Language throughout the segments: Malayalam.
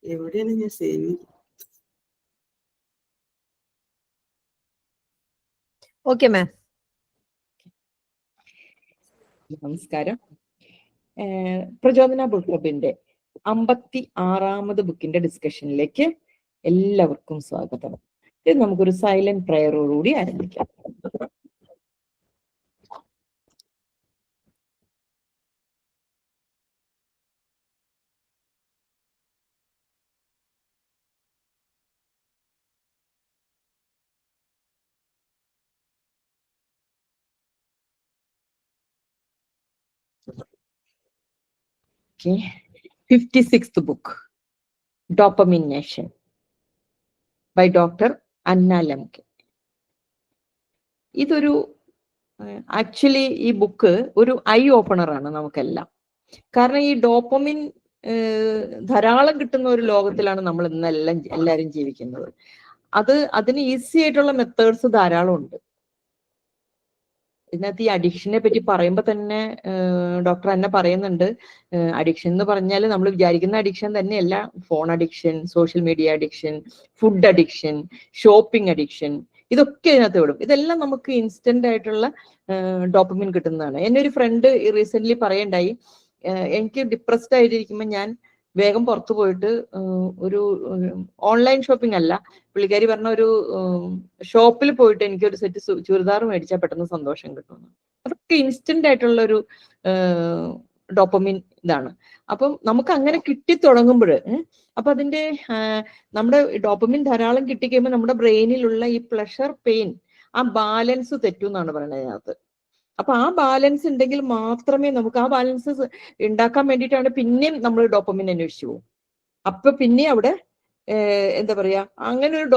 എവിടെയാണ് ഞാൻ സേവ്? Okay ma'am. നമസ്കാരം. പ്രചോദന ബുക്ക് ക്ലബിന്റെ 56ാമത് ബുക്കിന്റെ ഡിസ്കഷനിലേക്ക് എല്ലാവർക്കും സ്വാഗതം. ഇത് നമുക്കൊരു സൈലന്റ് പ്രയറോടുകൂടി ആരംഭിക്കാം. Okay. 56th book, Dopamine Nation by Dr. Anna Lemke. ഇതൊരു ആക്ച്വലി ഈ ബുക്ക് ഒരു ഐ ഓപ്പണർ ആണ് നമുക്കെല്ലാം. കാരണം ഈ ഡോപ്പമിൻ ധാരാളം കിട്ടുന്ന ഒരു ലോകത്തിലാണ് നമ്മൾ ഇന്നെല്ലാം എല്ലാവരും ജീവിക്കുന്നത്. അതിന് ഈസി ആയിട്ടുള്ള മെത്തേഡ്സ് ധാരാളം ഉണ്ട്. ഇതിനകത്ത് ഈ അഡിക്ഷനെ പറ്റി പറയുമ്പോൾ തന്നെ ഡോക്ടർ തന്നെ പറയുന്നുണ്ട്, അഡിക്ഷൻ എന്ന് പറഞ്ഞാൽ നമ്മൾ വിചാരിക്കുന്ന അഡിക്ഷൻ തന്നെയല്ല. Phone addiction, social media addiction, food addiction, shopping addiction, ഇതൊക്കെ ഇതിനകത്ത് വിടും. ഇതെല്ലാം നമുക്ക് ഇൻസ്റ്റന്റ് ആയിട്ടുള്ള ഡോപ്പമിൻ കിട്ടുന്നതാണ്. എന്നെ ഒരു ഫ്രണ്ട് റീസെന്റ് പറയണ്ടായി, എനിക്ക് ഡിപ്രസ്ഡ് ആയിട്ടിരിക്കുമ്പോൾ ഞാൻ വേഗം പുറത്തു പോയിട്ട് ഒരു ഓൺലൈൻ ഷോപ്പിംഗ് അല്ല, പുള്ളിക്കാരി പറഞ്ഞ ഒരു ഷോപ്പിൽ പോയിട്ട് എനിക്ക് ഒരു സെറ്റ് ചുരിദാർ മേടിച്ചാൽ പെട്ടെന്ന് സന്തോഷം കിട്ടുന്നു. അതൊക്കെ ഇൻസ്റ്റന്റ് ആയിട്ടുള്ള ഒരു ഡോപ്പമിൻ ഇതാണ്. അപ്പം നമുക്ക് അങ്ങനെ കിട്ടി തുടങ്ങുമ്പോൾ അപ്പൊ അതിന്റെ നമ്മുടെ ഡോപ്പമിൻ ധാരാളം കിട്ടിക്കഴിയുമ്പോൾ നമ്മുടെ ബ്രെയിനിലുള്ള ഈ പ്ലഷർ പെയിൻ ആ ബാലൻസ് തെറ്റും എന്നാണ് പറയുന്നത് അതിനകത്ത്. അപ്പൊ ആ ബാലൻസ് ഉണ്ടെങ്കിൽ മാത്രമേ നമുക്ക് ആ ബാലൻസ് ഉണ്ടാക്കാൻ വേണ്ടിയിട്ടാണ് പിന്നെയും നമ്മൾ ഡോപ്പമിൻ അന്വേഷിച്ചു പോകും. അപ്പൊ പിന്നെ അവിടെ എന്താ പറയാ, അങ്ങനെ ഒരു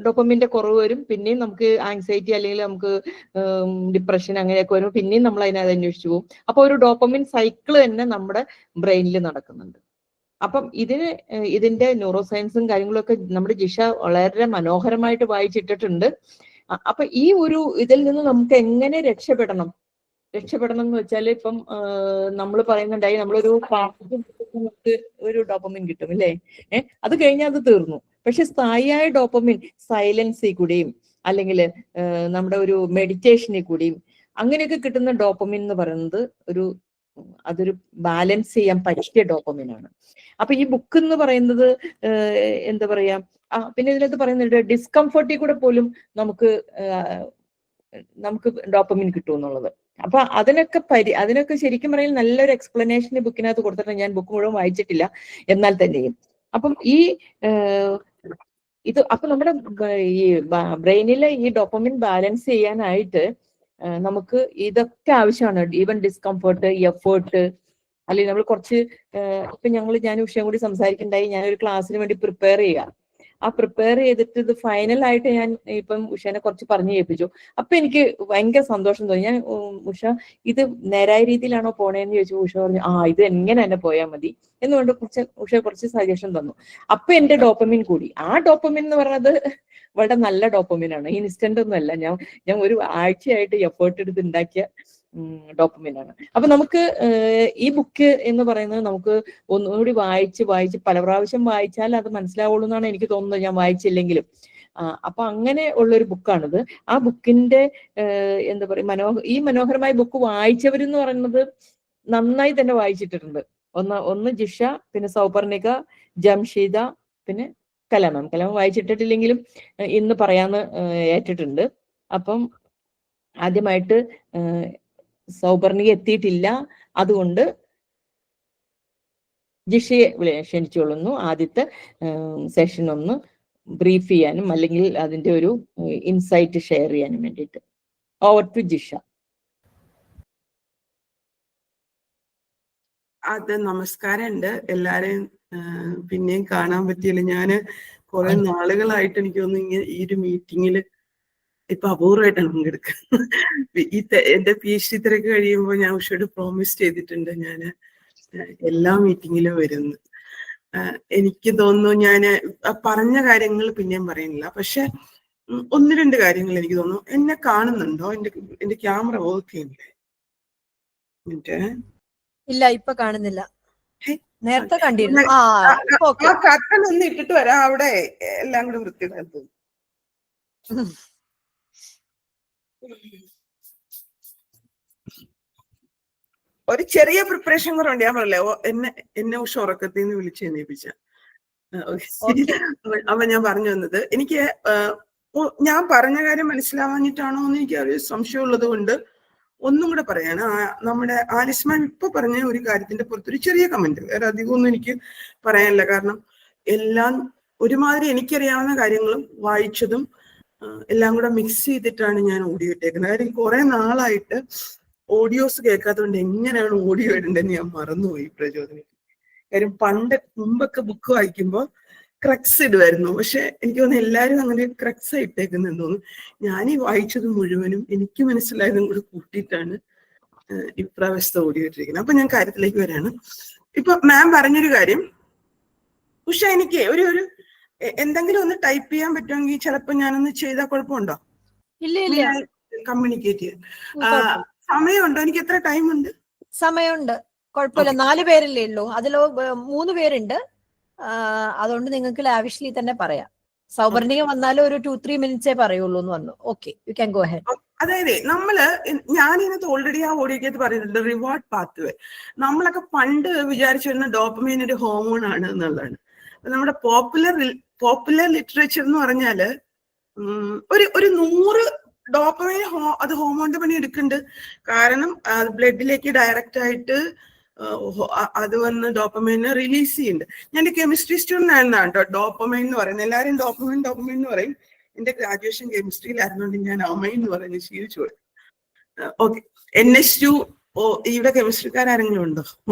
ഡോപ്പമിന്റെ കുറവ് വരും. പിന്നെയും നമുക്ക് ആങ്സൈറ്റി അല്ലെങ്കിൽ നമുക്ക് ഡിപ്രഷൻ അങ്ങനെയൊക്കെ വരുമ്പോൾ പിന്നെയും നമ്മൾ അതിനകത്ത് അന്വേഷിച്ചു പോകും. അപ്പൊ ഒരു ഡോപ്പമിൻ സൈക്കിൾ തന്നെ നമ്മുടെ ബ്രെയിനിൽ നടക്കുന്നുണ്ട്. അപ്പം ഇതിന്റെ ന്യൂറോ സയൻസും കാര്യങ്ങളൊക്കെ നമ്മുടെ ജിഷ വളരെ മനോഹരമായിട്ട് വായിച്ചിട്ടിട്ടുണ്ട്. അപ്പൊ ഈ ഒരു ഇതിൽ നിന്ന് നമുക്ക് എങ്ങനെ രക്ഷപ്പെടണം എന്ന് വെച്ചാൽ, ഇപ്പം നമ്മൾ പറയുന്നുണ്ടായി നമ്മളൊരു നമുക്ക് ഒരു ഡോപ്പമിൻ കിട്ടും അല്ലേ, അത് കഴിഞ്ഞാൽ അത് തീർന്നു. പക്ഷെ സ്ഥായിയായ ഡോപ്പമിൻ സൈലൻസിൽ കൂടിയും അല്ലെങ്കിൽ നമ്മുടെ ഒരു മെഡിറ്റേഷനിൽ കൂടിയും അങ്ങനെയൊക്കെ കിട്ടുന്ന ഡോപ്പമിൻ എന്ന് പറയുന്നത് അതൊരു ബാലൻസ് ചെയ്യാൻ പറ്റിയ ഡോപ്പമിൻ ആണ്. അപ്പൊ ഈ ബുക്ക് എന്ന് പറയുന്നത് എന്താ പറയാ, പിന്നെ ഇതിനകത്ത് പറയുന്നുണ്ട് ഡിസ്കംഫർട്ടിൽ കൂടെ പോലും നമുക്ക് ഡോപ്പമിൻ കിട്ടും എന്നുള്ളത്. അപ്പൊ അതിനൊക്കെ ശരിക്കും പറയുന്നത് നല്ലൊരു എക്സ്പ്ലനേഷൻ ഈ ബുക്കിനകത്ത് കൊടുത്തിട്ടുണ്ട്. ഞാൻ ബുക്ക് മുഴുവൻ വായിച്ചിട്ടില്ല, എന്നാൽ തന്നെയും. അപ്പം അപ്പൊ നമ്മുടെ ഈ ബ്രെയിനിലെ ഈ ഡോപ്പമിൻ ബാലൻസ് ചെയ്യാനായിട്ട് നമുക്ക് ഇതൊക്കെ ആവശ്യമാണ്. ഈവൻ ഡിസ്കംഫർട്ട്, എഫേർട്ട്, അല്ലെങ്കിൽ നമ്മൾ കുറച്ച് ഇപ്പൊ ഞാൻ ഉഷയും കൂടി സംസാരിക്കണ്ടായി, ഞാനൊരു ക്ലാസ്സിന് വേണ്ടി പ്രിപ്പയർ ചെയ്യുക. ആ പ്രിപ്പയർ ചെയ്തിട്ട് ഇത് ഫൈനലായിട്ട് ഞാൻ ഇപ്പം ഉഷേനെ കുറച്ച് പറഞ്ഞു കേൾപ്പിച്ചു. അപ്പൊ എനിക്ക് ഭയങ്കര സന്തോഷം തോന്നി. ഞാൻ ഉഷ ഇത് നേരായ രീതിയിലാണോ പോണേന്ന് ചോദിച്ചു. ഉഷ പറഞ്ഞു ഇത് എങ്ങനെ തന്നെ പോയാൽ മതി എന്നുകൊണ്ട് ഉഷ കുറച്ച് സജഷൻ തന്നു. അപ്പൊ എന്റെ ഡോപ്പമിൻ കൂടി. ആ ഡോപ്പമിൻ എന്ന് പറയുന്നത് വളരെ നല്ല ഡോപ്പമിൻ ആണ്, ഇൻസ്റ്റന്റ് ഒന്നും അല്ല. ഞാൻ ഒരു ആഴ്ചയായിട്ട് എഫേർട്ട് എടുത്ത് ഉണ്ടാക്കിയ ഡോപ്പമിൻ ആണ്. അപ്പൊ നമുക്ക് ഈ ബുക്ക് എന്ന് പറയുന്നത് നമുക്ക് ഒന്നുകൂടി വായിച്ച് പല പ്രാവശ്യം വായിച്ചാൽ അത് മനസ്സിലാവുള്ളൂ എന്നാണ് എനിക്ക് തോന്നുന്നത്, ഞാൻ വായിച്ചില്ലെങ്കിലും. അപ്പൊ അങ്ങനെ ഉള്ളൊരു ബുക്കാണിത്. ആ ബുക്കിന്റെ എന്താ പറയാ, ഈ മനോഹരമായ ബുക്ക് വായിച്ചവരെന്ന് പറയുന്നത് നന്നായി തന്നെ വായിച്ചിട്ടുണ്ട്. ഒന്ന് ജിഷ, പിന്നെ സൗപർണിക, ജംഷീദ, പിന്നെ കലാമം വായിച്ചിട്ടില്ലെങ്കിലും ഇന്ന് പറയാന്ന് ഏറ്റിട്ടുണ്ട്. അപ്പം ആദ്യമായിട്ട് സൗപർണിക എത്തിയിട്ടില്ല, അതുകൊണ്ട് ജിഷയെ ക്ഷണിച്ചുകൊള്ളുന്നു ആദ്യത്തെ സെഷൻ ഒന്ന് ബ്രീഫ് ചെയ്യാനും അല്ലെങ്കിൽ അതിന്റെ ഒരു ഇൻസൈറ്റ് ഷെയർ ചെയ്യാനും വേണ്ടിയിട്ട്. Over to Jisha. നമസ്കാരം ഉണ്ട് എല്ലാരെയും. പിന്നെയും കാണാൻ പറ്റിയില്ല. ഞാന് കുറെ നാളുകളായിട്ട് എനിക്ക് തോന്നുന്നു ഈ ഒരു മീറ്റിങ്ങിൽ ഇപ്പൊ അപൂർവമായിട്ടാണ് പങ്കെടുക്കുന്നത്. എന്റെ PhD തിരക്ക് കഴിയുമ്പോൾ ഞാൻ ഉഷയോട് പ്രോമിസ് ചെയ്തിട്ടുണ്ട് ഞാൻ എല്ലാ മീറ്റിങ്ങിലും വരുന്നു. എനിക്ക് തോന്നുന്നു ഞാൻ പറഞ്ഞ കാര്യങ്ങൾ പിന്നെയും പറയുന്നില്ല, പക്ഷെ ഒന്ന് രണ്ട് കാര്യങ്ങൾ എനിക്ക് തോന്നുന്നു. എന്നെ കാണുന്നുണ്ടോ? എന്റെ ക്യാമറ വർക്ക് ചെയ്യുന്നില്ലേ? ഇല്ല, ഇപ്പൊ കാണുന്നില്ല. നേരത്തെ കണ്ടിരുന്നു. ആ കട്ടൻ ഒന്ന് ഇട്ടിട്ട് വരാം, അവിടെ എല്ലാം കൂടെ വൃത്തിയിടാൻ. ഒരു ചെറിയ പ്രിപ്പറേഷൻ കൂടെ ഉണ്ട്. ഞാൻ പറയല്ലേ, എന്നെ ഉഷ ഉറക്കത്തിൽ നിന്ന് വിളിച്ച് എണീപ്പിച്ച. അപ്പൊ ഞാൻ പറഞ്ഞു വന്നത്, എനിക്ക് ഞാൻ പറഞ്ഞ കാര്യം മനസ്സിലാവാഞ്ഞിട്ടാണോ എന്ന് എനിക്ക് ഒരു സംശയമുള്ളത് കൊണ്ട് ഒന്നും കൂടെ പറയാണ്. നമ്മുടെ ആലിസ്മാൻ ഇപ്പൊ പറഞ്ഞ ഒരു കാര്യത്തിന്റെ പുറത്തൊരു ചെറിയ കമന്റ്, വേറെ അധികമൊന്നും എനിക്ക് പറയാനില്ല. കാരണം എല്ലാം ഒരുമാതിരി എനിക്കറിയാവുന്ന കാര്യങ്ങളും വായിച്ചതും എല്ലാം കൂടെ മിക്സ് ചെയ്തിട്ടാണ് ഞാൻ ഓഡിയോ ഇട്ടേക്കുന്നത്. കാര്യം കുറെ നാളായിട്ട് ഓഡിയോസ് കേൾക്കാത്തതുകൊണ്ട് എങ്ങനെയാണ് ഓഡിയോ ഇടേണ്ടതെന്ന് ഞാൻ മറന്നുപോയി പ്രചോദനം. കാര്യം മുമ്പൊക്കെ ബുക്ക് വായിക്കുമ്പോൾ ക്രക്സ് ഇടുമായിരുന്നു. പക്ഷെ എനിക്ക് തോന്നുന്നു എല്ലാവരും അങ്ങനെ ക്രക്സ് ഇട്ടേക്കുന്നെന്ന് തോന്നുന്നു. ഞാൻ ഈ വായിച്ചത് മുഴുവനും എനിക്ക് മനസ്സിലായതും കൂടി കൂട്ടിയിട്ടാണ് ഇപ്രാവശ്യത്തെ ഓഡിയോ ഇട്ടിരിക്കുന്നത്. അപ്പൊ ഞാൻ കാര്യത്തിലേക്ക് വരാണ്. ഇപ്പൊ മാം പറഞ്ഞൊരു കാര്യം, ഉഷ എനിക്ക് ഒരു എന്തെങ്കിലും ഒന്ന് ടൈപ്പ് ചെയ്യാൻ പറ്റുമെങ്കിൽ ചിലപ്പോ ഞാനൊന്ന് ചെയ്താൽ കുഴപ്പമുണ്ടോ? കമ്മ്യൂണിക്കേറ്റ് ചെയ്യാൻ സമയമുണ്ടോ? എനിക്ക് എത്ര ടൈം ഉണ്ട്? സമയമുണ്ട്, കുഴപ്പമില്ല. 4 പേരല്ലേ ഉള്ളൂ, അതിലോ 3 പേരുണ്ട്. അതുകൊണ്ട് നിങ്ങൾക്ക് ലാവിഷ്ലി തന്നെ പറയാം. സൗവർണിക വന്നാലും ഒരു 2-3 മിനിറ്റ്സേ പറയുള്ളൂ എന്ന് പറഞ്ഞു. Okay, you can go head. അതായത് ഞാനിതിനകത്ത് ഓൾറെഡി ആ ഓഡിയോക്കകത്ത് പറയുന്നുണ്ട് റിവാർഡ് പാത്വേ. നമ്മളൊക്കെ പണ്ട് വിചാരിച്ചു വരുന്ന ഡോപ്പമൈൻ ഒരു ഹോർമോൺ ആണ് എന്നുള്ളതാണ്. നമ്മുടെ പോപ്പുലർ ലിറ്ററേച്ചർ എന്ന് പറഞ്ഞാല് ഒരു 100 ഡോപ്പമൈൻ അത് ഹോർമോണിന്റെ പണി എടുക്കുന്നുണ്ട്. കാരണം ബ്ലഡിലേക്ക് ഡയറക്റ്റ് ആയിട്ട് അത് വന്ന് ഡോപ്പമൈനെ റിലീസ് ചെയ്യുന്നുണ്ട്. ഞാൻ കെമിസ്ട്രി സ്റ്റുഡന്റ് ആയിരുന്നാണ് കേട്ടോ ഡോപ്പമൈൻ എന്ന് പറയുന്നത്. എല്ലാവരും ഡോപ്പമൈൻ എന്ന് പറയും. എന്റെ ഗ്രാജുവേഷൻ കെമിസ്ട്രിയിലായിരുന്നുകൊണ്ട് ഞാൻ അമൈൻ എന്ന് പറയുന്നത് ശീലിച്ചു പോയി. ഓക്കെ, NH2 ഇവിടെ കെമിസ്ട്രിക്കാരെങ്കിലും ഉണ്ടോ?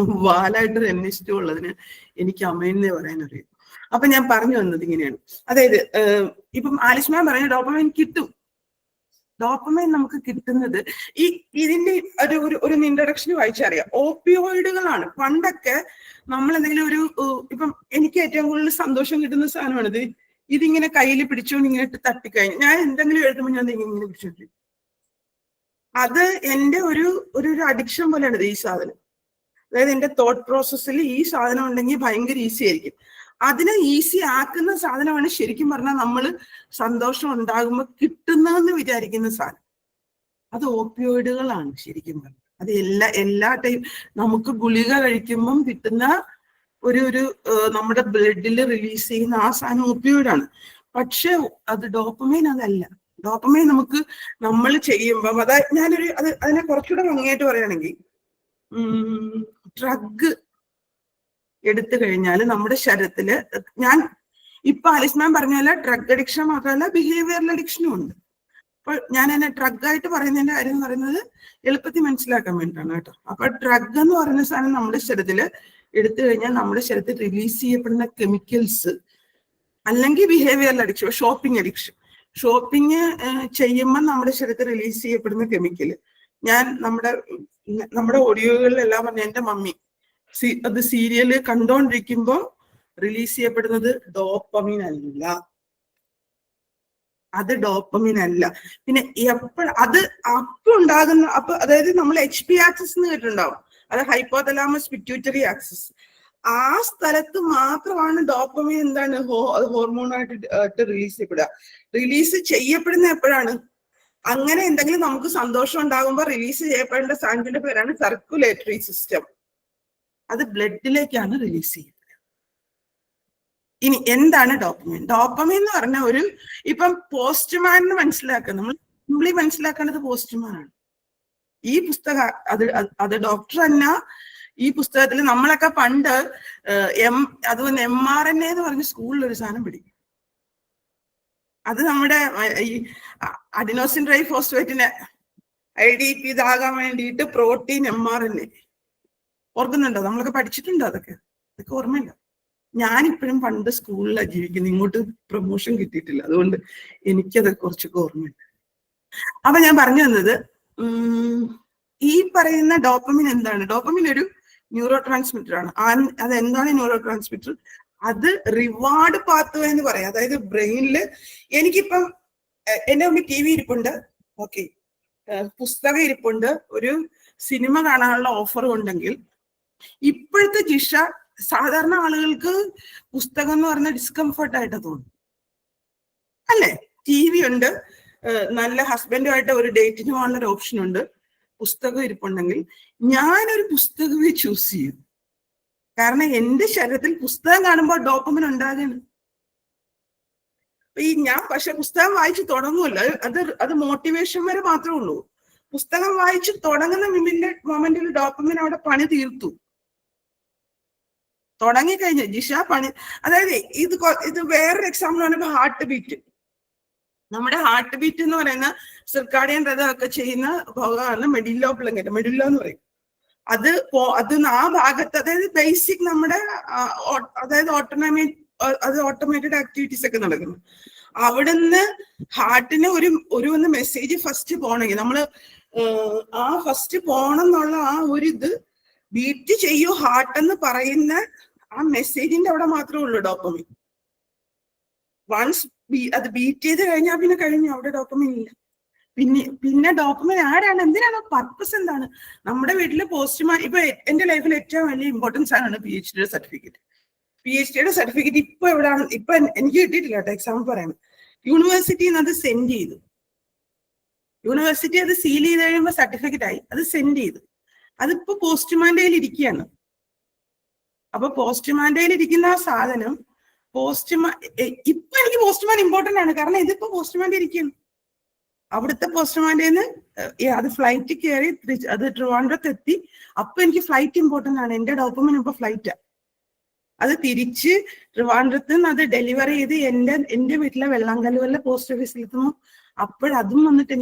വാലായിട്ടൊരു NH2 ഉള്ളതിന് എനിക്ക് അമൈൻ എന്നേ പറയാൻ അറിയും. അപ്പൊ ഞാൻ പറഞ്ഞു വന്നത് ഇങ്ങനെയാണ്. അതായത് ഇപ്പം ആലിസ്മാൻ പറഞ്ഞ ഡോപ്പമൈൻ കിട്ടും. ഡോപ്പമൈൻ നമുക്ക് കിട്ടുന്നത് ഇതിന്റെ ഒരു ഇൻട്രഡക്ഷൻ വായിച്ചറിയാം. ഓപ്പിയോയിഡുകളാണ്. പണ്ടൊക്കെ നമ്മൾ എന്തെങ്കിലും ഇപ്പം എനിക്ക് ഏറ്റവും കൂടുതൽ സന്തോഷം കിട്ടുന്ന സാധനമാണിത്. ഇതിങ്ങനെ കയ്യിൽ പിടിച്ചുകൊണ്ട് ഇങ്ങനെ തട്ടിക്കഴിഞ്ഞു ഞാൻ എന്തെങ്കിലും എഴുതുമ്പോൾ ഞാൻ ഇങ്ങനെ പിടിച്ചോണ്ടി. അത് എന്റെ ഒരു അഡിക്ഷൻ പോലെയാണ് ഈ സാധനം. അതായത് എന്റെ തോട്ട് പ്രോസസ്സിൽ ഈ സാധനം ഉണ്ടെങ്കിൽ ഭയങ്കര ഈസി ആയിരിക്കും. അതിനെ ഈസി ആക്കുന്ന സാധനമാണ് ശരിക്കും പറഞ്ഞാൽ നമ്മൾ സന്തോഷം ഉണ്ടാകുമ്പോൾ കിട്ടുന്നതെന്ന് വിചാരിക്കുന്ന സാധനം. അത് ഓപ്പിയോയിഡുകളാണ് ശരിക്കും പറഞ്ഞാൽ. അത് എല്ലാ ടൈം നമുക്ക് ഗുളിക കഴിക്കുമ്പം കിട്ടുന്ന ഒരു നമ്മുടെ ബ്ലഡിൽ റിലീസ് ചെയ്യുന്ന ആ സാധനം ഓപ്പിയോയിഡാണ്. പക്ഷെ അത് ഡോപ്പമൈൻ അതല്ല. ഡോപ്പമൈൻ നമ്മൾ ചെയ്യുമ്പം അതിനെ കുറച്ചുകൂടെ ഭംഗിയായിട്ട് പറയുകയാണെങ്കിൽ ഡ്രഗ് എടുത്തു കഴിഞ്ഞാൽ നമ്മുടെ ശരീരത്തില് ഞാൻ ഇപ്പൊ ആലിസ്മാൻ പറഞ്ഞാൽ ഡ്രഗ് അഡിക്ഷൻ മാത്രമല്ല ബിഹേവിയറൽ അഡിക്ഷനും ഉണ്ട്. അപ്പൊ ഞാൻ എന്നെ ഡ്രഗ് ആയിട്ട് പറയുന്നതിന്റെ കാര്യം എന്ന് പറയുന്നത് എളുപ്പത്തിൽ മനസ്സിലാക്കാൻ വേണ്ടിയിട്ടാണ് കേട്ടോ. അപ്പൊ ഡ്രഗ് എന്ന് പറയുന്ന സാധനം നമ്മുടെ ശരീരത്തില് എടുത്തു കഴിഞ്ഞാൽ നമ്മുടെ ശരീരത്തിൽ റിലീസ് ചെയ്യപ്പെടുന്ന കെമിക്കൽസ് അല്ലെങ്കിൽ ബിഹേവിയറൽ അഡിക്ഷൻ, ഷോപ്പിംഗ് ചെയ്യുമ്പോൾ നമ്മുടെ ശരീരത്തിൽ റിലീസ് ചെയ്യപ്പെടുന്ന കെമിക്കല്. ഞാൻ നമ്മുടെ ഓഡിയോകളിലെല്ലാം പറഞ്ഞ എന്റെ മമ്മി അത് സീരിയല് കണ്ടോണ്ടിരിക്കുമ്പോ റിലീസ് ചെയ്യപ്പെടുന്നത് ഡോപ്പമൈൻ അല്ല. അത് ഡോപ്പമൈൻ അല്ല. പിന്നെ അപ്പൊ ഉണ്ടാകുന്ന അതായത് നമ്മൾ HP ആക്സിസ് എന്ന് കേട്ടിട്ടുണ്ടാവും. അത് ഹൈപ്പോതലാമസ് പിറ്റ്യൂട്ടറി ആക്സിസ്. ആ സ്ഥലത്ത് മാത്രമാണ് ഡോപ്പമൈൻ എന്താണ് ഹോർമോണായിട്ട് റിലീസ് ചെയ്യപ്പെടുക. റിലീസ് ചെയ്യപ്പെടുന്ന എപ്പോഴാണ്? അങ്ങനെ എന്തെങ്കിലും നമുക്ക് സന്തോഷം ഉണ്ടാകുമ്പോൾ റിലീസ് ചെയ്യപ്പെടേണ്ട സാധനത്തിന്റെ പേരാണ് സർക്കുലേറ്ററി സിസ്റ്റം. അത് ബ്ലഡിലേക്കാണ് റിലീസ് ചെയ്യുന്നത്. ഇനി എന്താണ് ഡോപ്പമൈൻ? ഡോപ്പമൈൻ എന്ന് പറഞ്ഞ ഇപ്പം പോസ്റ്റ്മാൻ മനസ്സിലാക്കുക. നമ്മൾ സിംപ്ലി മനസ്സിലാക്കേണ്ടത് പോസ്റ്റ്മാൻ ആണ്. ഈ പുസ്തകം അത് ഡോക്ടർ അല്ല. ഈ പുസ്തകത്തിൽ നമ്മളൊക്കെ പണ്ട് അതുപോലെ mRNA എന്ന് പറഞ്ഞ സ്കൂളിൽ ഒരു സാധനം പിടിക്കും. അത് നമ്മുടെ ഈ അഡിനോസിൻ ട്രൈഫോസ്ഫേറ്റിന് IDP ഇതാകാൻ വേണ്ടിയിട്ട് പ്രോട്ടീൻ mRNA ഓർക്കുന്നുണ്ടോ? നമ്മളൊക്കെ പഠിച്ചിട്ടുണ്ടോ? അതൊക്കെ ഓർമ്മയില്ല. ഞാനിപ്പോഴും പണ്ട് സ്കൂളിലാണ് ജീവിക്കുന്നത്. ഇങ്ങോട്ട് പ്രൊമോഷൻ കിട്ടിയിട്ടില്ല, അതുകൊണ്ട് എനിക്കത് കുറച്ചൊക്കെ ഓർമ്മയുണ്ട്. അപ്പൊ ഞാൻ പറഞ്ഞു വന്നത് ഈ പറയുന്ന ഡോപ്പമിൻ എന്താണ്? ഡോപ്പമിൻ ഒരു ന്യൂറോ ട്രാൻസ്മിറ്റർ ആണ്. അത് എന്താണ് ന്യൂറോ ട്രാൻസ്മിറ്റർ? അത് റിവാർഡ് പാത്വേ എന്ന് പറയാം. അതായത് ബ്രെയിനില് എനിക്കിപ്പം എന്റെ മുമ്പിൽ TV ഇരിപ്പുണ്ട്, ഓക്കെ, പുസ്തകം ഇരിപ്പുണ്ട്, ഒരു സിനിമ കാണാനുള്ള ഓഫർ ഉണ്ടെങ്കിൽ ഇപ്പോഴത്തെ ജിഷ സാധാരണ ആളുകൾക്ക് പുസ്തകം എന്ന് പറഞ്ഞ ഡിസ്കംഫർട്ട് ആയിട്ട് തോന്നും അല്ലേ? TV ഉണ്ട്, നല്ല ഹസ്ബൻഡുമായിട്ട് ഒരു ഡേറ്റിന് പോകാനുള്ള ഒരു ഓപ്ഷൻ ഉണ്ട്, പുസ്തകം ഇരിപ്പുണ്ടെങ്കിൽ ഞാനൊരു പുസ്തകമേ ചൂസ് ചെയ്യും. കാരണം എന്റെ ശരീരത്തിൽ പുസ്തകം കാണുമ്പോൾ ഡോപ്പമിൻ ഉണ്ടാകുകയാണ്. ഞാൻ പക്ഷെ പുസ്തകം വായിച്ച് തുടങ്ങുമല്ലോ, അത് മോട്ടിവേഷൻ വരെ മാത്രമേ ഉള്ളൂ. പുസ്തകം വായിച്ച് തുടങ്ങുന്ന മൊമെന്റിൽ ഡോപ്പമിൻ അവിടെ പണി തീർത്തു. തുടങ്ങിക്കഴിഞ്ഞ ജിഷ പണി, അതായത് ഇത് വേറൊരു എക്സാമ്പിൾ ആണ്. ഹാർട്ട് ബീറ്റ്, നമ്മുടെ ഹാർട്ട് ബീറ്റ് എന്ന് പറയുന്ന സിർക്കാഡിയൻ റഥമൊക്കെ ചെയ്യുന്ന ഭാഗമാണ് മെഡില്ലോ പ്ലങ്കറ്റ്, മെഡില്ലോ എന്ന് പറയും. അത് ആ ഭാഗത്ത്, അതായത് ബേസിക് നമ്മുടെ അതായത് ഓട്ടോമേറ്റഡ് ആക്ടിവിറ്റീസ് ഒക്കെ നടക്കുന്നു. അവിടുന്ന് ഹാർട്ടിന് ഒരു മെസ്സേജ് ഫസ്റ്റ് പോകണമെങ്കിൽ നമ്മള് ആ ഫസ്റ്റ് പോണം എന്നുള്ള ആ ഒരു ഇത് ബീറ്റ് ചെയ്യൂ ഹാർട്ട് എന്ന് പറയുന്ന ആ മെസ്സേജിന്റെ അവിടെ മാത്രമേ ഉള്ളൂ ഡോപ്പമിൻ. വൺസ് അത് ബീറ്റ് ചെയ്ത് കഴിഞ്ഞാൽ പിന്നെ കഴിഞ്ഞു, അവിടെ ഡോപ്പമിൻ ഇല്ല. പിന്നെ ഡോപ്പമിൻ ആരാണ്, എന്തിനാണ്, പർപ്പസ് എന്താണ്? നമ്മുടെ വീട്ടില് പോസ്റ്റ്മാൻ, ഇപ്പൊ എന്റെ ലൈഫിൽ ഏറ്റവും വലിയ ഇമ്പോർട്ടൻസ് ആണ് PhD സർട്ടിഫിക്കറ്റ്. PhD സർട്ടിഫിക്കറ്റ് ഇപ്പൊ എവിടെയാണ്, ഇപ്പൊ എനിക്ക് കിട്ടിയിട്ടില്ല കേട്ടോ, എക്സാം പറയുന്നത്. യൂണിവേഴ്സിറ്റിന്ന് അത് സെൻഡ് ചെയ്തു. യൂണിവേഴ്സിറ്റി അത് സീൽ ചെയ്ത് കഴിയുമ്പോൾ സർട്ടിഫിക്കറ്റ് ആയി, അത് സെൻഡ് ചെയ്തു. അതിപ്പോ പോസ്റ്റ്മാന്റെ കയ്യിൽ ഇരിക്കുകയാണ്. അപ്പൊ പോസ്റ്റ്മാന്റെ കയ്യിൽ ഇരിക്കുന്ന ആ സാധനം ഇപ്പൊ എനിക്ക് പോസ്റ്റ്മാൻ ഇമ്പോർട്ടന്റ് ആണ്, കാരണം ഇതിപ്പോ പോസ്റ്റ്മാന്റെ ഇരിക്കുന്നു. അവിടുത്തെ പോസ്റ്റ്മാന്റെ അത് ഫ്ലൈറ്റ് കയറി അത് ട്രിവാൻഡ്രത്ത് എത്തി. അപ്പൊ എനിക്ക് ഫ്ലൈറ്റ് ഇമ്പോർട്ടന്റ് ആണ്, എന്റെ ഡോക്യുമെന്റ് ഇപ്പൊ ഫ്ലൈറ്റാ. അത് തിരിച്ച് ട്രിവാൻഡ്രത്ത് നിന്ന് അത് ഡെലിവറി ചെയ്ത് എന്റെ വീട്ടിലെ വെള്ളാങ്കല്ലുവല്ല പോസ്റ്റ് ഓഫീസിൽ എത്തുന്നു. അപ്പോഴതും വന്നിട്ട്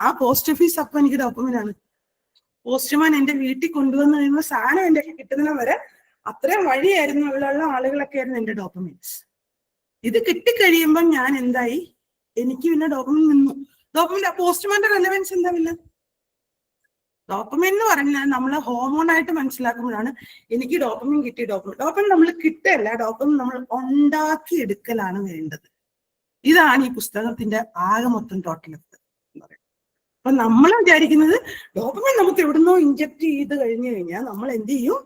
ആ പോസ്റ്റ് ഓഫീസ് അപ്പൊ എനിക്ക് ഡോക്യുമെന്റ് ആണ്. പോസ്റ്റ്മാൻ എന്റെ വീട്ടിൽ കൊണ്ടുവന്ന് കഴിയുമ്പോൾ സാധനം എന്റെ കിട്ടുന്ന വരെ അത്രയും വഴിയായിരുന്നു, അവിടെയുള്ള ആളുകളൊക്കെ ആയിരുന്നു എന്റെ ഡോക്യുമെന്റ്സ്. ഇത് കിട്ടിക്കഴിയുമ്പം ഞാൻ എന്തായി, എനിക്ക് പിന്നെ ഡോക്യുമെന്റ് നിന്നു. ഡോക്യുമെന്റ് പോസ്റ്റ്മാന്റെ റെലവൻസ് എന്താവില്ല. ഡോക്യുമെന്റ് എന്ന് പറഞ്ഞാൽ നമ്മള് ഹോമോണായിട്ട് മനസ്സിലാക്കുമ്പോഴാണ് എനിക്ക് ഡോക്യുമെന്റ് കിട്ടി. ഡോക്യുമെന്റ് നമ്മൾ കിട്ടല്ല, ഡോക്യുമെന്റ് നമ്മൾ ഉണ്ടാക്കി എടുക്കലാണ് വേണ്ടത്. ഇതാണ് ഈ പുസ്തകത്തിന്റെ ആകെ മൊത്തം ടോട്ടൽ എന്ന് പറയുന്നത്. അപ്പൊ നമ്മൾ വിചാരിക്കുന്നത് ഡോക്യുമെന്റ് നമുക്ക് എവിടുന്നോ ഇൻജക്ട് ചെയ്ത് കഴിഞ്ഞു കഴിഞ്ഞാൽ നമ്മൾ എന്ത് ചെയ്യും,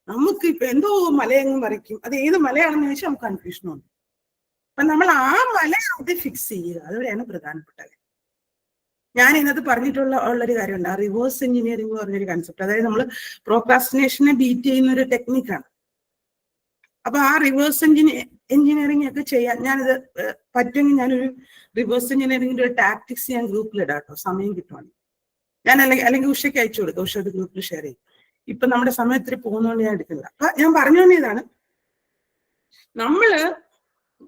നമുക്ക് ഇപ്പൊ എന്തോ മലയങ്ങും വരയ്ക്കും. അത് ഏത് മലയാണെന്ന് ചോദിച്ചാൽ നമുക്ക് കൺഫ്യൂഷൻ ഉണ്ട്. അപ്പൊ നമ്മൾ ആ മല അത് ഫിക്സ് ചെയ്യുക, അതുവരെയാണ് പ്രധാനപ്പെട്ട കാര്യം. ഞാൻ ഇന്നത്തെ ഉള്ളൊരു കാര്യമുണ്ട്, ആ റിവേഴ്സ് എഞ്ചിനീയറിംഗ് എന്ന് പറഞ്ഞൊരു കൺസെപ്റ്റ്. അതായത് നമ്മൾ പ്രോക്രാസ്റ്റിനേഷനെ ബീറ്റ് ചെയ്യുന്ന ഒരു ടെക്നിക്കാണ്. അപ്പൊ ആ റിവേഴ്സ് എഞ്ചിനീയറിംഗ് ഒക്കെ ചെയ്യാൻ ഞാനിത് പറ്റുമെങ്കിൽ ഞാനൊരു റിവേഴ്സ് എഞ്ചിനീയറിംഗിന്റെ ഒരു ടാക്ടിക്സ് ഞാൻ ഗ്രൂപ്പിൽ ഇടാം കേട്ടോ, സമയം കിട്ടുവാണെങ്കിൽ. ഞാൻ അല്ലെങ്കിൽ ഉഷയ്ക്ക് അയച്ചു കൊടുക്കാം, ഉഷ അത് ഗ്രൂപ്പിൽ ഷെയർ ചെയ്യും. ഇപ്പൊ നമ്മുടെ സമയത്തിൽ പോകുന്നതുകൊണ്ട് ഞാൻ എടുക്കില്ല. അപ്പൊ ഞാൻ പറഞ്ഞു തന്നെയതാണ്, നമ്മള്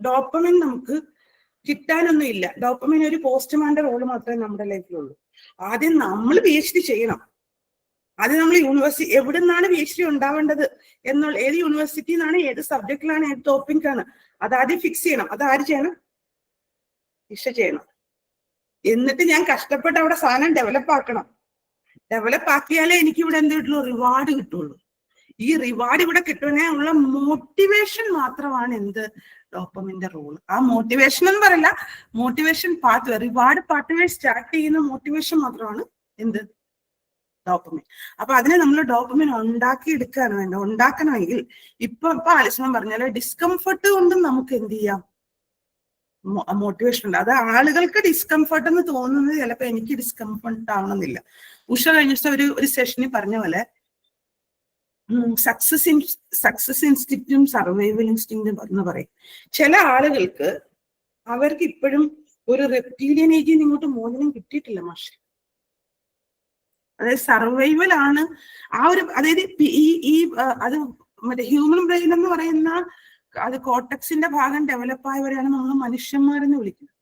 ഡോപ്പമിൻ നമുക്ക് കിട്ടാനൊന്നും ഇല്ല. ഡോപ്പമിൻ ഒരു പോസ്റ്റ്മാന്റെ റോള് മാത്രമേ നമ്മുടെ ലൈഫിലുള്ളൂ. ആദ്യം നമ്മൾ PhD ചെയ്യണം. ആദ്യം നമ്മൾ യൂണിവേഴ്സിറ്റി എവിടെ നിന്നാണ് PhD ഉണ്ടാവേണ്ടത് എന്നുള്ള, ഏത് യൂണിവേഴ്സിറ്റിയിൽ നിന്നാണ്, ഏത് സബ്ജക്റ്റിലാണ്, ഏത് ടോപ്പിക്കാണ്, അതാദ്യം ഫിക്സ് ചെയ്യണം. അതാര് ചെയ്യണം, ഇഷ ചെയ്യണം. എന്നിട്ട് ഞാൻ കഷ്ടപ്പെട്ട് അവിടെ സാധനം ഡെവലപ്പ് ആക്കണം. ഡെവലപ്പ് ആക്കിയാലേ എനിക്ക് ഇവിടെ എന്ത് കിട്ടുള്ളൂ, റിവാർഡ് കിട്ടുള്ളൂ. ഈ റിവാർഡ് ഇവിടെ കിട്ടുന്നതിന് ഉള്ള മോട്ടിവേഷൻ മാത്രമാണ് എന്ത്, ഡോപ്പമിന്റെ റോള്. ആ മോട്ടിവേഷൻ എന്ന് പറയില്ല, motivation path, reward path start ചെയ്യുന്ന മോട്ടിവേഷൻ മാത്രമാണ് എന്ത്, ഡോപ്പമിൻ. അപ്പൊ അതിനെ നമ്മൾ ഡോപ്പമിൻ ഉണ്ടാക്കി എടുക്കുകയാണ് വേണ്ടത്. ഉണ്ടാക്കണമെങ്കിൽ ഇപ്പൊ ആലോചന പറഞ്ഞാല് ഡിസ്കംഫർട്ട് കൊണ്ടും നമുക്ക് എന്ത് ചെയ്യാം, മോട്ടിവേഷൻ ഉണ്ട്. അത് ആളുകൾക്ക് ഡിസ്കംഫർട്ട് എന്ന് തോന്നുന്നത് ചിലപ്പോ എനിക്ക് ഡിസ്കംഫർട്ട് ആവണമെന്നില്ല. ഉഷ കഴിഞ്ഞ ദിവസം ഒരു സെഷനിൽ പറഞ്ഞ പോലെ സക്സസ് ഇൻസ്റ്റിങ്ക്റ്റും സർവൈവൽ ഇൻസ്റ്റിങ്ക്റ്റും എന്ന് പറയും. ചില ആളുകൾക്ക് അവർക്ക് ഇപ്പോഴും ഒരു റെപ്റ്റീലിയൻ ഏജിൽ ഇങ്ങോട്ട് മോചനം കിട്ടിയിട്ടില്ല മാഷെ. അതായത് സർവൈവൽ ആണ് ആ ഒരു, അതായത് അത് മറ്റേ ഹ്യൂമൻ ബ്രെയിൻ എന്ന് പറയുന്ന അത് കോർട്ടക്സിന്റെ ഭാഗം ഡെവലപ്പ് ആയവരെയാണ് നമ്മൾ മനുഷ്യന്മാരെന്ന് വിളിക്കുന്നത്.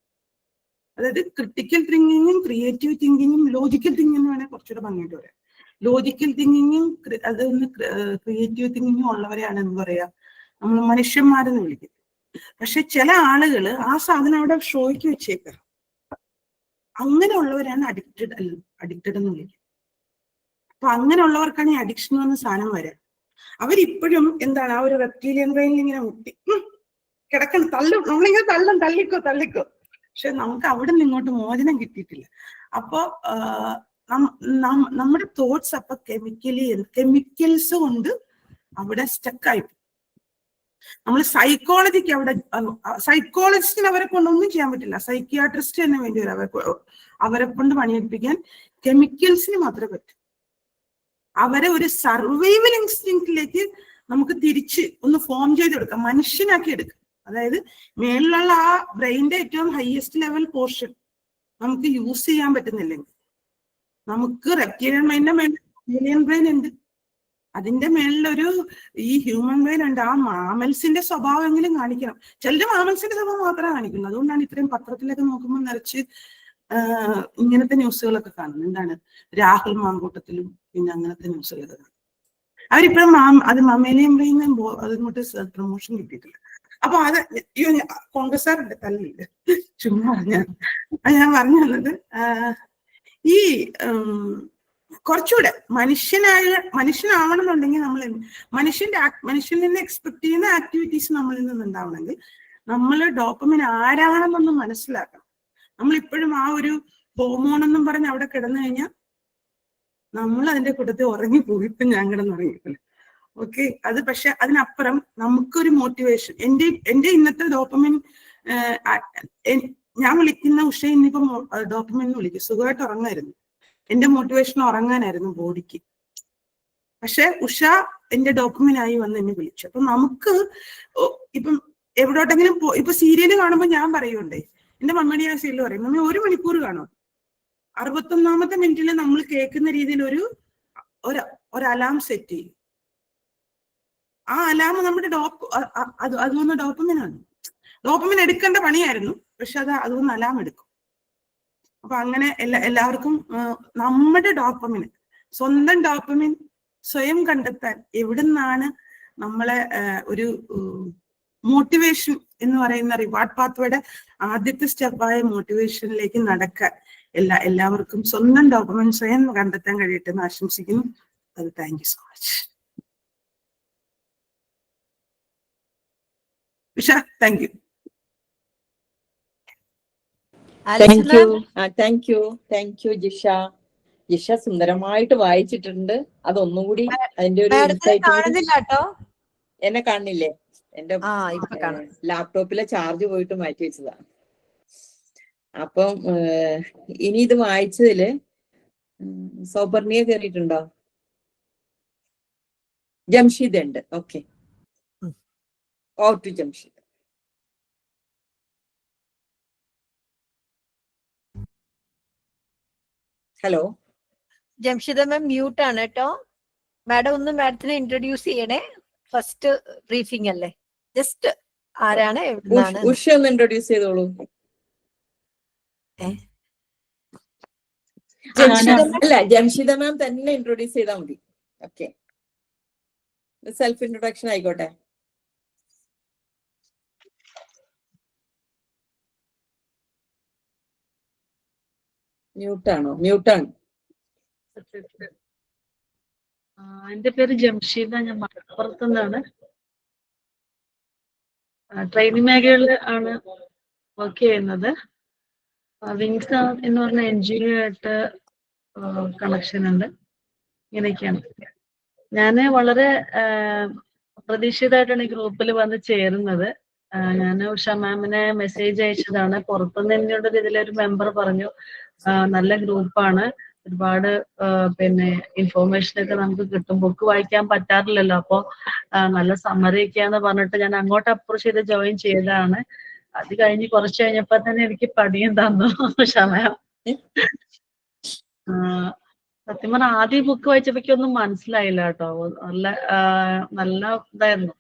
അതായത് ക്രിട്ടിക്കൽ തിങ്കിങ്ങും ക്രിയേറ്റീവ് തിങ്കിങ്ങും ലോജിക്കൽ തിങ്കിങ്ങും വേണേൽ കുറച്ചുകൂടെ ഭംഗിയായിട്ട് പറയാം. ലോജിക്കൽ തിങ്കിങ്ങും അതൊന്ന് ക്രിയേറ്റീവ് തിങ്കിങ്ങും ഉള്ളവരെയാണ് എന്ത് പറയാ, നമ്മൾ മനുഷ്യന്മാരെന്ന് വിളിക്കുന്നത്. പക്ഷെ ചില ആളുകൾ ആ സാധനം അവിടെ ഷോയ്ക്ക് വെച്ചേക്കാം. അങ്ങനെയുള്ളവരാണ് അഡിക്റ്റഡ് എന്ന് വിളിക്കുന്നത്. അപ്പൊ അങ്ങനെയുള്ളവർക്കാണ് ഈ അഡിക്ഷൻ എന്ന സാധനം വരാൻ. അവരിപ്പോഴും എന്താണ്, ആ ഒരു റെപ്റ്റീലിയൻ ബ്രെയിനിൽ ഇങ്ങനെ മുട്ടി കിടക്കണം, നമ്മളിങ്ങനെ തള്ളിക്കോ. പക്ഷെ നമുക്ക് അവിടെ നിന്ന് ഇങ്ങോട്ട് മോചനം കിട്ടിയിട്ടില്ല. അപ്പോ നമ്മുടെ തോട്ട്സ് അപ്പൊ കെമിക്കൽസ് കൊണ്ട് അവിടെ സ്റ്റക്കായി. നമ്മൾ സൈക്കോളജിക്ക് അവിടെ സൈക്കോളജിസ്റ്റിന് അവരെ കൊണ്ടൊന്നും ചെയ്യാൻ പറ്റില്ല. സൈക്കിയാട്രിസ്റ്റ് തന്നെ വേണ്ടി വരും അവരെ കൊണ്ട് പണിയെടുപ്പിക്കാൻ. കെമിക്കൽസിന് മാത്രമേ പറ്റൂ. അവരെ ഒരു സർവൈവൽ ഇൻസ്റ്റിങ്ക്റ്റിലേക്ക് നമുക്ക് തിരിച്ച് ഒന്ന് ഫോം ചെയ്തെടുക്കാം, മനുഷ്യനാക്കി എടുക്കാം. അതായത് മേളിലുള്ള ആ ബ്രെയിനിന്റെ ഏറ്റവും ഹയസ്റ്റ് ലെവൽ പോർഷൻ നമുക്ക് യൂസ് ചെയ്യാൻ പറ്റുന്നില്ലെങ്കിൽ, നമുക്ക് റെപ്റ്റീരിയൻ മൈൻഡിന്റെ മേലിയൻ ബ്രെയിൻ ഉണ്ട്, അതിന്റെ മേളിലൊരു ഈ ഹ്യൂമൻ ബ്രെയിൻ ഉണ്ട്. ആ മാമൽസിന്റെ സ്വഭാവമെങ്കിലും കാണിക്കണം. ചിലര് മാമൽസിന്റെ സ്വഭാവം മാത്രമേ കാണിക്കുള്ളൂ. അതുകൊണ്ടാണ് ഇത്രയും പത്രത്തിലൊക്കെ നോക്കുമ്പോൾ നിറച്ച് ഇങ്ങനത്തെ ന്യൂസുകളൊക്കെ കാണുന്നത്. എന്താണ് രാഹുൽ മാങ്കൂട്ടത്തിലും പിന്നെ അങ്ങനത്തെ ന്യൂസുകളൊക്കെ കാണും. അവരിപ്പോഴും അത് മമേലിയം ബ്രെയിൻ അതിങ്ങോട്ട് പ്രൊമോഷൻ കിട്ടിയിട്ടില്ല. അപ്പൊ അത് കോൺഗ്രസ്സുകാരുടെ തല്ലില്ല, ചുമ്മാ ഞാൻ പറഞ്ഞു തന്നത് ഈ കുറച്ചുകൂടെ മനുഷ്യനാവണം എന്നുണ്ടെങ്കിൽ നമ്മൾ മനുഷ്യനിൽ നിന്ന് എക്സ്പെക്ട് ചെയ്യുന്ന ആക്ടിവിറ്റീസ് നമ്മളിൽ നിന്ന് ഉണ്ടാവണമെങ്കിൽ നമ്മൾ ഡോപ്പമിൻ ആരാണെന്നൊന്ന് മനസ്സിലാക്കണം. നമ്മളിപ്പോഴും ആ ഒരു ഹോർമോൺ എന്നും പറഞ്ഞ് അവിടെ കിടന്നു കഴിഞ്ഞാൽ നമ്മൾ അതിന്റെ കൂട്ടത്തിൽ ഉറങ്ങിപ്പോയി. ഇപ്പൊ ഞാൻ കിടന്നുറങ്ങിയില്ല. ഓക്കെ, അത് പക്ഷെ അതിനപ്പുറം നമുക്കൊരു മോട്ടിവേഷൻ. എന്റെ ഇന്നത്തെ ഡോപ്പമിൻ ഞാൻ വിളിക്കുന്ന ഉഷ ഇന്നിപ്പോ ഡോപ്പമിൻ വിളിക്കും. സുഖമായിട്ട് ഉറങ്ങായിരുന്നു. എന്റെ മോട്ടിവേഷൻ ഉറങ്ങാനായിരുന്നു ബോഡിക്ക്. പക്ഷെ ഉഷ എന്റെ ഡോപ്പമിനായി വന്ന് എന്നെ വിളിച്ചു. അപ്പൊ നമുക്ക് ഇപ്പം എവിടോട്ടെങ്കിലും ഇപ്പൊ സീരിയല് കാണുമ്പോൾ ഞാൻ പറയുണ്ടേ, എന്റെ മമ്മണി ആ സീരിയൽ പറയും, മമ്മി 1 മണിക്കൂർ കാണും. 61ാമത്തെ മിനിറ്റിൽ നമ്മൾ കേൾക്കുന്ന രീതിയിൽ ഒരു അലാം സെറ്റ് ചെയ്യും. ആ അലാം നമ്മുടെ അതൊന്ന് ഡോപ്പമിനാണ്. ഡോപ്പമിൻ എടുക്കേണ്ട പണിയായിരുന്നു, പക്ഷെ അതൊന്ന് അലാം എടുക്കും. അപ്പൊ അങ്ങനെ എല്ലാവർക്കും നമ്മുടെ ഡോപ്പമിൻ, സ്വന്തം ഡോപ്പമിൻ സ്വയം കണ്ടെത്താൻ എവിടുന്നാണ് നമ്മളെ ഒരു മോട്ടിവേഷൻ എന്ന് പറയുന്ന റിവാർഡ് പാത്വേയുടെ ആദ്യത്തെ സ്റ്റെപ്പായ മോട്ടിവേഷനിലേക്ക് നടക്കാൻ എല്ലാവർക്കും സ്വന്തം ഡോപ്പമിൻ സ്വയം കണ്ടെത്താൻ കഴിയട്ടെ എന്ന് ആശംസിക്കുന്നു. അത് thank you so much. Usha, thank you. Thank you Jisha സുന്ദരമായിട്ട് വായിച്ചിട്ടുണ്ട്. അതൊന്നുകൂടി അതിന്റെ ഒരു എന്നെ കാണുന്നില്ലേ? എന്റെ ലാപ്ടോപ്പിലെ ചാർജ് പോയിട്ട് മാറ്റി വെച്ചതാ. അപ്പം ഇനി ഇത് വായിച്ചതില് സൗപർണിയ കയറിയിട്ടുണ്ടോ? ജംഷീദ് ഉണ്ട്. ഓക്കെ, ഓ to Jamsheed. Hello Jamshida ma'am mute ആണ് കേട്ടോ. മാഡം ഒന്ന് മാഡത്തിനെ ഇൻട്രൊഡ്യൂസ് ചെയ്യണേ. ഫസ്റ്റ് ബ്രീഫിംഗ് അല്ലേ. ജസ്റ്റ് ആരാണ്, എവിടുന്നാണ്? ഉഷ ഒന്ന് ഇൻട്രൊഡ്യൂസ് ചെയ്തോളൂ. അല്ല, ജംഷിദ മാം തന്നെ ഇൻട്രൊഡ്യൂസ് ചെയ്താൽ മതി. ഓക്കെ, സെൽഫ് ഇൻട്രൊഡക്ഷൻ ആയിക്കോട്ടെ. മ്യൂട്ടാണോ? മ്യൂട്ടാണ്. എന്റെ പേര് ജംഷീദ, ഞാൻ മലപ്പുറത്ത് നിന്നാണ്. ട്രെയിനിങ് മേഖലയിൽ ആണ് വർക്ക് ചെയ്യുന്നത്. വിങ്സ് എന്ന് പറഞ്ഞ NGO ആയിട്ട് കണക്ഷൻ ഉണ്ട്. ഇങ്ങനെയൊക്കെയാണ്. ഞാൻ വളരെ പ്രതീക്ഷിതമായിട്ടാണ് ഈ ഗ്രൂപ്പിൽ വന്ന് ചേരുന്നത്. ഞാൻ ഉഷ മാമിനെ മെസ്സേജ് അയച്ചതാണ്. പുറത്തുനിന്ന് എന്നോട് ഇതിലൊരു മെമ്പർ പറഞ്ഞു നല്ല ഗ്രൂപ്പാണ്, ഒരുപാട് പിന്നെ ഇൻഫോർമേഷൻ ഒക്കെ നമുക്ക് കിട്ടും. ബുക്ക് വായിക്കാൻ പറ്റാറില്ലല്ലോ, അപ്പോൾ നല്ല സമ്മറി ഒക്കെയാന്ന് പറഞ്ഞിട്ട് ഞാൻ അങ്ങോട്ട് അപ്രോച്ച് ചെയ്ത് ജോയിൻ ചെയ്തതാണ്. അത് കഴിഞ്ഞ് കുറച്ച് കഴിഞ്ഞപ്പോ തന്നെ എനിക്ക് പണിയും തന്നു ഉഷ മാം. സത്യം പറഞ്ഞാൽ ആദ്യം ബുക്ക് വായിച്ചപ്പോഴൊന്നും മനസ്സിലായില്ല കേട്ടോ. നല്ല ഇതായിരുന്നു.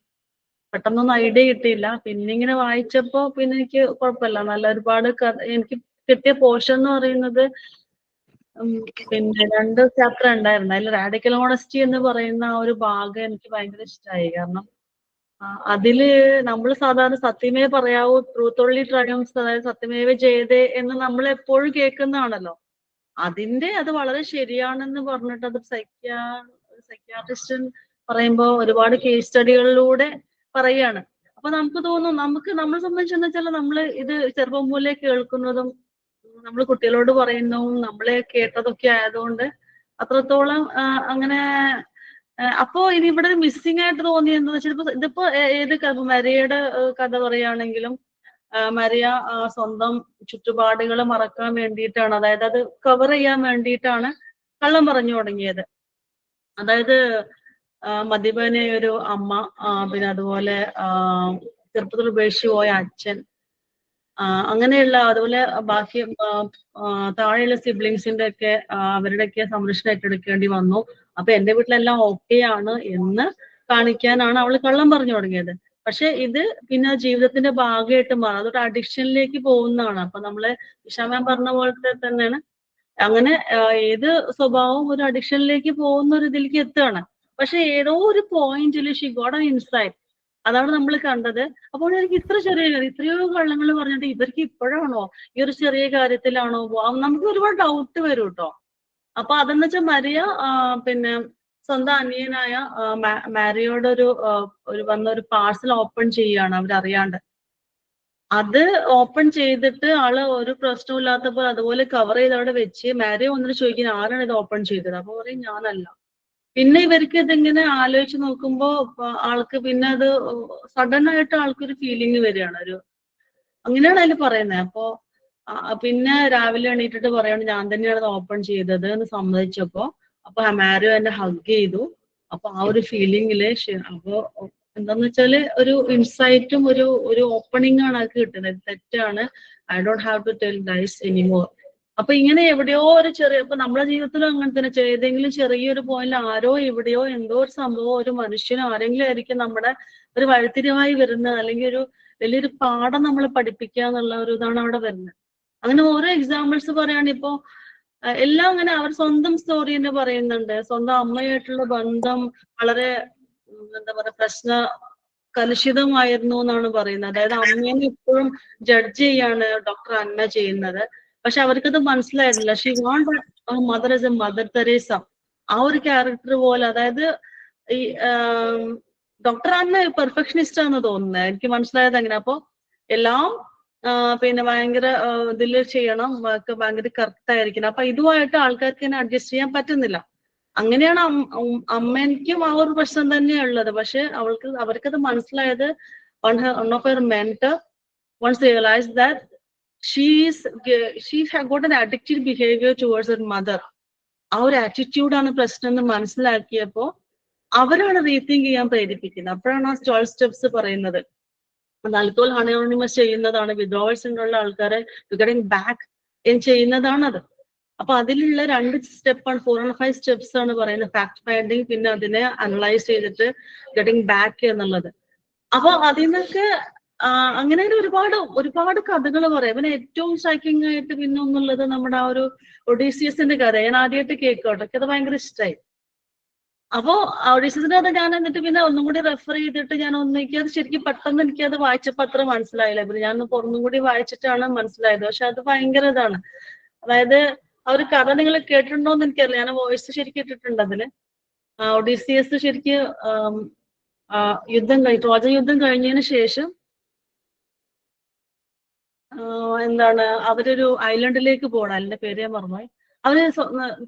പെട്ടെന്നൊന്നും ഐഡിയ കിട്ടിയില്ല. പിന്നെ ഇങ്ങനെ വായിച്ചപ്പോ പിന്നെ എനിക്ക് കുഴപ്പമില്ല. നല്ല ഒരുപാട് എനിക്ക് കിട്ടിയ പോർഷൻ എന്ന് പറയുന്നത് പിന്നെ 2 ചാപ്റ്റർ ഉണ്ടായിരുന്നു. അതിൽ റാഡിക്കൽ ഓണസ്റ്റി എന്ന് പറയുന്ന ആ ഒരു ഭാഗം എനിക്ക് ഭയങ്കര ഇഷ്ടമായി. കാരണം അതില് നമ്മൾ സാധാരണ സത്യമേ പറയാവൂ, ട്രൂത്ത് ഓൺലി ട്രയംഫ്സ്, അതായത് സത്യമേവ ജയതേ എന്ന് നമ്മൾ എപ്പോഴും കേൾക്കുന്നതാണല്ലോ. അത് വളരെ ശരിയാണെന്ന് പറഞ്ഞിട്ട് അത് സൈക്യാട്രിസ്റ്റ് പറയുമ്പോൾ ഒരുപാട് കേസ് സ്റ്റഡികളിലൂടെ പറയാണ്. അപ്പൊ നമുക്ക് തോന്നും, നമ്മളെ സംബന്ധിച്ചെന്ന് വെച്ചാൽ നമ്മൾ ഇത് ചെറുപ്പം മുതലേ കേൾക്കുന്നതും നമ്മൾ കുട്ടികളോട് പറയുന്നതും നമ്മളെ കേട്ടതൊക്കെ ആയതുകൊണ്ട് അത്രത്തോളം അങ്ങനെ അപ്പോ ഇനി ഇവിടെ ഒരു മിസ്സിംഗ് ആയിട്ട് തോന്നിയത് എന്താ വെച്ചാൽ ഇതിപ്പോ ഏത് മരിയയുടെ കഥ പറയുകയാണെങ്കിലും മരിയ സ്വന്തം ചുറ്റുപാടുകൾ മറക്കാൻ വേണ്ടിയിട്ടാണ്, അതായത് അത് കവർ ചെയ്യാൻ വേണ്ടിയിട്ടാണ് കള്ളം പറഞ്ഞു തുടങ്ങിയത്. അതായത് മദ്യപാനിയായ ഒരു അമ്മ, പിന്നെ അതുപോലെ ചെറുപ്പത്തിൽ ഉപേക്ഷിച്ചു പോയ അച്ഛൻ, അങ്ങനെയുള്ള അതുപോലെ ബാക്കി താഴെയുള്ള സിബ്ലിങ്സിന്റെ ഒക്കെ അവരുടെയൊക്കെ സംരക്ഷണം ഏറ്റെടുക്കേണ്ടി വന്നു. അപ്പൊ എന്റെ വീട്ടിലെല്ലാം ഓക്കെ ആണ് എന്ന് കാണിക്കാനാണ് അവൾ കള്ളം പറഞ്ഞു തുടങ്ങിയത്. പക്ഷെ ഇത് പിന്നെ ജീവിതത്തിന്റെ ഭാഗമായിട്ട് മാറും, അതൊരു അഡിക്ഷനിലേക്ക് പോകുന്നതാണ്. അപ്പൊ നമ്മളെ ഇഷാമാൻ പറഞ്ഞ പോലത്തെ തന്നെയാണ്, അങ്ങനെ ഏത് സ്വഭാവവും ഒരു അഡിക്ഷനിലേക്ക് പോകുന്ന ഒരു ഇതിലേക്ക് എത്തുകയാണ്. പക്ഷെ ഏതോ ഒരു പോയിന്റിൽ ഷി ഗോട്ട് ആൻ ഇൻസൈറ്റ്, അതാണ് നമ്മൾ കണ്ടത്. അപ്പോൾ എനിക്ക് എത്രയോ കള്ളങ്ങൾ പറഞ്ഞിട്ട് ഇവർക്ക് ഇപ്പോഴാണോ ഈ ഒരു ചെറിയ കാര്യത്തിലാണോ നമുക്ക് ഒരുപാട് ഡൗട്ട് വരും കേട്ടോ. അപ്പൊ അതെന്ന് വെച്ചാൽ മരിയ പിന്നെ സ്വന്തം അനിയനായ മാരിയോട് വന്ന ഒരു പാഴ്സൽ ഓപ്പൺ ചെയ്യാണ് അവരറിയാണ്ട്. അത് ഓപ്പൺ ചെയ്തിട്ട് ആള് ഒരു പ്രശ്നവും ഇല്ലാത്തപ്പോൾ അതുപോലെ കവർ ചെയ്ത് അവിടെ വെച്ച് മാരിയ വന്നിട്ട് ചോദിക്കുന്നത് ആരാണ് ഇത് ഓപ്പൺ ചെയ്തത്? അപ്പൊ പറയും ഞാനല്ല. പിന്നെ ഇവർക്ക് ഇതിങ്ങനെ ആലോചിച്ച് നോക്കുമ്പോ ആൾക്ക് പിന്നെ അത് സഡൻ ആയിട്ട് ആൾക്കൊരു ഫീലിംഗ് വരികയാണ്, അങ്ങനെയാണ് അതിൽ പറയുന്നത്. അപ്പോ പിന്നെ രാവിലെ എണീറ്റിട്ട് പറയാണ് ഞാൻ തന്നെയാണ് അത് ഓപ്പൺ ചെയ്തത് എന്ന് സമ്മതിച്ചപ്പോ അപ്പൊ മാരിയോ എന്നെ ഹഗ് ചെയ്തു. അപ്പൊ ആ ഒരു ഫീലിംഗില് അപ്പോ എന്താന്ന് വെച്ചാല് ഒരു ഇൻസൈറ്റും ഒരു ഓപ്പണിംഗ് ആണ് അത് കിട്ടുന്നത്. തെറ്റാണ്, I don't have to tell guys anymore. അപ്പൊ ഇങ്ങനെ എവിടെയോ ഒരു ഇപ്പൊ നമ്മുടെ ജീവിതത്തിലും അങ്ങനെ തന്നെ ഏതെങ്കിലും ചെറിയൊരു പോയിന്റ് ആരോ എവിടെയോ എന്തോ ഒരു സംഭവം ഒരു മനുഷ്യനോ ആരെങ്കിലും ആയിരിക്കും നമ്മുടെ ഒരു വഴിത്തിരിവായി വരുന്നത്, അല്ലെങ്കിൽ ഒരു വലിയൊരു പാഠം നമ്മളെ പഠിപ്പിക്കുക എന്നുള്ള ഒരു ഇതാണ് അവിടെ വരുന്നത്. അങ്ങനെ ഓരോ എക്സാമ്പിൾസ് പറയുകയാണെങ്കിൽ ഇപ്പോ എല്ലാം അങ്ങനെ അവർ സ്വന്തം സ്റ്റോറി തന്നെ പറയുന്നുണ്ട്. സ്വന്തം അമ്മയായിട്ടുള്ള ബന്ധം വളരെ എന്താ പറയാ കലുഷിതമായിരുന്നു എന്നാണ് പറയുന്നത്. അതായത് അമ്മേനെ എപ്പോഴും ജഡ്ജ് ചെയ്യാണ് ഡോക്ടർ അന്ന ചെയ്യുന്നത്. പക്ഷെ അവർക്കത് മനസ്സിലായിരുന്നില്ല. She want mother as a mother Teresa, ആ ഒരു ക്യാരക്ടർ പോലെ. അതായത് ഈ ഡോക്ടർ അന്ന പെർഫെക്ഷനിസ്റ്റ് ആണെന്ന് തോന്നുന്നത്, എനിക്ക് മനസ്സിലായത് അങ്ങനെ. അപ്പൊ എല്ലാം പിന്നെ ഭയങ്കര ഇതിൽ ചെയ്യണം, ഭയങ്കര കറക്റ്റ് ആയിരിക്കണം. അപ്പൊ ഇതുമായിട്ട് ആൾക്കാർക്ക് തന്നെ അഡ്ജസ്റ്റ് ചെയ്യാൻ പറ്റുന്നില്ല. അങ്ങനെയാണ് അമ്മയ്ക്കും ആ ഒരു പ്രശ്നം തന്നെയുള്ളത്. പക്ഷെ അവർക്കത് മനസ്സിലായത് one of her mentor once realized that she had got an addictive behavior towards her mother. ആ ഒരു ആറ്റിറ്റ്യൂഡാണ് പ്രശ്നം എന്ന് മനസ്സിലാക്കിയപ്പോ അവരാണ് റീതിങ്ക് ചെയ്യാൻ പ്രേരിപ്പിക്കുന്നത്. അപ്പോഴാണ് ആ 12 സ്റ്റെപ്സ് പറയുന്നത്. ആൽക്കഹോൾ അനോണിമസ് ചെയ്യുന്നതാണ്, വിത്ഡ്രോവൽ സെന്ററിലുള്ള ആൾക്കാരെ ഗെറ്റിംഗ് ബാക്ക് ചെയ്യുന്നതാണത്. അപ്പൊ അതിലുള്ള 2 സ്റ്റെപ്പാണ്, 4 and 5 സ്റ്റെപ്സ് ആണ് പറയുന്നത്. ഫാക്ട് ഫൈൻഡിങ്, പിന്നെ അതിനെ അനലൈസ് ചെയ്തിട്ട് ഗെറ്റിംഗ് ബാക്ക് എന്നുള്ളത്. അപ്പൊ അതിൽ നിന്നൊക്കെ അങ്ങനെ ഒരുപാട് കഥകൾ പറയാം. പിന്നെ ഏറ്റവും സ്ട്രൈക്കിംഗ് ആയിട്ട് പിന്നെ ഒന്നുള്ളത് നമ്മുടെ ആ ഒരു ഒഡീസിയസിന്റെ കഥ. ഞാൻ ആദ്യമായിട്ട് കേൾക്കോട്ടെ, അത് ഭയങ്കര ഇഷ്ടമായി. അപ്പോ ഒഡീസിയസിന്റെ കഥ ഞാൻ എന്നിട്ട് പിന്നെ ഒന്നും കൂടി റെഫർ ചെയ്തിട്ട് ഞാൻ അത് ശരിക്കും പെട്ടെന്ന് എനിക്കത് വായിച്ചപ്പോ അത്ര മനസ്സിലായില്ല. പിന്നെ ഞാൻ ഒന്നും കൂടി വായിച്ചിട്ടാണ് മനസ്സിലായത്. പക്ഷെ അത് ഭയങ്കര ഇതാണ്. അതായത് ആ ഒരു കഥ നിങ്ങൾ കേട്ടിട്ടുണ്ടോ എന്ന് എനിക്കറിയില്ല. ഞാൻ വോയിസ് ശരിക്കും ഇട്ടിട്ടുണ്ട് അതില്. ഒഡീസിയസ് ശരിക്ക് ട്രോജൻ യുദ്ധം കഴിഞ്ഞതിന് ശേഷം അവരൊരു ഐലൻഡിലേക്ക് പോകണം. അതിന്റെ പേര് ഞാൻ മറന്നുപോയി. അവര്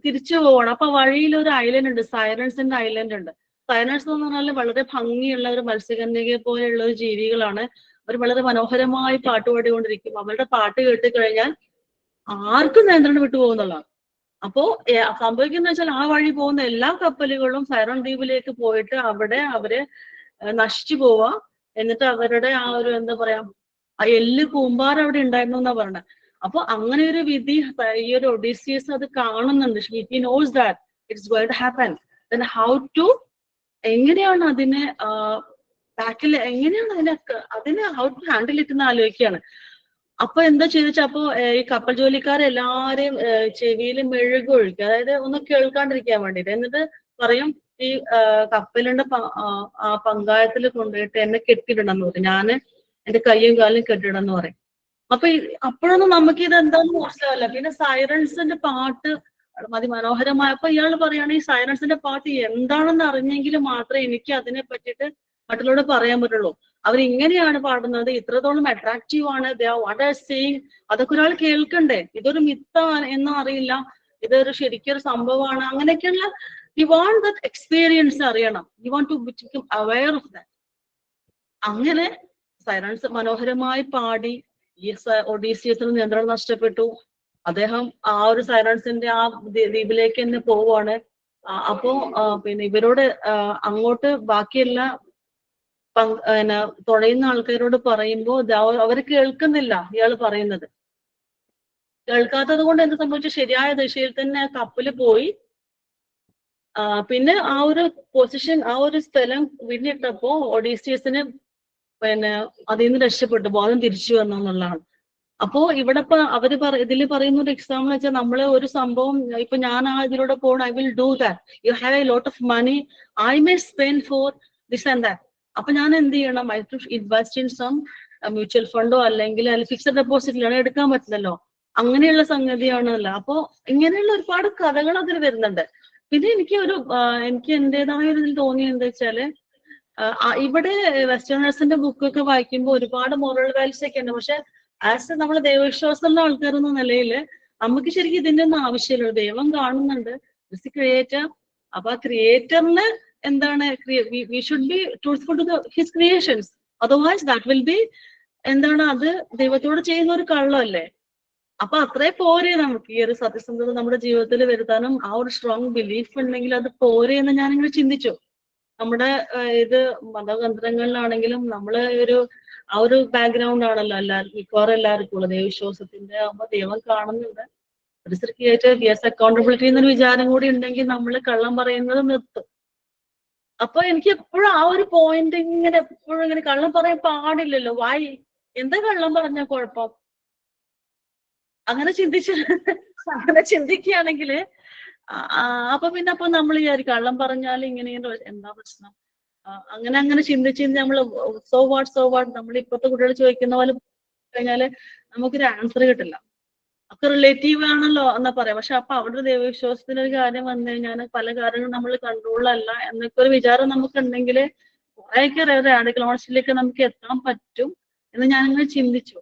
തിരിച്ചു പോകണം. അപ്പൊ വഴിയിൽ ഒരു ഐലൻഡ് ഉണ്ട്, സൈറൻസിന്റെ ഐലൻഡ് ഉണ്ട്. സൈറൻസ് എന്ന് പറഞ്ഞാൽ വളരെ ഭംഗിയുള്ള ഒരു മത്സ്യകന്യകയെ പോലെയുള്ള ഒരു ജീവികളാണ്. അവർ വളരെ മനോഹരമായി പാട്ട് പാടിക്കൊണ്ടിരിക്കും. അവരുടെ പാട്ട് കേട്ട് കഴിഞ്ഞാൽ ആർക്കും നിയന്ത്രണം വിട്ടു പോകുന്നതാണ്. അപ്പോ സംഭവിക്കുന്ന വെച്ചാൽ ആ വഴി പോകുന്ന എല്ലാ കപ്പലുകളും സൈറൺ ദ്വീപിലേക്ക് പോയിട്ട് അവിടെ അവര് നശിച്ചു പോവാ. എന്നിട്ട് അവരുടെ ആ ഒരു എന്താ പറയാ ആ എല്ല് കൂമ്പാർ അവിടെ ഉണ്ടായിരുന്നു എന്നാ പറഞ്ഞത്. അപ്പൊ അങ്ങനെ ഒരു വിധി ഈ ഒരു ഒഡീസിയസ് അത് കാണുന്നുണ്ട്. He knows that it's going to happen. Then how to എങ്ങനെയാണ് അതിനെ ബാക്കിൽ എങ്ങനെയാണ് അതിനെ ഹൗ ടു ഹാൻഡിൽ ഇറ്റ് എന്ന് ആലോചിക്കുകയാണ്. അപ്പൊ എന്താ ചെയ്തെച്ചാ അപ്പൊ ഈ കപ്പൽ ജോലിക്കാരെല്ലാരെയും ചെവിയിൽ മെഴുകൊഴിക്കുക, അതായത് ഒന്ന് കേൾക്കാണ്ടിരിക്കാൻ വേണ്ടിട്ട്. എന്നിട്ട് പറയും ഈ കപ്പലിന്റെ ആ പങ്കായത്തിൽ കൊണ്ടുപോയിട്ട് എന്നെ കെട്ടിടണം പറയും. ഞാന് എന്റെ കയ്യും കാലും കെട്ടിടന്ന് പറയും. അപ്പൊ അപ്പോഴൊന്നും നമുക്ക് ഇത് എന്താന്ന് മനസ്സിലാവില്ല. പിന്നെ സൈറൻസിന്റെ പാട്ട് അതിമനോഹരമായപ്പോ ഇയാൾ പറയാണ് ഈ സൈറൻസിന്റെ പാട്ട് എന്താണെന്ന് അറിഞ്ഞെങ്കിൽ മാത്രമേ എനിക്ക് അതിനെ പറ്റിയിട്ട് മറ്റുള്ളവരോട് പറയാൻ പറ്റുള്ളൂ. അവരിങ്ങനെയാണ് പാടുന്നത്, ഇത്രത്തോളം അട്രാക്റ്റീവ് ആണ്, വാട്ട് ആർ സീയിങ്, അതൊക്കെ ഒരാൾ കേൾക്കണ്ടേ. ഇതൊരു മിത്താണ് എന്നും അറിയില്ല, ഇതൊരു ശരിക്കൊരു സംഭവമാണ്, അങ്ങനെയൊക്കെയുള്ള യു വാണ്ട് ദാറ്റ് എക്സ്പീരിയൻസ് അറിയണം, you want to become aware of that. അങ്ങനെ സൈലൻസ് മനോഹരമായി പാടി ഈ ഒഡീസിയസിന് നിയന്ത്രണം നഷ്ടപ്പെട്ടു. അദ്ദേഹം ആ ഒരു സൈലൻസിന്റെ ആ ദ്വീപിലേക്ക് തന്നെ പോവാണ്. അപ്പോ പിന്നെ ഇവരോട് അങ്ങോട്ട് ബാക്കിയെല്ലാം തുഴയുന്ന ആൾക്കാരോട് പറയുമ്പോ അവർ കേൾക്കുന്നില്ല ഇയാൾ പറയുന്നത്. കേൾക്കാത്തത് കൊണ്ട് എന്ത് സംഭവിച്ചു, ശരിയായ ദിശയിൽ തന്നെ കപ്പല് പോയി. പിന്നെ ആ ഒരു പൊസിഷൻ, ആ ഒരു സ്ഥലം പിന്നിട്ടപ്പോ ഒഡീസിയസിന് പിന്നെ അതിൽ നിന്ന് രക്ഷപ്പെട്ടു, ബോധം തിരിച്ചു വന്നു എന്നുള്ളതാണ്. അപ്പോ ഇവിടെ ഇപ്പൊ അവര് ഇതിൽ പറയുന്ന ഒരു എക്സാമ്പിൾ വെച്ചാൽ നമ്മള് ഒരു സംഭവം ഇപ്പൊ ഞാൻ ഇതിലൂടെ പോകണം, I will do that, you have a lot of money, I may spend for this and that. അപ്പൊ ഞാൻ എന്ത് ചെയ്യണം, I to invest in some mutual ഫണ്ടോ അല്ലെങ്കിൽ ഫിക്സഡ് ഡെപ്പോസിറ്റിലാണ്, എടുക്കാൻ പറ്റില്ലല്ലോ, അങ്ങനെയുള്ള സംഗതിയാണല്ലോ. അപ്പോ ഇങ്ങനെയുള്ള ഒരുപാട് കഥകൾ അതിൽ വരുന്നുണ്ട്. പിന്നെ എനിക്ക് എന്റേതായ ഒരു ഇതിൽ തോന്നിയത് എന്താ വെച്ചാല്, ഇവിടെ വെസ്റ്റേണേഴ്സിന്റെ ബുക്കൊക്കെ വായിക്കുമ്പോൾ ഒരുപാട് മോറൽ വാല്യൂസ് ഒക്കെ ഉണ്ട്. പക്ഷെ ആസ് നമ്മള് ദൈവവിശ്വാസമുള്ള ആൾക്കാരെന്ന നിലയിൽ നമുക്ക് ശരിക്കും ഇതിന്റെ ഒന്നും ആവശ്യമില്ല. ദൈവം കാണുന്നുണ്ട്, ക്രിയേറ്റർ. അപ്പൊ ആ ക്രിയേറ്ററിന് എന്താണ്, we should be truthful to his creations, otherwise that will be എന്താണ്, അത് ദൈവത്തോട് ചെയ്യുന്ന ഒരു കള്ളമല്ലേ. അപ്പൊ അത്രേ പോരെ നമുക്ക് ഈ ഒരു സത്യസന്ധത നമ്മുടെ ജീവിതത്തിൽ വരുത്താനും. ആ ഒരു സ്ട്രോങ് ബിലീഫ് ഉണ്ടെങ്കിൽ അത് പോരെ എന്ന് ഞാനിങ്ങനെ ചിന്തിച്ചു. നമ്മുടെ ഇത് മതതന്ത്രങ്ങളിലാണെങ്കിലും നമ്മള് ആ ഒരു ബാക്ക്ഗ്രൗണ്ട് ആണല്ലോ മിക്കവാറും എല്ലാവർക്കും ഉള്ളത്, ദൈവവിശ്വാസത്തിന്റെ ആകുമ്പോ ദൈവം കാണുന്നുണ്ട്, അക്കൗണ്ടബിലിറ്റി എന്നൊരു വിചാരം കൂടി ഉണ്ടെങ്കിൽ നമ്മൾ കള്ളം പറയുന്നത് നിർത്തും. അപ്പൊ എനിക്ക് എപ്പോഴും ആ ഒരു പോയിന്റ് ഇങ്ങനെ എപ്പോഴും ഇങ്ങനെ, കള്ളം പറയാൻ പാടില്ലല്ലോ, എന്താ കള്ളം പറഞ്ഞ കുഴപ്പം, അങ്ങനെ ചിന്തിക്കുകയാണെങ്കിൽ അപ്പൊ നമ്മൾ വിചാരിക്കും കള്ളം പറഞ്ഞാൽ ഇങ്ങനെ എന്താ പ്രശ്നം, അങ്ങനെ ചിന്തിച്ച് നമ്മൾ സോ വാട്ട് നമ്മൾ ഇപ്പോഴത്തെ കുട്ടികൾ ചോദിക്കുന്ന പോലെ കഴിഞ്ഞാല് നമുക്കൊരു ആൻസർ കിട്ടില്ല. ഒക്കെ റിലേറ്റീവ് ആണല്ലോ എന്നാ പറയാം. പക്ഷെ അപ്പൊ അവിടെ ദൈവവിശ്വാസത്തിന്റെ ഒരു കാര്യം വന്നു കഴിഞ്ഞാൽ പല കാര്യങ്ങളും നമ്മൾ കൺട്രോളല്ല എന്നൊക്കെ ഒരു വിചാരം നമുക്കുണ്ടെങ്കിൽ കുറേയൊക്കെ റാഡിക്കൽ ഓണസ്റ്റിലേക്ക് നമുക്ക് എത്താൻ പറ്റും എന്ന് ഞാനിങ്ങനെ ചിന്തിച്ചു.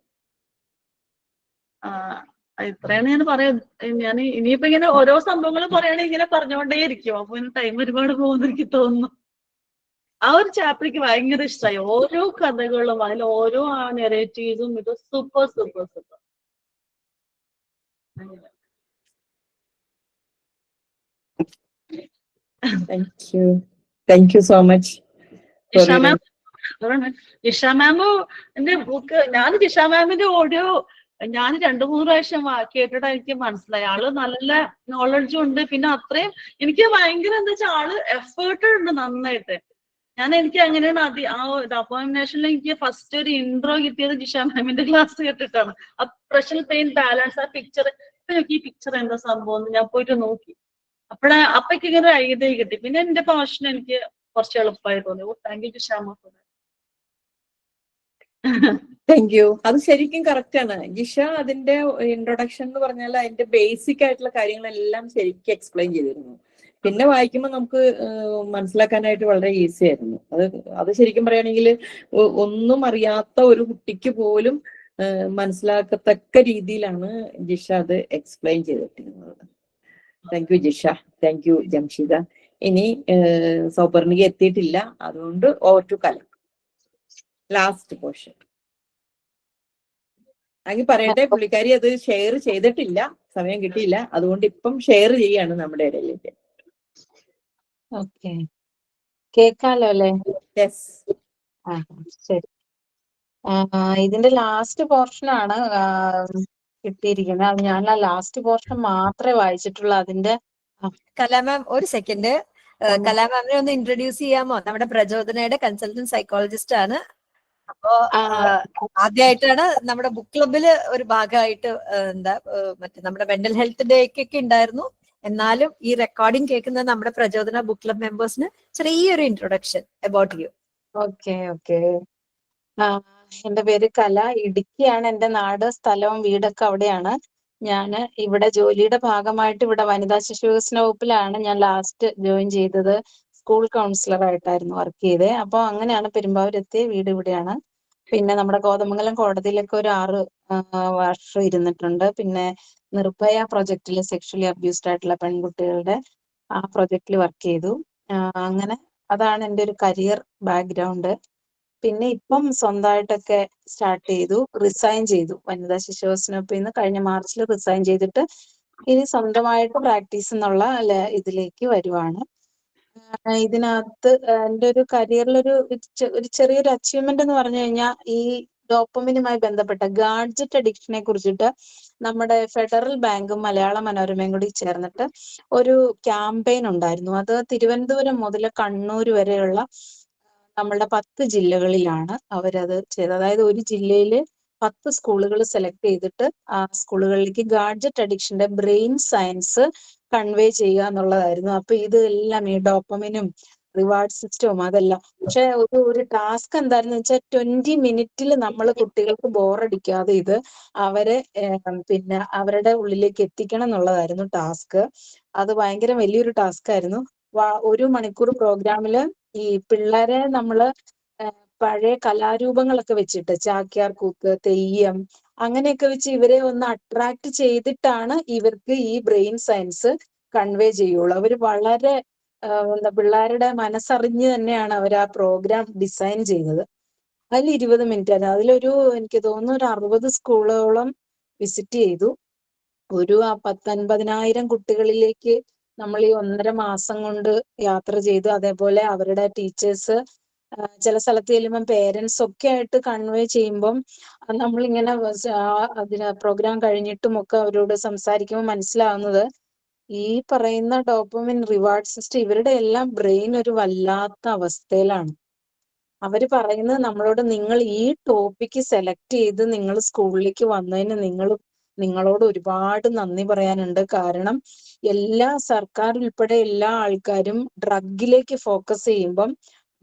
ഇത്രയാണ് ഞാൻ പറയാം. ഞാൻ ഇനിയിപ്പോ ഇങ്ങനെ ഓരോ സംഭവങ്ങളും പറയുകയാണെങ്കിൽ ഇങ്ങനെ പറഞ്ഞുകൊണ്ടേയിരിക്കും. അപ്പൊ ടൈം ഒരുപാട് പോകുന്ന എനിക്ക് തോന്നുന്നു. ആ ഒരു ചാപ്റ്റർ എനിക്ക് ഭയങ്കര ഇഷ്ടമായി. ഓരോ കഥകളും അതിൽ ഓരോ നെറേറ്റീവ്സും ഇത് super. Thank you so much. Jisha മാമിന്റെ ബുക്ക്, ഞാൻ ജിഷ മാമിന്റെ ഓഡിയോ ഞാൻ 2-3 പ്രാവശ്യം കേട്ടിട്ട് എനിക്ക് മനസ്സിലായി. ആള് നല്ല നോളജും ഉണ്ട്. പിന്നെ അത്രയും എനിക്ക് ഭയങ്കര എന്താ വെച്ചാൽ ആള് എഫേർട്ട് ഉണ്ട് നന്നായിട്ട്. എനിക്ക് അങ്ങനെയാണ് അപ്പോയിന്റേഷനിൽ എനിക്ക് ഫസ്റ്റ് ഒരു ഇൻട്രോ കിട്ടിയത് ജിഷ മാമിന്റെ ക്ലാസ് കേട്ടിട്ടാണ്. ആ പ്രഷർ പെയിൻ ബാലൻസ്, ആ പിക്ചർ, ഈ പിക്ചർ എന്താ സംഭവം എന്ന് ഞാൻ പോയിട്ട് നോക്കി. അപ്പൊക്ക് ഇങ്ങനെ ഒരു ഐഡിയ കിട്ടി. പിന്നെ എന്റെ പാഷൻ എനിക്ക് കുറച്ച് എളുപ്പമായി തോന്നി. Thank you Jisha ma'am. Thank you. അത് ശരിക്കും കറക്റ്റ് ആണ് ജിഷ. അതിന്റെ ഇൻട്രൊഡക്ഷൻ എന്ന് പറഞ്ഞാൽ അതിന്റെ ബേസിക് ആയിട്ടുള്ള കാര്യങ്ങളെല്ലാം ശരിക്കും എക്സ്പ്ലെയിൻ ചെയ്തിരുന്നു. പിന്നെ വായിക്കുമ്പോൾ നമുക്ക് മനസ്സിലാക്കാനായിട്ട് വളരെ ഈസി ആയിരുന്നു. അത് ശരിക്കും പറയുകയാണെങ്കിൽ ഒന്നും അറിയാത്ത ഒരു കുട്ടിക്ക് പോലും മനസ്സിലാക്കത്തക്ക രീതിയിലാണ് ജിഷ അത് എക്സ്പ്ലെയിൻ ചെയ്തിട്ടിരുന്നത്. Thank you Jisha. Thank you Jamshida. ഇനി സൗപർണിക എത്തിയിട്ടില്ല, അതുകൊണ്ട് over to Kala. Last portion അങ്ങനെ പറയട്ടെ. പുള്ളിക്കാരി അത് ഷെയർ ചെയ്തിട്ടില്ല, സമയം കിട്ടിയില്ല, അതുകൊണ്ട് ഇപ്പം ഷെയർ ചെയ്യാണ് നമ്മുടെ ഇടയിലേക്ക്. ഓക്കെ, കേക്കാലോ അല്ലേ? യെസ്. ശരി. ഇതിന്റെ ലാസ്റ്റ് പോർഷൻ ആണ് കിട്ടിയിരിക്കുന്നത്. അത് ഞാൻ ആ ലാസ്റ്റ് പോർഷൻ മാത്രമേ വായിച്ചിട്ടുള്ളൂ. അതിന്റെ കലാമാം ഒരു സെക്കൻഡ്, കലാമാമിനെ ഒന്ന് ഇൻട്രൊഡ്യൂസ് ചെയ്യാമോ? നമ്മുടെ പ്രചോദനയുടെ കൺസൾട്ടന്റ് സൈക്കോളജിസ്റ്റ് ആണ്. അപ്പോ ആദ്യമായിട്ടാണ് നമ്മുടെ ബുക്ക് ക്ലബില് ഒരു ഭാഗമായിട്ട് മറ്റേ നമ്മുടെ മെന്റൽ ഹെൽത്ത് ഡേക്കൊക്കെ ഉണ്ടായിരുന്നു. എന്നാലും ഈ റെക്കോർഡിംഗ് കേൾക്കുന്ന നമ്മുടെ പ്രചോദന ബുക്ക് ക്ലബ് മെമ്പേഴ്സിന് ചെറിയൊരു ഇൻട്രൊഡക്ഷൻ അബൌട്ട് യു. ഓക്കെ. എന്റെ പേര് കല. ഇടുക്കിയാണ് എന്റെ നാട്. സ്ഥലവും വീടൊക്കെ അവിടെയാണ്. ഞാൻ ഇവിടെ ജോലിയുടെ ഭാഗമായിട്ട് ഇവിടെ വനിതാ ശിശു വികസന വകുപ്പിലാണ് ഞാൻ ലാസ്റ്റ് ജോയിൻ ചെയ്തത്. സ്കൂൾ കൗൺസിലർ ആയിട്ടായിരുന്നു വർക്ക് ചെയ്തത്. അപ്പൊ അങ്ങനെയാണ് പെരുമ്പാവൂരെത്തിയ. വീട് ഇവിടെയാണ്. പിന്നെ നമ്മുടെ കോതമംഗലം കോടതിയിലൊക്കെ ഒരു 6 വർഷം ഇരുന്നിട്ടുണ്ട്. പിന്നെ നിർഭയ പ്രൊജക്റ്റിൽ സെക്ഷലി അബ്യൂസ്ഡ് ആയിട്ടുള്ള പെൺകുട്ടികളുടെ ആ പ്രൊജക്റ്റിൽ വർക്ക് ചെയ്തു. അങ്ങനെ അതാണ് എൻ്റെ ഒരു കരിയർ ബാക്ക്ഗ്രൗണ്ട്. പിന്നെ ഇപ്പം സ്വന്തമായിട്ടൊക്കെ സ്റ്റാർട്ട് ചെയ്തു, റിസൈൻ ചെയ്തു. വനിതാ ശിശുവിനൊപ്പം ഇന്ന് കഴിഞ്ഞ മാർച്ചിൽ റിസൈൻ ചെയ്തിട്ട് ഇനി സ്വന്തമായിട്ട് പ്രാക്ടീസ് എന്നുള്ള ഇതിലേക്ക് വരുവാണ്. ഇതിനകത്ത് എൻ്റെ ഒരു കരിയറിലൊരു ഒരു ചെറിയൊരു അച്ചീവ്മെന്റ് എന്ന് പറഞ്ഞു കഴിഞ്ഞാൽ ഈ ഡോപ്പമിനുമായി ബന്ധപ്പെട്ട ഗാഡ്ജറ്റ് അഡിക്ഷനെ കുറിച്ചിട്ട് നമ്മുടെ ഫെഡറൽ ബാങ്കും മലയാള മനോരമയും കൂടി ചേർന്നിട്ട് ഒരു ക്യാമ്പയിൻ ഉണ്ടായിരുന്നു. അത് തിരുവനന്തപുരം മുതൽ കണ്ണൂർ വരെയുള്ള നമ്മളുടെ 10 ജില്ലകളിലാണ് അവരത് ചെയ്തത്. അതായത് ഒരു ജില്ലയിൽ 10 സ്കൂളുകൾ സെലക്ട് ചെയ്തിട്ട് ആ സ്കൂളുകളിലേക്ക് ഗാഡ്ജറ്റ് അഡിക്ഷന്റെ ബ്രെയിൻ സയൻസ് കൺവേ ചെയ്യുക എന്നുള്ളതായിരുന്നു. അപ്പൊ ഇതെല്ലാം ഈ ഡോപ്പമിനും റിവാർഡ് സിസ്റ്റവും അതെല്ലാം. പക്ഷെ ഒരു ടാസ്ക് എന്തായിരുന്നു വെച്ചാൽ 20 മിനിറ്റിൽ നമ്മൾ കുട്ടികൾക്ക് ബോറടിക്കാതെ ഇത് അവരെ പിന്നെ അവരുടെ ഉള്ളിലേക്ക് എത്തിക്കണം എന്നുള്ളതായിരുന്നു ടാസ്ക്. അത് ഭയങ്കര വലിയൊരു ടാസ്ക് ആയിരുന്നു. 1 മണിക്കൂർ പ്രോഗ്രാമില് ഈ പിള്ളേരെ നമ്മള് പഴയ കലാരൂപങ്ങളൊക്കെ വെച്ചിട്ട് ചാക്യാർ കൂത്ത്, തെയ്യം അങ്ങനെയൊക്കെ വെച്ച് ഇവരെ ഒന്ന് അട്രാക്ട് ചെയ്തിട്ടാണ് ഇവർക്ക് ഈ ബ്രെയിൻ സയൻസ് കൺവേ ചെയ്യുള്ളൂ. അവര് വളരെ പിള്ളേരുടെ മനസ്സറിഞ്ഞ് തന്നെയാണ് അവർ ആ പ്രോഗ്രാം ഡിസൈൻ ചെയ്തത്. അതിൽ 20 മിനിറ്റ് ആണ്. അതിലൊരു എനിക്ക് തോന്നുന്നു ഒരു 60 സ്കൂളുകളോളം വിസിറ്റ് ചെയ്തു. ഒരു 10-50,000 കുട്ടികളിലേക്ക് നമ്മൾ ഈ 1.5 മാസം കൊണ്ട് യാത്ര ചെയ്തു. അതേപോലെ അവരുടെ ടീച്ചേഴ്സ് ചില സ്ഥലത്ത് ചെല്ലുമ്പം പേരൻസ് ഒക്കെ ആയിട്ട് കൺവേ ചെയ്യുമ്പം നമ്മളിങ്ങനെ അതിന് പ്രോഗ്രാം കഴിഞ്ഞിട്ടും ഒക്കെ അവരോട് സംസാരിക്കുമ്പോൾ മനസ്സിലാവുന്നത് ഈ പറയുന്ന ഡോപ്പമിൻ റിവാർഡ് സിസ്റ്റം ഇവരുടെ എല്ലാം ബ്രെയിൻ ഒരു വല്ലാത്ത അവസ്ഥയിലാണ്. അവര് പറയുന്നത് നമ്മളോട് നിങ്ങൾ ഈ ടോപ്പിക്ക് സെലക്ട് ചെയ്ത് നിങ്ങൾ സ്കൂളിലേക്ക് വന്നതിന് നിങ്ങളോട് ഒരുപാട് നന്ദി പറയാനുണ്ട്. കാരണം എല്ലാ സർക്കാർ ഉൾപ്പെടെ എല്ലാ ആൾക്കാരും ഡ്രഗിലേക്ക് ഫോക്കസ് ചെയ്യുമ്പം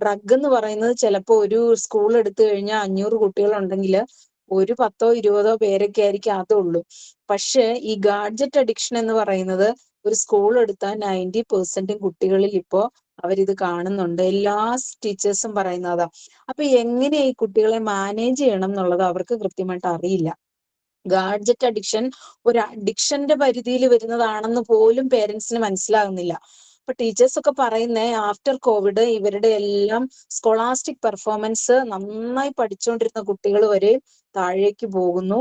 ഡ്രഗ് എന്ന് പറയുന്നത് ചിലപ്പോൾ ഒരു സ്കൂൾ എടുത്തു കഴിഞ്ഞാൽ 500 കുട്ടികളുണ്ടെങ്കിൽ ഒരു 10-20 പേരൊക്കെ ആയിരിക്കും അതുള്ളൂ. പക്ഷെ ഈ ഗാഡ്ജറ്റ് അഡിക്ഷൻ എന്ന് പറയുന്നത് ഒരു സ്കൂൾ എടുത്താൽ 90% കുട്ടികളിൽ ഇപ്പോ അവരിത് കാണുന്നുണ്ട്. എല്ലാ ടീച്ചേഴ്സും പറയുന്നതാ. അപ്പൊ എങ്ങനെ ഈ കുട്ടികളെ മാനേജ് ചെയ്യണം എന്നുള്ളത് അവർക്ക് കൃത്യമായിട്ട് അറിയില്ല. ഗാഡ്ജറ്റ് അഡിക്ഷൻ ഒരു അഡിക്ഷന്റെ പരിധിയിൽ വരുന്നതാണെന്ന് പോലും പേരൻസിന് മനസ്സിലാകുന്നില്ല. അപ്പൊ ടീച്ചേഴ്സ് ഒക്കെ പറയുന്നേ ആഫ്റ്റർ കോവിഡ് ഇവരുടെ എല്ലാം സ്കോളാസ്റ്റിക് പെർഫോമൻസ് നന്നായി പഠിച്ചുകൊണ്ടിരുന്ന കുട്ടികൾ വരെ താഴേക്ക് പോകുന്നു.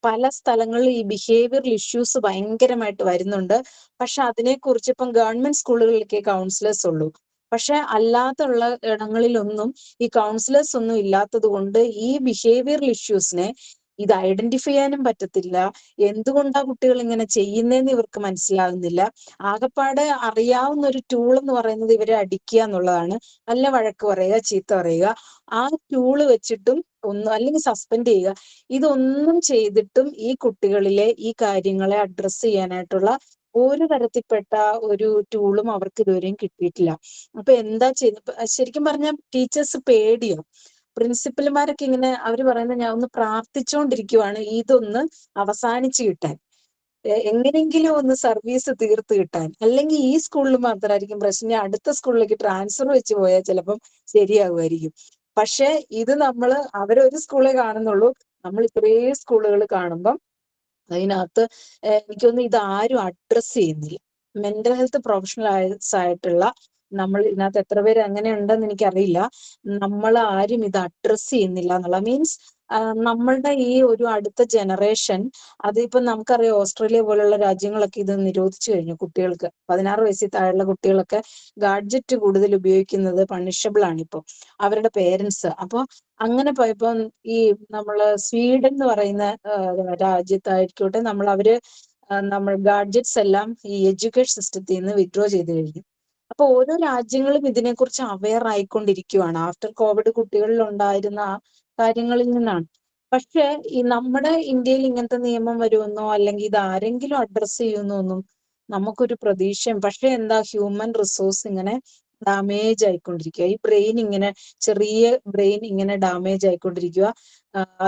പല സ്ഥലങ്ങളിൽ ഈ ബിഹേവിയറൽ ഇഷ്യൂസ് ഭയങ്കരമായിട്ട് വരുന്നുണ്ട്. പക്ഷെ അതിനെക്കുറിച്ച് ഇപ്പം ഗവൺമെന്റ് സ്കൂളുകളിലൊക്കെ കൗൺസിലേഴ്സ് ഉള്ളൂ. പക്ഷെ അല്ലാത്തുള്ള ഇടങ്ങളിലൊന്നും ഈ കൗൺസിലേഴ്സ് ഒന്നും ഇല്ലാത്തത് കൊണ്ട് ഈ ബിഹേവിയറൽ ഇഷ്യൂസിനെ ഇത് ഐഡന്റിഫൈ ചെയ്യാനും പറ്റത്തില്ല. എന്തുകൊണ്ടാ കുട്ടികൾ ഇങ്ങനെ ചെയ്യുന്നതെന്ന് ഇവർക്ക് മനസ്സിലാകുന്നില്ല. ആകപ്പാടെ അറിയാവുന്ന ഒരു ടൂൾ എന്ന് പറയുന്നത് ഇവരെ അടിക്കുക എന്നുള്ളതാണ്. നല്ല വഴക്ക് പറയുക, ചീത്ത പറയുക. ആ ടൂള് വെച്ചിട്ടും ഒന്നും അല്ലെങ്കിൽ സസ്പെൻഡ് ചെയ്യുക. ഇതൊന്നും ചെയ്തിട്ടും ഈ കുട്ടികളിലെ ഈ കാര്യങ്ങളെ അഡ്രസ്സ് ചെയ്യാനായിട്ടുള്ള ഒരു തരത്തിൽപ്പെട്ട ഒരു ടൂളും അവർക്ക് ഇതുവരെയും കിട്ടിയിട്ടില്ല. അപ്പൊ എന്താ ചെയ്യുന്നത്? ശരിക്കും പറഞ്ഞാൽ ടീച്ചേഴ്സ് പേടിയോ? പ്രിൻസിപ്പൽമാരൊക്കെ ഇങ്ങനെ അവര് പറയുന്നത് ഞാൻ ഒന്ന് പ്രാർത്ഥിച്ചുകൊണ്ടിരിക്കുവാണ് ഇതൊന്ന് അവസാനിച്ചു കിട്ടാൻ, എങ്ങനെയെങ്കിലും ഒന്ന് സർവീസ് തീർത്ത് കിട്ടാൻ. അല്ലെങ്കിൽ ഈ സ്കൂളിൽ മാത്രമായിരിക്കും പ്രശ്നം, അടുത്ത സ്കൂളിലേക്ക് ട്രാൻസ്ഫർ വെച്ച് പോയാൽ ചിലപ്പം ശരിയാകുമായിരിക്കും. പക്ഷെ ഇത് അവരൊരു സ്കൂളേ കാണുന്നുള്ളൂ. നമ്മൾ ഇത്രയും സ്കൂളുകൾ കാണുമ്പം അതിനകത്ത് എനിക്കൊന്നും ഇത് ആരും അഡ്രസ് ചെയ്യുന്നില്ല. മെന്റൽ ഹെൽത്ത് പ്രൊഫഷണൽസ് ആയിട്ടുള്ള നമ്മൾ ഇതിനകത്ത് എത്ര പേര് അങ്ങനെ ഉണ്ടെന്ന് എനിക്കറിയില്ല. നമ്മൾ ആരും ഇത് അഡ്രസ് ചെയ്യുന്നില്ല എന്നുള്ള മീൻസ് നമ്മളുടെ ഈ ഒരു അടുത്ത ജനറേഷൻ അതിപ്പോ നമുക്കറിയാം ഓസ്ട്രേലിയ പോലുള്ള രാജ്യങ്ങളൊക്കെ ഇത് നിരോധിച്ചു കഴിഞ്ഞു. കുട്ടികൾക്ക് 16 വയസ്സിൽ താഴെയുള്ള കുട്ടികളൊക്കെ ഗാഡ്ജറ്റ് കൂടുതൽ ഉപയോഗിക്കുന്നത് പണിഷബിൾ ആണ് ഇപ്പോൾ അവരുടെ പേരൻസ്. അപ്പൊ അങ്ങനെ പോയപ്പോ ഈ നമ്മള് സ്വീഡൻ എന്ന് പറയുന്ന രാജ്യത്തായിരിക്കട്ടെ നമ്മൾ ഗാഡ്ജറ്റ്സ് എല്ലാം ഈ എഡ്യൂക്കേഷൻ സിസ്റ്റത്തിൽ നിന്ന് വിത്ഡ്രോ ചെയ്ത് കഴിഞ്ഞു. അപ്പൊ ഓരോ രാജ്യങ്ങളും ഇതിനെക്കുറിച്ച് അവെയർ ആയിക്കൊണ്ടിരിക്കുകയാണ്. ആഫ്റ്റർ കോവിഡ് കുട്ടികളിൽ ഉണ്ടായിരുന്ന കാര്യങ്ങളിൽ നിന്നാണ്. പക്ഷെ ഈ നമ്മുടെ ഇന്ത്യയിൽ ഇങ്ങനത്തെ നിയമം വരുമെന്നോ അല്ലെങ്കിൽ ഇത് ആരെങ്കിലും അഡ്രസ് ചെയ്യുമെന്നോ ഒന്നും നമുക്കൊരു പ്രതീക്ഷയും. പക്ഷെ എന്താ ഹ്യൂമൻ റിസോഴ്സ് ഇങ്ങനെ ഡാമേജ് ആയിക്കൊണ്ടിരിക്കുക. ഈ ചെറിയ ബ്രെയിൻ ഇങ്ങനെ ഡാമേജ് ആയിക്കൊണ്ടിരിക്കുക.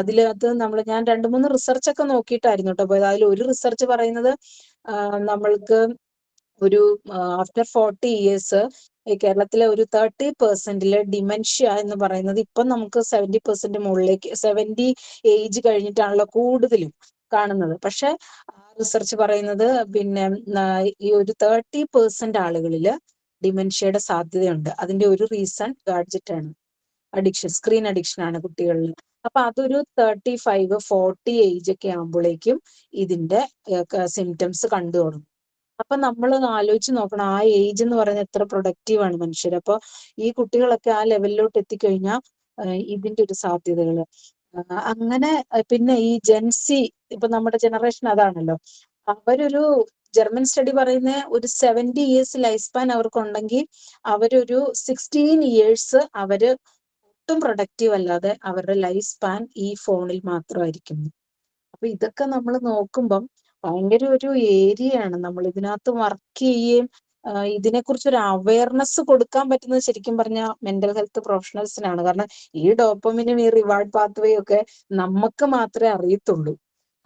അതിനകത്ത് ഞാൻ 2-3 റിസർച്ച് ഒക്കെ നോക്കിയിട്ടായിരുന്നു കേട്ടോ പോയത്. അതിൽ ഒരു റിസർച്ച് പറയുന്നത് നമ്മൾക്ക് ഒരു ആഫ്റ്റർ 40 ഇയേഴ്സ് കേരളത്തിലെ ഒരു 30% ഡിമെൻഷ്യ എന്ന് പറയുന്നത് ഇപ്പം നമുക്ക് 70% മുകളിലേക്ക് 70 ഏജ് കഴിഞ്ഞിട്ടാണല്ലോ കൂടുതലും. കാണുന്നത്. പക്ഷെ റിസർച്ച് പറയുന്നത് പിന്നെ ഈ ഒരു 30% ആളുകളില് ഡിമെൻഷ്യയുടെ സാധ്യതയുണ്ട്. അതിന്റെ ഒരു റീസൺ ഗാഡ്ജറ്റ് ആണ്, അഡിക്ഷൻ, സ്ക്രീൻ അഡിക്ഷൻ ആണ് കുട്ടികളിൽ. അപ്പൊ അതൊരു 35-40 ഏജ് ഒക്കെ ആകുമ്പോഴേക്കും ഇതിന്റെ സിംറ്റംസ് കണ്ടു തുടങ്ങും. അപ്പൊ നമ്മൾ ആലോചിച്ച് നോക്കണം, ആ ഏജ് എന്ന് പറയുന്നത് എത്ര പ്രൊഡക്റ്റീവ് ആണ് മനുഷ്യർ. അപ്പൊ ഈ കുട്ടികളൊക്കെ ആ ലെവലിലോട്ട് എത്തിക്കഴിഞ്ഞാൽ ഇതിന്റെ ഒരു സാധ്യതകള് അങ്ങനെ. പിന്നെ ഈ ജെൻസി, ഇപ്പൊ നമ്മുടെ ജനറേഷൻ അതാണല്ലോ, അവരൊരു ജർമ്മൻ സ്റ്റഡി പറയുന്ന ഒരു 70 years ലൈഫ് സ്പാൻ അവർക്കുണ്ടെങ്കിൽ അവരൊരു 16 years അവര് ഒട്ടും പ്രൊഡക്റ്റീവ് അല്ലാതെ അവരുടെ ലൈഫ് സ്പാൻ ഈ ഫോണിൽ മാത്രമായിരിക്കും. അപ്പൊ ഇതൊക്കെ നമ്മൾ നോക്കുമ്പം ഭയങ്കര ഒരു ഏരിയയാണ്. നമ്മൾ ഇതിനകത്ത് വർക്ക് ചെയ്യുകയും ഇതിനെക്കുറിച്ച് ഒരു അവയർനെസ് കൊടുക്കാൻ പറ്റുന്നത് ശരിക്കും പറഞ്ഞാൽ മെന്റൽ ഹെൽത്ത് പ്രൊഫഷണൽസിനാണ്. കാരണം ഈ ഡോപ്പമിനും ഈ റിവാർഡ് പാത്വേ ഒക്കെ നമുക്ക് മാത്രമേ അറിയത്തുള്ളൂ.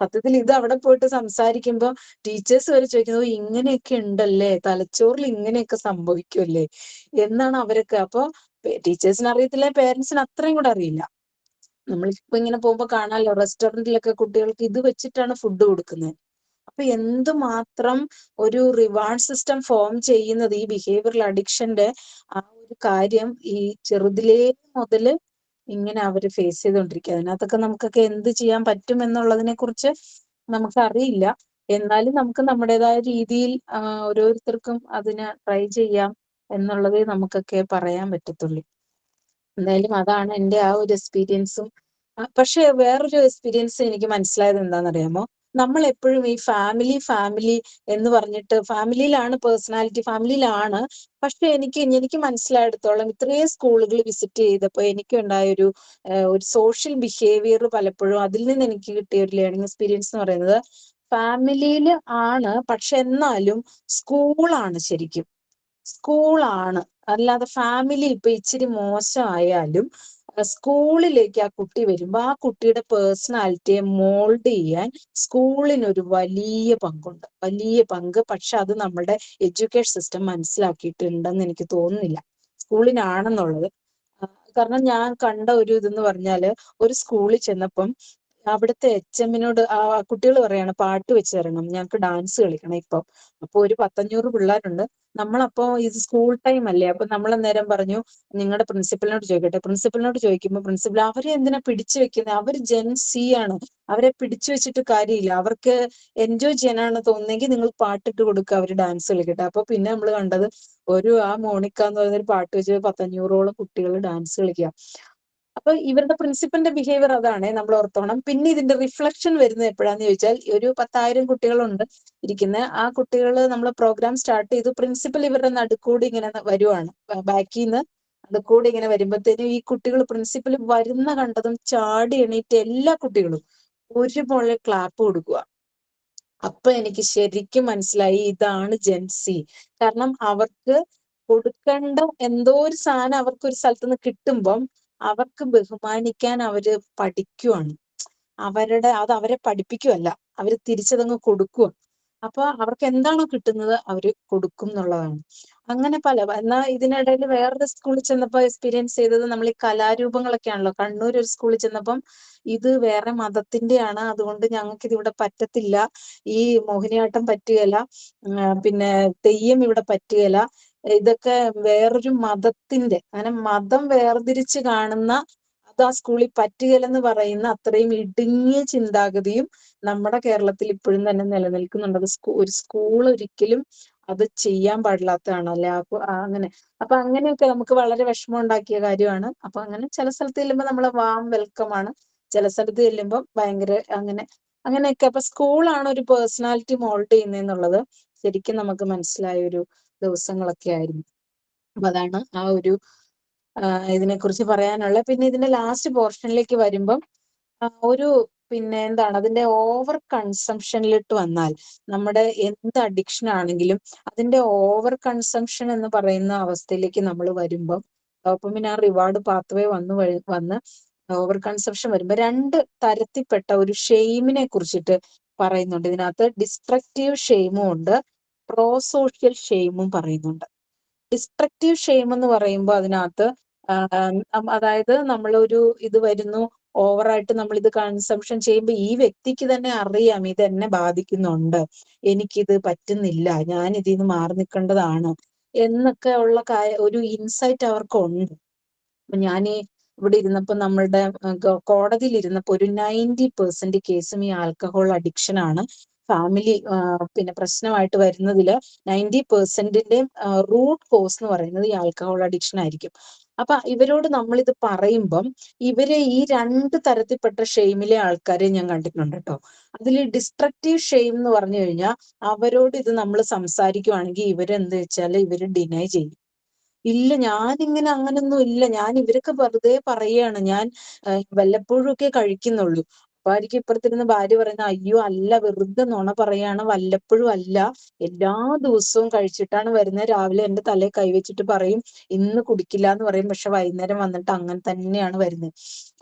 സത്യത്തിൽ ഇത് അവിടെ പോയിട്ട് സംസാരിക്കുമ്പോൾ ടീച്ചേഴ്സ് വരെ ചോദിക്കുന്നത് ഇങ്ങനെയൊക്കെ ഉണ്ടല്ലേ, തലച്ചോറിൽ ഇങ്ങനെയൊക്കെ സംഭവിക്കുമല്ലേ എന്നാണ് അവരൊക്കെ. അപ്പൊ ടീച്ചേഴ്സിന് അറിയത്തില്ല, പേരൻസിന് അത്രയും കൂടെ അറിയില്ല. നമ്മളിപ്പോ ഇങ്ങനെ പോകുമ്പോ കാണാമല്ലോ, റെസ്റ്റോറന്റിലൊക്കെ കുട്ടികൾക്ക് ഇത് വെച്ചിട്ടാണ് ഫുഡ് കൊടുക്കുന്നത്. അപ്പൊ എന്തുമാത്രം ഒരു റിവാർഡ് സിസ്റ്റം ഫോം ചെയ്യുന്നത് ഈ ബിഹേവിയറൽ അഡിക്ഷന്റെ ആ ഒരു കാര്യം ഈ ചെറുതിലേ മുതല് ഇങ്ങനെ അവര് ഫേസ് ചെയ്തുകൊണ്ടിരിക്കുക. അതിനകത്തൊക്കെ നമുക്കൊക്കെ എന്ത് ചെയ്യാൻ പറ്റും എന്നുള്ളതിനെ കുറിച്ച് നമുക്ക് അറിയില്ല. എന്നാലും നമുക്ക് നമ്മുടേതായ രീതിയിൽ ഓരോരുത്തർക്കും അതിന് ട്രൈ ചെയ്യാം എന്നുള്ളതേ നമുക്കൊക്കെ പറയാൻ പറ്റത്തുള്ളൂ. എന്തായാലും അതാണ് എൻ്റെ ആ ഒരു എക്സ്പീരിയൻസും. പക്ഷെ വേറൊരു എക്സ്പീരിയൻസ് എനിക്ക് മനസ്സിലായത് എന്താണെന്നറിയാമോ, നമ്മൾ എപ്പോഴും ഈ ഫാമിലി എന്ന് പറഞ്ഞിട്ട്, ഫാമിലിയിലാണ് പേഴ്സണാലിറ്റി, ഫാമിലിയിലാണ്. പക്ഷെ എനിക്ക് മനസ്സിലായിടത്തോളം ഇത്രയും സ്കൂളുകൾ വിസിറ്റ് ചെയ്തപ്പോൾ എനിക്കുണ്ടായ ഒരു സോഷ്യൽ ബിഹേവിയർ പലപ്പോഴും അതിൽ നിന്ന് എനിക്ക് കിട്ടിയ ഒരു ലേണിംഗ് എക്സ്പീരിയൻസ് എന്ന് പറയുന്നത്, ഫാമിലിയിൽ ആണ് പക്ഷെ എന്നാലും സ്കൂളാണ് ശരിക്കും, സ്കൂളാണ്. അല്ലാതെ ഫാമിലി ഇപ്പൊ ഇച്ചിരി മോശമായാലും സ്കൂളിലേക്ക് ആ കുട്ടി വരുമ്പോ ആ കുട്ടിയുടെ പേഴ്സണാലിറ്റിയെ മോൾഡ് ചെയ്യാൻ സ്കൂളിനൊരു വലിയ പങ്കുണ്ട്, വലിയ പങ്ക്. പക്ഷെ അത് നമ്മുടെ എഡ്യൂക്കേഷൻ സിസ്റ്റം മനസ്സിലാക്കിയിട്ടുണ്ടെന്ന് എനിക്ക് തോന്നുന്നില്ല, സ്കൂളിനാണെന്നുള്ളത്. കാരണം ഞാൻ കണ്ട ഒരു ഇതെന്ന് പറഞ്ഞാല്, ഒരു സ്കൂളിൽ ചെന്നപ്പം അവിടുത്തെ HMനോട് ആ കുട്ടികൾ പറയാണ് പാട്ട് വെച്ച് തരണം, ഞങ്ങൾക്ക് ഡാൻസ് കളിക്കണം ഇപ്പം. അപ്പൊ ഒരു 10-500 പിള്ളേരുണ്ട്. നമ്മളപ്പോ ഇത് സ്കൂൾ ടൈം അല്ലേ, അപ്പൊ നമ്മൾ അന്നേരം പറഞ്ഞു നിങ്ങളുടെ പ്രിൻസിപ്പലിനോട് ചോദിക്കട്ടെ. പ്രിൻസിപ്പലിനോട് ചോദിക്കുമ്പോൾ പ്രിൻസിപ്പൽ അവരെ എന്തിനാ പിടിച്ചു വെക്കുന്നത്, അവർ ജെൻസി ആണ്, അവരെ പിടിച്ചു വെച്ചിട്ട് കാര്യമില്ല, അവർക്ക് എൻജോയ് ചെയ്യാനാണ് തോന്നുന്നെങ്കിൽ നിങ്ങൾ പാട്ടിട്ട് കൊടുക്കുക, അവർ ഡാൻസ് കളിക്കട്ടെ. അപ്പൊ പിന്നെ നമ്മൾ കണ്ടത് ആ മോണിക്ക എന്ന് പറയുന്ന ഒരു പാട്ട് വെച്ച് 10-500ഓളം കുട്ടികൾ ഡാൻസ് കളിക്കുക. അപ്പൊ ഇവരുടെ പ്രിൻസിപ്പലിന്റെ ബിഹേവിയർ അതാണ്, നമ്മൾ ഓർത്തോണം. പിന്നെ ഇതിന്റെ റിഫ്ലക്ഷൻ വരുന്നത് എപ്പോഴാന്ന് ചോദിച്ചാൽ, ഒരു 10,000 കുട്ടികളുണ്ട് ഇരിക്കുന്ന, ആ കുട്ടികൾ നമ്മൾ പ്രോഗ്രാം സ്റ്റാർട്ട് ചെയ്തു, പ്രിൻസിപ്പൽ ഇവരുടെ നടുക്കൂടി ഇങ്ങനെ വരുവാണ്, ബാക്കിൽ നിന്ന് നടുക്കൂടി ഇങ്ങനെ വരുമ്പോഴത്തേനും ഈ കുട്ടികൾ പ്രിൻസിപ്പൽ വരുന്ന കണ്ടതും ചാടി എണീറ്റ് എല്ലാ കുട്ടികളും ഒരുപോലെ ക്ലാപ്പ് കൊടുക്കുക. അപ്പൊ എനിക്ക് ശരിക്കും മനസ്സിലായി ഇതാണ് ജെൻസി. കാരണം അവർക്ക് കൊടുക്കേണ്ട എന്തോ ഒരു സാധനം അവർക്ക് ഒരു സ്ഥലത്ത് നിന്ന് കിട്ടുമ്പം അവർക്ക് ബഹുമാനിക്കാൻ അവര് പഠിക്കുവാണ്. അത് അവരെ പഠിപ്പിക്കുവല്ല, അവര് തിരിച്ചതങ്ങ് കൊടുക്കുക. അപ്പൊ അവർക്ക് എന്താണോ കിട്ടുന്നത് അവര് കൊടുക്കും എന്നുള്ളതാണ്. അങ്ങനെ എന്നാൽ ഇതിനിടയിൽ വേറൊരു സ്കൂളിൽ ചെന്നപ്പോ എക്സ്പീരിയൻസ് ചെയ്തത്, നമ്മൾ ഈ കലാരൂപങ്ങളൊക്കെ ആണല്ലോ. കണ്ണൂർ ഒരു സ്കൂളിൽ ചെന്നപ്പം ഇത് വേറെ മതത്തിന്റെയാണ്, അതുകൊണ്ട് ഞങ്ങൾക്ക് ഇതിവിടെ പറ്റത്തില്ല, ഈ മോഹിനിയാട്ടം പറ്റുകയില്ല, പിന്നെ തെയ്യം ഇവിടെ പറ്റുകയില്ല, ഇതൊക്കെ വേറൊരു മതത്തിന്റെ, അങ്ങനെ മതം വേർതിരിച്ച് കാണുന്ന, അത് ആ സ്കൂളിൽ പറ്റുകയില്ലെന്ന് പറയുന്ന അത്രയും ഇടുങ്ങിയ ചിന്താഗതിയും നമ്മുടെ കേരളത്തിൽ ഇപ്പോഴും തന്നെ നിലനിൽക്കുന്നുണ്ട്. അത് ഒരു സ്കൂൾ ഒരിക്കലും അത് ചെയ്യാൻ പാടില്ലാത്തതാണ് അല്ലെ, അങ്ങനെ. അപ്പൊ അങ്ങനെയൊക്കെ നമുക്ക് വളരെ വിഷമം ഉണ്ടാക്കിയ കാര്യമാണ്. അപ്പൊ അങ്ങനെ ചില സ്ഥലത്ത് ചെല്ലുമ്പോൾ നമ്മൾ വെൽക്കം ആണ്, ചില സ്ഥലത്ത് ചെല്ലുമ്പോൾ ഭയങ്കര അങ്ങനെയൊക്കെ. അപ്പൊ സ്കൂളാണ് ഒരു പേഴ്സണാലിറ്റി മോൾഡ് ചെയ്യുന്നതെന്നുള്ളത് ശരിക്കും നമുക്ക് മനസ്സിലായ ഒരു ദിവസങ്ങളൊക്കെ ആയിരുന്നു. അപ്പൊ അതാണ് ആ ഒരു ഇതിനെക്കുറിച്ച് പറയാനുള്ള. പിന്നെ ഇതിന്റെ ലാസ്റ്റ് പോർഷനിലേക്ക് വരുമ്പം പിന്നെ എന്താണ്, അതിന്റെ ഓവർ കൺസംഷനിലിട്ട് വന്നാൽ, നമ്മുടെ എന്ത് അഡിക്ഷൻ ആണെങ്കിലും അതിന്റെ ഓവർ കൺസംഷൻ എന്ന് പറയുന്ന അവസ്ഥയിലേക്ക് നമ്മൾ വരുമ്പം ഡോപ്പമിൻ ആ റിവാർഡ് പാത്വേ വന്ന് ഓവർ കൺസംഷൻ വരുമ്പോൾ 2 തരത്തിൽപ്പെട്ട ഒരു ഷെയിമിനെ കുറിച്ചിട്ട് പറയുന്നുണ്ട് ഇതിനകത്ത്. ഡിസ്ട്രക്റ്റീവ് ഷെയിമും ഉണ്ട്, പ്രോസോഷ്യൽ ഷെയിമും പറയുന്നുണ്ട്. ഡിസ്ട്രക്റ്റീവ് ഷെയിം എന്ന് പറയുമ്പോൾ അതിനകത്ത് അതായത് നമ്മളൊരു ഇത് വരുന്നു, ഓവറായിട്ട് നമ്മൾ ഇത് കൺസംഷൻ ചെയ്യുമ്പോൾ ഈ വ്യക്തിക്ക് തന്നെ അറിയാം ഇത് എന്നെ ബാധിക്കുന്നുണ്ട്, എനിക്കിത് പറ്റുന്നില്ല, ഞാൻ ഇതിൽ നിന്ന് മാറി നിൽക്കേണ്ടതാണ് എന്നൊക്കെ ഉള്ള ഒരു ഇൻസൈറ്റ് അവർക്കുണ്ട്. ഞാൻ ഇവിടെ ഇരുന്നപ്പോ നമ്മളുടെ കോടതിയിൽ ഇരുന്നപ്പോ ഒരു 90% കേസും ഈ ആൽക്കഹോൾ അഡിക്ഷൻ ആണ്. ഫാമിലി പിന്നെ പ്രശ്നമായിട്ട് വരുന്നതില് 90%ന്റെയും റൂട്ട് കോസ് എന്ന് പറയുന്നത് ഈ ആൽക്കഹോൾ അഡിക്ഷൻ ആയിരിക്കും. അപ്പൊ ഇവരോട് നമ്മൾ ഇത് പറയുമ്പം ഇവര് ഈ 2 തരത്തിൽപ്പെട്ട ഷെയിമിലെ ആൾക്കാരെ ഞാൻ കണ്ടിട്ടുണ്ട് കേട്ടോ. അതിൽ ഡിസ്ട്രക്റ്റീവ് ഷെയിം എന്ന് പറഞ്ഞു കഴിഞ്ഞാൽ അവരോട് ഇത് നമ്മൾ സംസാരിക്കുവാണെങ്കിൽ ഇവരെന്ത് വെച്ചാൽ ഇവര് ഡിനൈ ചെയ്യും. ഇല്ല, ഞാനിങ്ങനെ അങ്ങനൊന്നും ഇല്ല, ഞാൻ ഇവരൊക്കെ വെറുതെ പറയാണ്, ഞാൻ വല്ലപ്പോഴും ഒക്കെ കഴിക്കുന്നുള്ളൂ. അപ്പൊ ആയിരിക്കും ഇപ്പുറത്തിരുന്ന് ഭാര്യ പറയുന്ന, അയ്യോ അല്ല, വെറുതെ നുണ പറയാണ്, വല്ലപ്പോഴും അല്ല, എല്ലാ ദിവസവും കഴിച്ചിട്ടാണ് വരുന്നത്, രാവിലെ എന്റെ തലയിൽ കൈവച്ചിട്ട് പറയും ഇന്ന് കുടിക്കില്ല എന്ന് പറയും, പക്ഷെ വൈകുന്നേരം വന്നിട്ട് അങ്ങനെ തന്നെയാണ് വരുന്നത്.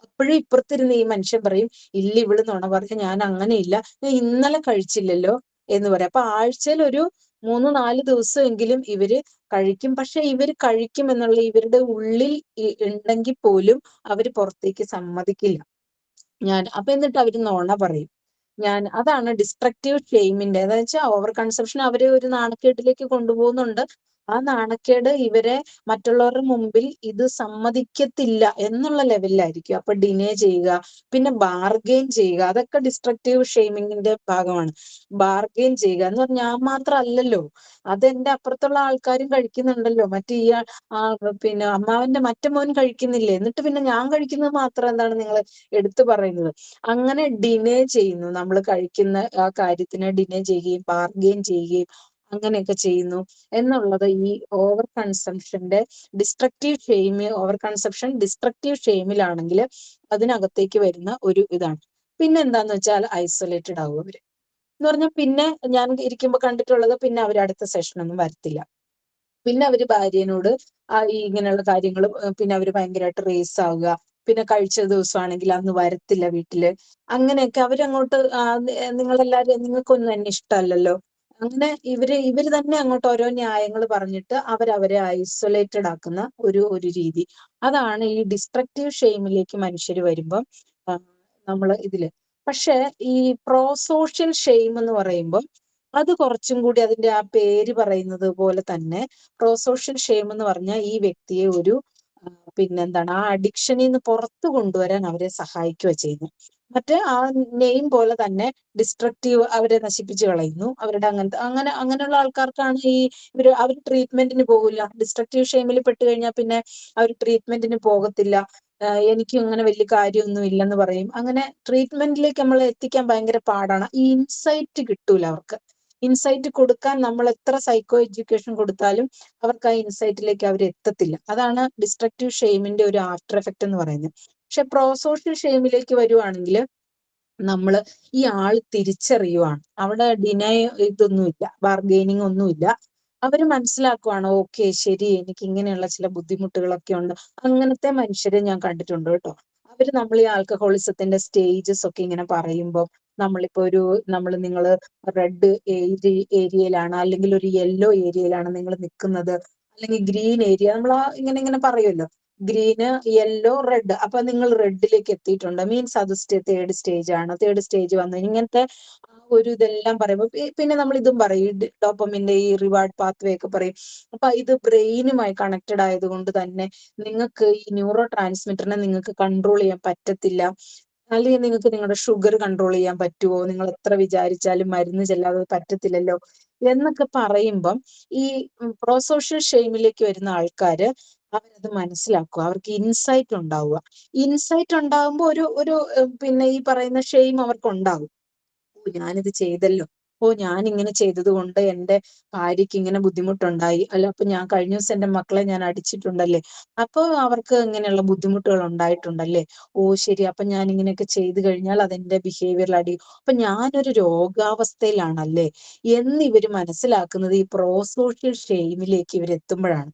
അപ്പോഴും ഇപ്പുറത്തിരുന്ന് ഈ മനുഷ്യൻ പറയും, ഇല്ല ഇവള് നുണ പറഞ്ഞ, ഞാൻ അങ്ങനെയില്ല, ഞാൻ ഇന്നലെ കഴിച്ചില്ലല്ലോ എന്ന് പറയാം. അപ്പൊ ആഴ്ചയിൽ ഒരു 3-4 ദിവസമെങ്കിലും ഇവര് കഴിക്കും. പക്ഷെ ഇവര് കഴിക്കും എന്നുള്ള ഇവരുടെ ഉള്ളിൽ ഉണ്ടെങ്കിൽ പോലും അവര് പുറത്തേക്ക് സമ്മതിക്കില്ല. അപ്പൊ എന്നിട്ട് അവര് നുണ പറയും. അതാണ് ഡിസ്ട്രക്റ്റീവ് ഷെയിമിന്റെ, അതായത് വെച്ചാൽ ഓവർ കൺസപ്ഷൻ അവരെ ഒരു നാണക്കേട്ടിലേക്ക് കൊണ്ടുപോകുന്നുണ്ട്. ആ നാണക്കേട് ഇവരെ മറ്റുള്ളവരുടെ മുമ്പിൽ ഇത് സമ്മതിക്കത്തില്ല എന്നുള്ള ലെവലിലായിരിക്കും. അപ്പൊ ഡിനേ ചെയ്യുക, പിന്നെ ബാർഗെയിൻ ചെയ്യുക, അതൊക്കെ ഡിസ്ട്രക്റ്റീവ് ഷെയിമിങ്ങിന്റെ ഭാഗമാണ്. ബാർഗെയിൻ ചെയ്യുക എന്ന് പറഞ്ഞാൽ ഞാൻ മാത്രമല്ലല്ലോ, അതെന്റെ അപ്പുറത്തുള്ള ആൾക്കാരും കഴിക്കുന്നുണ്ടല്ലോ, പിന്നെ അമ്മാവന്റെ മറ്റേ മോൻ കഴിക്കുന്നില്ലേ, എന്നിട്ട് പിന്നെ ഞാൻ കഴിക്കുന്നത് മാത്രം എന്താണ് നിങ്ങൾ എടുത്തു പറയുന്നത്. അങ്ങനെ ഡിനേ ചെയ്യുന്നു, നമ്മൾ കഴിക്കുന്ന ആ കാര്യത്തിനെ ഡിനേ ചെയ്യുകയും ബാർഗെയിൻ ചെയ്യുകയും അങ്ങനെയൊക്കെ ചെയ്യുന്നു എന്നുള്ളത് ഈ ഓവർ കൺസംഷന്റെ ഓവർ കൺസംഷൻ ഡിസ്ട്രക്റ്റീവ് ഷെയിമിലാണെങ്കിൽ അതിനകത്തേക്ക് വരുന്ന ഒരു ഇതാണ്. പിന്നെ എന്താന്ന് വെച്ചാൽ ഐസൊലേറ്റഡ് ആവും അവര് എന്ന് പറഞ്ഞാൽ, പിന്നെ ഞാൻ ഇരിക്കുമ്പോ കണ്ടിട്ടുള്ളത്, പിന്നെ അവർ അടുത്ത സെഷനൊന്നും വരത്തില്ല. പിന്നെ അവര് ഭാര്യനോട് ഈ ഇങ്ങനെയുള്ള കാര്യങ്ങൾ, പിന്നെ അവര് ഭയങ്കരമായിട്ട് റേസ് ആവുക, പിന്നെ കഴിച്ച ദിവസമാണെങ്കിൽ അന്ന് വരത്തില്ല വീട്ടില്, അങ്ങനെയൊക്കെ അവരങ്ങോട്ട് നിങ്ങളെല്ലാരും നിങ്ങൾക്കൊന്നും എന്നെ ഇഷ്ടമല്ലല്ലോ, അങ്ങനെ ഇവര് തന്നെ അങ്ങോട്ട് ഓരോ ന്യായങ്ങൾ പറഞ്ഞിട്ട് അവരെ ഐസൊലേറ്റഡ് ആക്കുന്ന ഒരു രീതി. അതാണ് ഈ ഡിസ്ട്രക്റ്റീവ് ഷെയിമിലേക്ക് മനുഷ്യർ വരുമ്പം നമ്മൾ ഇതില്. പക്ഷെ ഈ പ്രോസോഷ്യൽ ഷെയിം എന്ന് പറയുമ്പോൾ അത് കുറച്ചും കൂടി അതിന്റെ ആ പേര് പറയുന്നത് പോലെ തന്നെ പ്രോസോഷ്യൽ ഷെയിം എന്ന് പറഞ്ഞാൽ ഈ വ്യക്തിയെ ഒരു പിന്നെന്താണ് ആ അഡിക്ഷനിൽ നിന്ന് പുറത്തു കൊണ്ടുവരാൻ അവരെ സഹായിക്കുക ചെയ്യുന്നു. മറ്റേ ആ നെയിം പോലെ തന്നെ ഡിസ്ട്രക്റ്റീവ് അവരെ നശിപ്പിച്ചു കളയുന്നു. അവരുടെ അങ്ങനെയുള്ള ആൾക്കാർക്കാണ് അവർ ട്രീറ്റ്മെന്റിന് പോകില്ല. ഡിസ്ട്രക്റ്റീവ് ഷെയിമിൽ പെട്ട് കഴിഞ്ഞാൽ പിന്നെ അവർ ട്രീറ്റ്മെന്റിന് പോകത്തില്ല. എനിക്കും അങ്ങനെ വലിയ കാര്യമൊന്നും ഇല്ലെന്ന് പറയും. അങ്ങനെ ട്രീറ്റ്മെന്റിലേക്ക് നമ്മൾ എത്തിക്കാൻ ഭയങ്കര പാടാണ്. ഈ ഇൻസൈറ്റ് കിട്ടൂല അവർക്ക്. ഇൻസൈറ്റ് കൊടുക്കാൻ നമ്മൾ എത്ര സൈക്കോ എഡ്യൂക്കേഷൻ കൊടുത്താലും അവർക്ക് ആ ഇൻസൈറ്റിലേക്ക് അവർ എത്തത്തില്ല. അതാണ് ഡിസ്ട്രക്റ്റീവ് ഷെയിമിന്റെ ഒരു ആഫ്റ്റർ എഫക്റ്റ് എന്ന് പറയുന്നത്. പക്ഷെ പ്രോസോഷ്യൽ ഷെയിമിലേക്ക് വരുവാണെങ്കിൽ നമ്മൾ ഈ ആൾ തിരിച്ചറിയുവാണ്, അവിടെ ഡിനൈ ഇതൊന്നുമില്ല, ബാർഗെയിനിങ് ഒന്നുമില്ല. അവര് മനസ്സിലാക്കുവാണ്, ഓക്കെ ശരി, എനിക്ക് ഇങ്ങനെയുള്ള ചില ബുദ്ധിമുട്ടുകളൊക്കെ ഉണ്ട്. അങ്ങനത്തെ മനുഷ്യരെ ഞാൻ കണ്ടിട്ടുണ്ട് കേട്ടോ. നമ്മൾ ഈ ആൽക്കഹോളിസത്തിന്റെ സ്റ്റേജസ് ഒക്കെ ഇങ്ങനെ പറയുമ്പോൾ നമ്മളിപ്പോ നിങ്ങൾ റെഡ് ഏരിയയിലാണ്, അല്ലെങ്കിൽ ഒരു യെല്ലോ ഏരിയയിലാണ് നിങ്ങൾ നിൽക്കുന്നത്, അല്ലെങ്കിൽ ഗ്രീൻ ഏരിയ, നമ്മൾ ഇങ്ങനെ പറയുമല്ലോ, ഗ്രീന് യെല്ലോ റെഡ്, അപ്പൊ നിങ്ങൾ റെഡിലേക്ക് എത്തിയിട്ടുണ്ട്, മീൻസ് അത് തേർഡ് സ്റ്റേജ് ആണ്. തേർഡ് സ്റ്റേജ് വന്നു ഇങ്ങനത്തെ ഒരു ഇതെല്ലാം പറയുമ്പോൾ പിന്നെ നമ്മൾ ഇതും പറയും, ഡോപ്പമിന്റെ ഈ റിവാർഡ് പാത്വേ ഒക്കെ പറയും. അപ്പൊ ഇത് ബ്രെയിനുമായി കണക്റ്റഡ് ആയതുകൊണ്ട് തന്നെ നിങ്ങൾക്ക് ഈ ന്യൂറോ ട്രാൻസ്മിറ്ററിനെ നിങ്ങൾക്ക് കൺട്രോൾ ചെയ്യാൻ പറ്റത്തില്ല. അല്ലെങ്കിൽ നിങ്ങൾക്ക് നിങ്ങളുടെ ഷുഗർ കൺട്രോൾ ചെയ്യാൻ പറ്റുമോ, നിങ്ങൾ എത്ര വിചാരിച്ചാലും മരുന്ന് ചെല്ലാതെ പറ്റത്തില്ലല്ലോ എന്നൊക്കെ പറയുമ്പം ഈ പ്രോസോഷ്യൽ ഷെയിമിലേക്ക് വരുന്ന ആൾക്കാര് അവരത് മനസ്സിലാക്കുക, അവർക്ക് ഇൻസൈറ്റ് ഉണ്ടാവുക. ഇൻസൈറ്റ് ഉണ്ടാകുമ്പോൾ ഒരു പിന്നെ ഈ പറയുന്ന ഷെയിം അവർക്ക് ഉണ്ടാകും. ഞാനിത് ചെയ്തല്ലോ, ഞാൻ ഇങ്ങനെ ചെയ്തത് കൊണ്ട് എന്റെ ഭാര്യയ്ക്ക് ഇങ്ങനെ ബുദ്ധിമുട്ടുണ്ടായി, അല്ല അപ്പൊ ഞാൻ കഴിഞ്ഞ ദിവസം എന്റെ മക്കളെ ഞാൻ അടിച്ചിട്ടുണ്ടല്ലേ, അപ്പൊ അവർക്ക് ഇങ്ങനെയുള്ള ബുദ്ധിമുട്ടുകൾ ഉണ്ടായിട്ടുണ്ടല്ലേ, ശരി, അപ്പൊ ഞാൻ ഇങ്ങനെയൊക്കെ ചെയ്തു കഴിഞ്ഞാൽ അതെന്റെ ബിഹേവിയറിൽ അപ്പൊ ഞാനൊരു രോഗാവസ്ഥയിലാണല്ലേ എന്ന് ഇവര് മനസ്സിലാക്കുന്നത് ഈ പ്രോസോഷ്യൽ ഷെയിമിലേക്ക് ഇവരെത്തുമ്പോഴാണ്.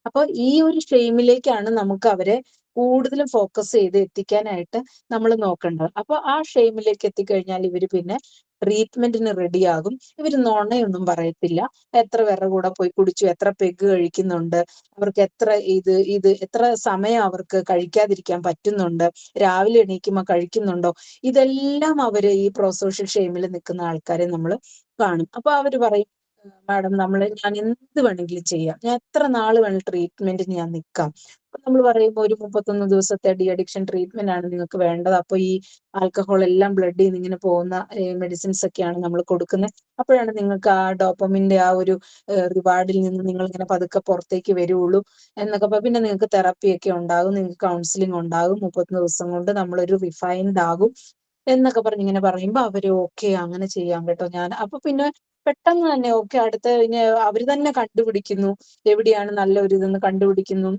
അപ്പൊ ഈ ഒരു ഷെയിമിലേക്കാണ് നമുക്ക് അവരെ കൂടുതലും ഫോക്കസ് ചെയ്ത് എത്തിക്കാനായിട്ട് നമ്മൾ നോക്കേണ്ടത്. അപ്പൊ ആ ഷെയിമിലേക്ക് എത്തിക്കഴിഞ്ഞാൽ ഇവര് പിന്നെ ട്രീറ്റ്മെന്റിന് റെഡിയാകും. ഇവര് നുണയൊന്നും പറയത്തില്ല. എത്ര പേരുടെ കൂടെ പോയി കുടിച്ചു, എത്ര പെഗ് കഴിക്കുന്നുണ്ട്, അവർക്ക് എത്ര സമയം അവർക്ക് കഴിക്കാതിരിക്കാൻ പറ്റുന്നുണ്ട്, രാവിലെ എണീക്കുമ്പോൾ കഴിക്കുന്നുണ്ടോ, ഇതെല്ലാം അവര് ഈ പ്രോസോഷ്യൽ ഷെയിമിൽ നിൽക്കുന്ന ആൾക്കാരെ നമ്മൾ കാണും. അപ്പൊ അവര് പറയും, മാഡം ഞാൻ എന്ത് വേണമെങ്കിലും ചെയ്യാം, ഞാൻ എത്ര നാൾ വേണം ട്രീറ്റ്മെന്റിന് ഞാൻ നിൽക്കാം. അപ്പൊ നമ്മൾ പറയുമ്പോൾ ഒരു 31 ദിവസത്തെ ഡി അഡിക്ഷൻ ട്രീറ്റ്മെന്റ് ആണ് നിങ്ങൾക്ക് വേണ്ടത്. അപ്പൊ ഈ ആൽക്കഹോൾ എല്ലാം ബ്ലഡിൽ നിന്ന് ഇങ്ങനെ പോകുന്ന മെഡിസിൻസ് ഒക്കെയാണ് നമ്മൾ കൊടുക്കുന്നത്. അപ്പോഴാണ് നിങ്ങൾക്ക് ആ ഡോപ്പമിന്റെ ആ ഒരു റിവാർഡിൽ നിന്ന് നിങ്ങൾ ഇങ്ങനെ പതുക്കെ പുറത്തേക്ക് വരുള്ളൂ എന്നൊക്കെ. പിന്നെ നിങ്ങൾക്ക് തെറാപ്പി ഒക്കെ ഉണ്ടാകും, നിങ്ങൾക്ക് കൗൺസിലിംഗ് ഉണ്ടാകും, 30 ദിവസം കൊണ്ട് നമ്മളൊരു റിഫൈൻഡ് ആകും എന്നൊക്കെ പറഞ്ഞ് ഇങ്ങനെ പറയുമ്പോ അവര് ഓക്കെ അങ്ങനെ ചെയ്യാം കേട്ടോ ഞാൻ. അപ്പൊ പിന്നെ പെട്ടെന്ന് തന്നെ ഓക്കെ അടുത്ത അവര് തന്നെ കണ്ടുപിടിക്കുന്നു എവിടെയാണ് നല്ല ഒരു ഇതെന്ന് കണ്ടുപിടിക്കുന്നു.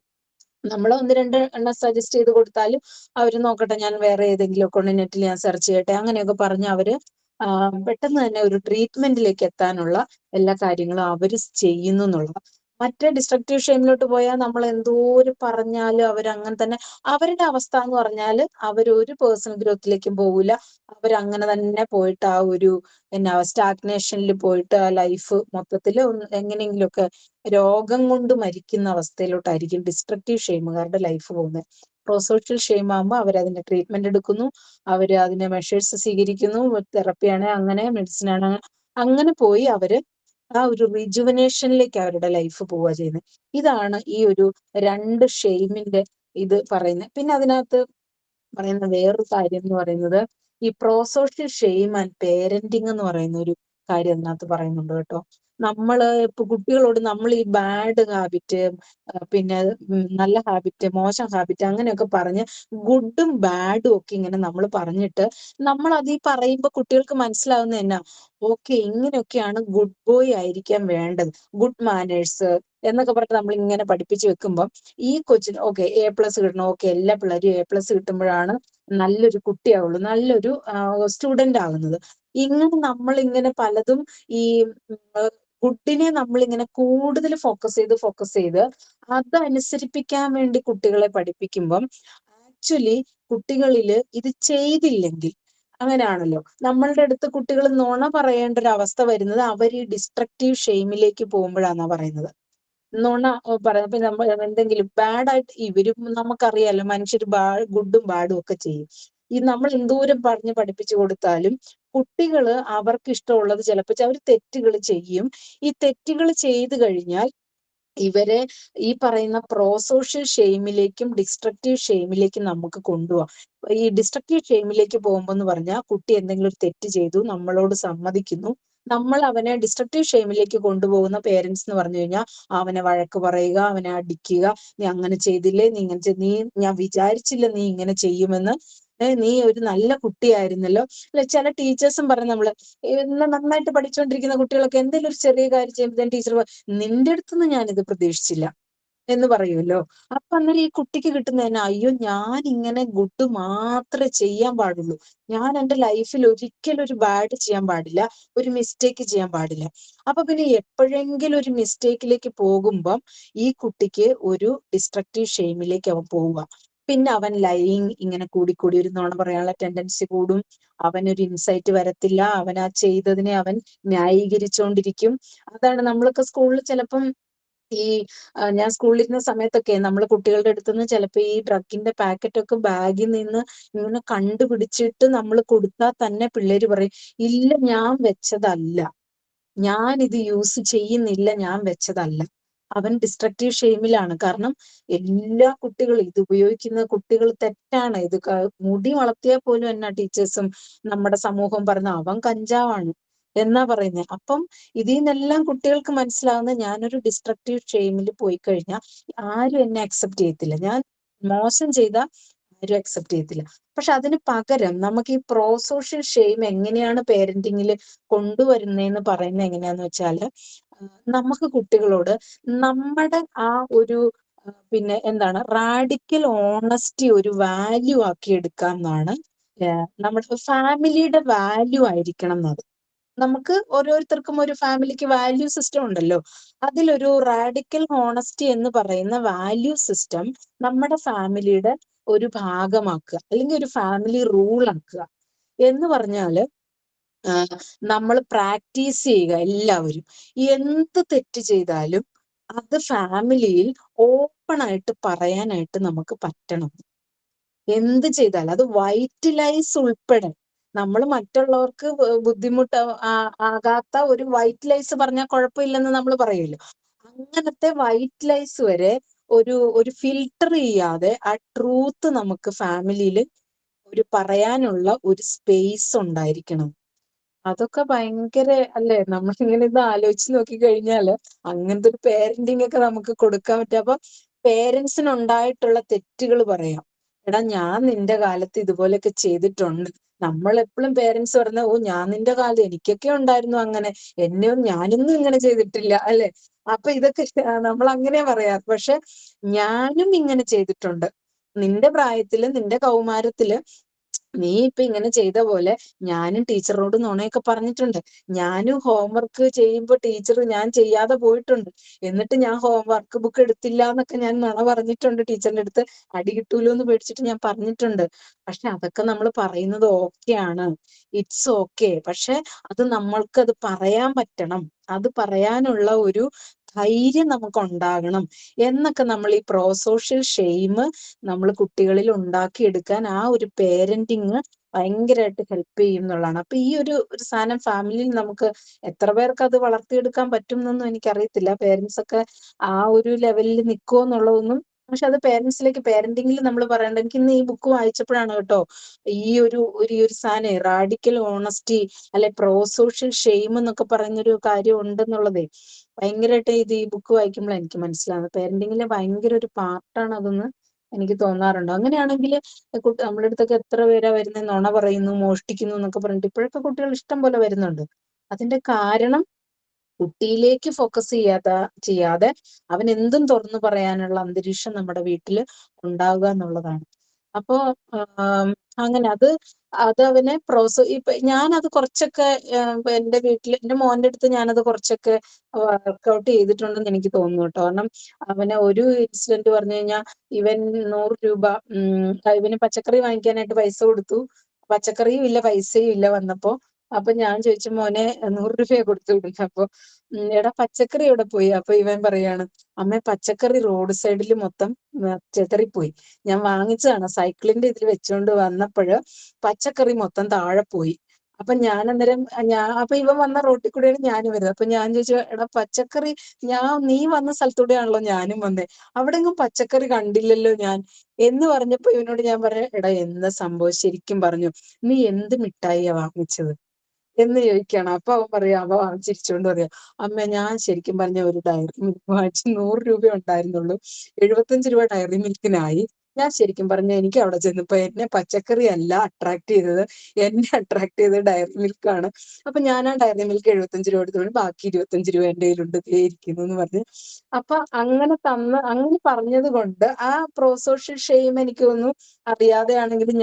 നമ്മൾ 1-2 എണ്ണം സജസ്റ്റ് ചെയ്ത് കൊടുത്താലും അവര് നോക്കട്ടെ, ഞാൻ വേറെ ഏതെങ്കിലും ഒക്കെ കൊണ്ട് നെറ്റിൽ ഞാൻ സെർച്ച് ചെയ്യട്ടെ, അങ്ങനെയൊക്കെ പറഞ്ഞ് അവര് പെട്ടെന്ന് തന്നെ ഒരു ട്രീറ്റ്മെന്റിലേക്ക് എത്താനുള്ള എല്ലാ കാര്യങ്ങളും അവര് ചെയ്യുന്നു എന്നുള്ളത്. മറ്റേ ഡിസ്ട്രക്റ്റീവ് ഷെയിമിലോട്ട് പോയാൽ നമ്മൾ എന്തോരം പറഞ്ഞാലും അവരങ്ങനെ തന്നെ. അവരുടെ അവസ്ഥ എന്ന് പറഞ്ഞാല് അവരൊരു പേഴ്സണൽ ഗ്രോത്തിലേക്കും പോകില്ല. അവരങ്ങനെ തന്നെ പോയിട്ട് ആ ഒരു സ്റ്റാഗ്നേഷനിൽ പോയിട്ട് ആ ലൈഫ് മൊത്തത്തിൽ എങ്ങനെയെങ്കിലുമൊക്കെ രോഗം കൊണ്ട് മരിക്കുന്ന അവസ്ഥയിലോട്ടായിരിക്കും ഡിസ്ട്രക്റ്റീവ് ഷെയിമുകാരുടെ ലൈഫ് പോകുന്നത്. പ്രോസോഷ്യൽ ഷെയിം ആകുമ്പോൾ അവരതിന്റെ ട്രീറ്റ്മെന്റ് എടുക്കുന്നു, അവര് അതിന്റെ മെഷേഴ്സ് സ്വീകരിക്കുന്നു, തെറപ്പിയാണ്, അങ്ങനെ മെഡിസിൻ ആണ്, അങ്ങനെ പോയി അവര് ആ ഒരു റിജുവനേഷനിലേക്ക് അവരുടെ ലൈഫ് പോവുക ചെയ്യുന്നത്. ഇതാണ് ഈ ഒരു 2 ഷെയിമിന്റെ ഇത് പറയുന്നത്. പിന്നെ അതിനകത്ത് പറയുന്ന വേറൊരു കാര്യം എന്ന് പറയുന്നത് ഈ പ്രോസോഷ്യൽ ഷെയിം ആൻഡ് പേരന്റിങ് എന്ന് പറയുന്ന ഒരു കാര്യം അതിനകത്ത് പറയുന്നുണ്ട് കേട്ടോ. നമ്മള് ഇപ്പൊ കുട്ടികളോട് നമ്മൾ ഈ ബാഡ് ഹാബിറ്റ്, പിന്നെ നല്ല ഹാബിറ്റ്, മോശം ഹാബിറ്റ് അങ്ങനെയൊക്കെ പറഞ്ഞ് ഗുഡും ബാഡും ഒക്കെ ഇങ്ങനെ നമ്മൾ പറഞ്ഞിട്ട് നമ്മൾ അത് ഈ പറയുമ്പോ കുട്ടികൾക്ക് മനസ്സിലാവുന്ന എന്നാ, ഓക്കെ ഇങ്ങനെയൊക്കെയാണ് ഗുഡ് ബോയ് ആയിരിക്കാൻ വേണ്ടത്, ഗുഡ് മാനേഴ്സ് എന്നൊക്കെ പറഞ്ഞ് നമ്മൾ ഇങ്ങനെ പഠിപ്പിച്ചു വെക്കുമ്പം ഈ കൊച്ചിന് ഓക്കെ A+ കിട്ടണം, ഓക്കെ എല്ലാ പിള്ളേരും A+ കിട്ടുമ്പോഴാണ് നല്ലൊരു കുട്ടിയാവുള്ളൂ, നല്ലൊരു സ്റ്റുഡന്റ് ആകുന്നത്. ഇങ്ങനെ നമ്മൾ ഇങ്ങനെ പലതും ഈ ഗുഡിനെ നമ്മൾ ഇങ്ങനെ കൂടുതൽ ഫോക്കസ് ചെയ്ത് അതനുസരിപ്പിക്കാൻ വേണ്ടി കുട്ടികളെ പഠിപ്പിക്കുമ്പം ആക്ച്വലി കുട്ടികളില് ഇത് ചെയ്തില്ലെങ്കിൽ, അങ്ങനെയാണല്ലോ നമ്മളുടെ അടുത്ത് കുട്ടികൾ നുണ പറയേണ്ട ഒരു അവസ്ഥ വരുന്നത് അവർ ഈ ഡിസ്ട്രക്റ്റീവ് ഷെയിമിലേക്ക് പോകുമ്പോഴാന്നാ പറയുന്നത്. നുണ പറയുന്നത് നമ്മൾ എന്തെങ്കിലും ബാഡായിട്ട് ഇവരും നമുക്കറിയാലോ, മനുഷ്യർ ഗുഡും ബാഡും ഒക്കെ ചെയ്യും. ഈ നമ്മൾ എന്തോരം പറഞ്ഞ് പഠിപ്പിച്ചു കൊടുത്താലും കുട്ടികള് അവർക്ക് ഇഷ്ടമുള്ളത് ചിലപ്പോൾ അവർ തെറ്റുകൾ ചെയ്യും. ഈ തെറ്റുകൾ ചെയ്തു കഴിഞ്ഞാൽ ഇവരെ ഈ പറയുന്ന പ്രോസോഷ്യൽ ഷെയിമിലേക്കും ഡിസ്ട്രക്റ്റീവ് ഷെയിമിലേക്കും നമുക്ക് കൊണ്ടുപോകാം. ഈ ഡിസ്ട്രക്റ്റീവ് ഷെയിമിലേക്ക് പോകുമ്പോൾ എന്ന് പറഞ്ഞാൽ കുട്ടി എന്തെങ്കിലും ഒരു തെറ്റ് ചെയ്തു, നമ്മളോട് സമ്മതിക്കുന്നു, നമ്മൾ അവനെ ഡിസ്ട്രക്റ്റീവ് ഷെയിമിലേക്ക് കൊണ്ടുപോകുന്ന പേരൻസ് എന്ന് പറഞ്ഞു കഴിഞ്ഞാൽ അവനെ വഴക്ക് പറയുക, അവനെ അടിക്കുക, നീ അങ്ങനെ ചെയ്തില്ലേ, നീ ഞാൻ വിചാരിച്ചില്ല നീ ഇങ്ങനെ ചെയ്യുമെന്ന്, നീ ഒരു നല്ല കുട്ടിയായിരുന്നല്ലോ. അല്ലെ ചില ടീച്ചേഴ്സും പറഞ്ഞു, നമ്മള് നന്നായിട്ട് പഠിച്ചുകൊണ്ടിരിക്കുന്ന കുട്ടികളൊക്കെ എന്തെങ്കിലും ഒരു ചെറിയ കാര്യം ചെയ്യുമ്പോൾ ടീച്ചർ നിന്റെ അടുത്തുനിന്ന് ഞാനിത് പ്രതീക്ഷിച്ചില്ല എന്ന് പറയുമല്ലോ. അപ്പൊ അന്നേരം ഈ കുട്ടിക്ക് കിട്ടുന്നതന്നെ, അയ്യോ ഞാൻ ഇങ്ങനെ ഗുഡ് മാത്രമേ ചെയ്യാൻ പാടുള്ളൂ, ഞാൻ എൻ്റെ ലൈഫിൽ ഒരിക്കലും ഒരു ബാഡ് ചെയ്യാൻ പാടില്ല, ഒരു മിസ്റ്റേക്ക് ചെയ്യാൻ പാടില്ല. അപ്പൊ പിന്നെ എപ്പോഴെങ്കിലും ഒരു മിസ്റ്റേക്കിലേക്ക് പോകുമ്പം ഈ കുട്ടിക്ക് ഒരു ഡിസ്ട്രക്റ്റീവ് ഷെയിമിലേക്ക് അവൻ പോവുക. പിന്നെ അവൻ ലൈയിങ് ഇങ്ങനെ കൂടി ഒരു നുണ പറയാനുള്ള ടെൻഡൻസി കൂടും, അവനൊരു ഇൻസൈറ്റ് വരത്തില്ല, അവൻ ആ ചെയ്തതിനെ അവൻ ന്യായീകരിച്ചുകൊണ്ടിരിക്കും. അതാണ് നമ്മളൊക്കെ സ്കൂളിൽ ചിലപ്പം ഞാൻ സ്കൂളിലിരുന്ന സമയത്തൊക്കെ നമ്മൾ കുട്ടികളുടെ അടുത്തുനിന്ന് ചിലപ്പോൾ ഈ ഡ്രഗിന്റെ പാക്കറ്റൊക്കെ ബാഗിൽ നിന്ന് ഇങ്ങനെ കണ്ടുപിടിച്ചിട്ട് നമ്മൾ കൊടുത്താൽ തന്നെ പിള്ളേര് പറയും, ഇല്ല ഞാൻ വെച്ചതല്ല, ഞാൻ ഇത് യൂസ് ചെയ്യുന്നില്ല, ഞാൻ വെച്ചതല്ല. അവൻ ഡിസ്ട്രക്റ്റീവ് ഷെയിമിലാണ്. കാരണം എല്ലാ കുട്ടികളും ഇത് ഉപയോഗിക്കുന്ന കുട്ടികൾ തെറ്റാണ്. ഇത് മുടി വളർത്തിയാൽ പോലും എന്നാ ടീച്ചേഴ്സും നമ്മുടെ സമൂഹം പറഞ്ഞ അവൻ കഞ്ചാവാണ് എന്നാ പറയുന്നത്. അപ്പം ഇതിൽ നിന്നെല്ലാം കുട്ടികൾക്ക് മനസ്സിലാവുന്ന ഞാനൊരു ഡിസ്ട്രക്റ്റീവ് ഷെയിമിൽ പോയി കഴിഞ്ഞാൽ ആരും എന്നെ അക്സെപ്റ്റ് ചെയ്യത്തില്ല, ഞാൻ മോശം ചെയ്ത ആരും അക്സെപ്റ്റ് ചെയ്യത്തില്ല. പക്ഷെ അതിന് പകരം നമുക്ക് ഈ പ്രോസോഷ്യൽ ഷെയിം എങ്ങനെയാണ് പേരന്റിങ്ങിൽ കൊണ്ടുവരുന്നതെന്ന് പറയുന്നത് എങ്ങനെയാന്ന് വെച്ചാല്, നമുക്ക് കുട്ടികളോട് നമ്മുടെ ആ ഒരു പിന്നെ എന്താണ് റാഡിക്കൽ ഓണസ്റ്റി ഒരു വാല്യൂ ആക്കി എടുക്കാം എന്നാണ്. നമ്മുടെ ഫാമിലിയുടെ വാല്യൂ ആയിരിക്കണം എന്നത്. നമുക്ക് ഓരോരുത്തർക്കും ഒരു ഫാമിലിക്ക് വാല്യൂ സിസ്റ്റം ഉണ്ടല്ലോ. അതിലൊരു റാഡിക്കൽ ഹോണസ്റ്റി എന്ന് പറയുന്ന വാല്യൂ സിസ്റ്റം നമ്മുടെ ഫാമിലിയുടെ ഒരു ഭാഗമാക്കുക, അല്ലെങ്കിൽ ഒരു ഫാമിലി റൂൾ ആക്കുക. എന്ന് പറഞ്ഞാല് നമ്മൾ പ്രാക്ടീസ് ചെയ്യുക എല്ലാവരും. എന്ത് തെറ്റ് ചെയ്താലും അത് ഫാമിലിയിൽ ഓപ്പൺ ആയിട്ട് പറയാനായിട്ട് നമുക്ക് പറ്റണം. എന്ത് ചെയ്താലും അത് വൈറ്റ് ലൈസ് ഉൾപ്പെടെ നമ്മൾ മറ്റുള്ളവർക്ക് ബുദ്ധിമുട്ട് ആകാത്ത ഒരു വൈറ്റ് ലൈസ് പറഞ്ഞാൽ കുഴപ്പമില്ലെന്ന് നമ്മൾ പറയുമല്ലോ. അങ്ങനത്തെ വൈറ്റ് ലൈസ് വരെ ഒരു ഫിൽട്ടർ ചെയ്യാതെ ആ ട്രൂത്ത് നമുക്ക് ഫാമിലിയിൽ ഒരു പറയാനുള്ള ഒരു സ്പേസ് ഉണ്ടായിരിക്കണം. അതൊക്കെ ഭയങ്കര അല്ലേ? നമ്മളിങ്ങനെ ഇത് ആലോചിച്ച് നോക്കി കഴിഞ്ഞാല് അങ്ങനത്തെ ഒരു പേരന്റിങ് ഒക്കെ നമുക്ക് കൊടുക്കാൻ പറ്റും. അപ്പൊ പേരൻസിനുണ്ടായിട്ടുള്ള തെറ്റുകൾ പറയാം. എടാ, ഞാൻ നിന്റെ കാലത്ത് ഇതുപോലെയൊക്കെ ചെയ്തിട്ടുണ്ട്. നമ്മൾ എപ്പോഴും പേരൻസ് പറഞ്ഞ, ഓ ഞാൻ നിന്റെ കാലത്ത് എനിക്കൊക്കെ ഉണ്ടായിരുന്നു അങ്ങനെ, ഞാനൊന്നും ഇങ്ങനെ ചെയ്തിട്ടില്ല അല്ലെ. അപ്പൊ ഇതൊക്കെ നമ്മൾ അങ്ങനെ പറയാറ്. പക്ഷെ ഞാനും ഇങ്ങനെ ചെയ്തിട്ടുണ്ട്. നിന്റെ പ്രായത്തില് നിന്റെ കൗമാരത്തില് നീ ഇപ്പൊ ഇങ്ങനെ ചെയ്ത പോലെ ഞാനും ടീച്ചറിനോട് നുണയൊക്കെ പറഞ്ഞിട്ടുണ്ട്. ഞാനും ഹോംവർക്ക് ചെയ്യുമ്പോ ഞാൻ ചെയ്യാതെ പോയിട്ടുണ്ട്. എന്നിട്ട് ഞാൻ ഹോംവർക്ക് ബുക്ക് എടുത്തില്ല എന്നൊക്കെ ഞാൻ നുണ പറഞ്ഞിട്ടുണ്ട്. ടീച്ചറിന്റെ അടുത്ത് അടി കിട്ടൂലോ എന്ന് പേടിച്ചിട്ട് ഞാൻ പറഞ്ഞിട്ടുണ്ട്. പക്ഷെ അതൊക്കെ നമ്മൾ പറയുന്നത് ഓക്കെയാണ്, ഇറ്റ്സ് ഓക്കെ. പക്ഷെ അത് നമ്മൾക്കത് പറയാൻ പറ്റണം. അത് പറയാനുള്ള ഒരു ധൈര്യം നമുക്ക് ഉണ്ടാകണം എന്നൊക്കെ നമ്മൾ ഈ പ്രോസോഷ്യൽ ഷെയിം നമ്മൾ കുട്ടികളിൽ ഉണ്ടാക്കിയെടുക്കാൻ ആ ഒരു പേരന്റിങ് ഭയങ്കരമായിട്ട് ഹെൽപ്പ് ചെയ്യും എന്നുള്ളതാണ്. അപ്പൊ ഈ ഒരു സാധനം ഫാമിലിയിൽ നമുക്ക് എത്ര പേർക്ക് അത് വളർത്തിയെടുക്കാൻ പറ്റും എന്നൊന്നും എനിക്കറിയത്തില്ല. പേരൻസ് ഒക്കെ ആ ഒരു ലെവലിൽ നിൽക്കുമോ എന്നുള്ളതൊന്നും. പക്ഷെ അത് പേരൻസിലേക്ക് പേരന്റിങ്ങിൽ നമ്മൾ പറയേണ്ടത്. എനിക്ക് ഇന്ന് ഈ ബുക്ക് വായിച്ചപ്പോഴാണ് കേട്ടോ ഈ ഒരു സാധനം റാഡിക്കൽ ഓണസ്റ്റി അല്ലെ പ്രോസോഷ്യൽ ഷെയിം എന്നൊക്കെ പറയുന്നൊരു കാര്യം ഉണ്ടെന്നുള്ളതേ ഭയങ്കരമായിട്ട് ഈ ബുക്ക് വായിക്കുമ്പോൾ എനിക്ക് മനസ്സിലാവുന്നത്. പേരന്റിങ്ങിലെ ഭയങ്കര ഒരു പാർട്ടാണ് അതെന്ന് എനിക്ക് തോന്നാറുണ്ട്. അങ്ങനെയാണെങ്കിൽ നമ്മുടെ അടുത്തൊക്കെ എത്ര പേരാ വരുന്നത്, നുണ പറയുന്നു, മോഷ്ടിക്കുന്നു എന്നൊക്കെ പറഞ്ഞിട്ട് ഇപ്പോഴൊക്കെ കുട്ടികൾ ഇഷ്ടം പോലെ വരുന്നുണ്ട്. അതിന്റെ കാരണം കുട്ടിയിലേക്ക് ഫോക്കസ് ചെയ്യാതെ അവൻ എന്തും തുറന്നു പറയാനുള്ള അന്തരീക്ഷം നമ്മുടെ വീട്ടിൽ ഉണ്ടാവുക എന്നുള്ളതാണ്. അപ്പോ അങ്ങനെ അത് അവനെ ഇപ്പൊ ഞാനത് കുറച്ചൊക്കെ എന്റെ വീട്ടിൽ എന്റെ മോന്റെ അടുത്ത് ഞാനത് കുറച്ചൊക്കെ വർക്ക്ഔട്ട് ചെയ്തിട്ടുണ്ടെന്ന് എനിക്ക് തോന്നുന്നു കേട്ടോ. കാരണം അവനെ ഒരു ഇൻസിഡന്റ് പറഞ്ഞു കഴിഞ്ഞാൽ ഇവൻ 100 രൂപ ഇവന് പച്ചക്കറി വാങ്ങിക്കാനായിട്ട് പൈസ കൊടുത്തു. പച്ചക്കറിയും ഇല്ല പൈസയും ഇല്ല വന്നപ്പോ. അപ്പൊ ഞാൻ ചോദിച്ചു, മോനെ 100 രൂപയെ കൊടുത്തു വിടുന്നു. അപ്പൊ എടാ പച്ചക്കറി എവിടെ പോയി? അപ്പൊ ഇവൻ പറയാണ്, അമ്മ പച്ചക്കറി റോഡ് സൈഡിൽ മൊത്തം ചെതറിപ്പോയി. ഞാൻ വാങ്ങിച്ചതാണ്, സൈക്കിളിന്റെ ഇതിൽ വെച്ചുകൊണ്ട് വന്നപ്പോഴ് പച്ചക്കറി മൊത്തം താഴെ പോയി. അപ്പൊ ഞാൻ അന്നേരം അപ്പൊ ഇവൻ വന്ന റോട്ടിൽ കൂടെയാണ് ഞാനും വരുന്നത്. അപ്പൊ ഞാൻ ചോദിച്ചു, എടാ പച്ചക്കറി നീ വന്ന സ്ഥലത്തൂടെയാണല്ലോ ഞാനും വന്നേ, അവിടെ എങ്ങും പച്ചക്കറി കണ്ടില്ലല്ലോ ഞാൻ എന്ന് പറഞ്ഞപ്പോ ഇവനോട് ഞാൻ പറഞ്ഞു, എടാ എന്താ സംഭവം ശരിക്കും പറഞ്ഞു, നീ എന്ത് മിഠായിയാ വാങ്ങിച്ചത് എന്ന് ചോദിക്കുകയാണ്. അപ്പൊ അവൻ പറയാ, ചിരിച്ചോണ്ട് പറയാ, അമ്മ ഞാൻ ശരിക്കും പറഞ്ഞ ഒരു ഡയറി മിൽക്ക് വാങ്ങിച്ച് 100 രൂപ ഉണ്ടായിരുന്നുള്ളൂ, 75 രൂപ ഡയറി മിൽക്കിനായി. ഞാൻ ശരിക്കും പറഞ്ഞ എനിക്ക് അവിടെ ചെന്നപ്പോ എന്നെ പച്ചക്കറി അല്ല അട്രാക്ട് ചെയ്തത്, എന്നെ അട്രാക്ട് ചെയ്തത് ഡയറി മിൽക്കാണ്. അപ്പൊ ഞാൻ ആ ഡയറി മിൽക്ക് 75 രൂപ എടുത്തോണ്ട് ബാക്കി 25 രൂപ എന്റെ കയ്യിലുണ്ട് ഇരിക്കുന്നു എന്ന് പറഞ്ഞ്. അപ്പൊ അങ്ങനെ അങ്ങനെ പറഞ്ഞത് കൊണ്ട് ആ പ്രോസോഷ്യൽ ഷെയിം എനിക്ക് തോന്നുന്നു അറിയാതെയാണെങ്കിലും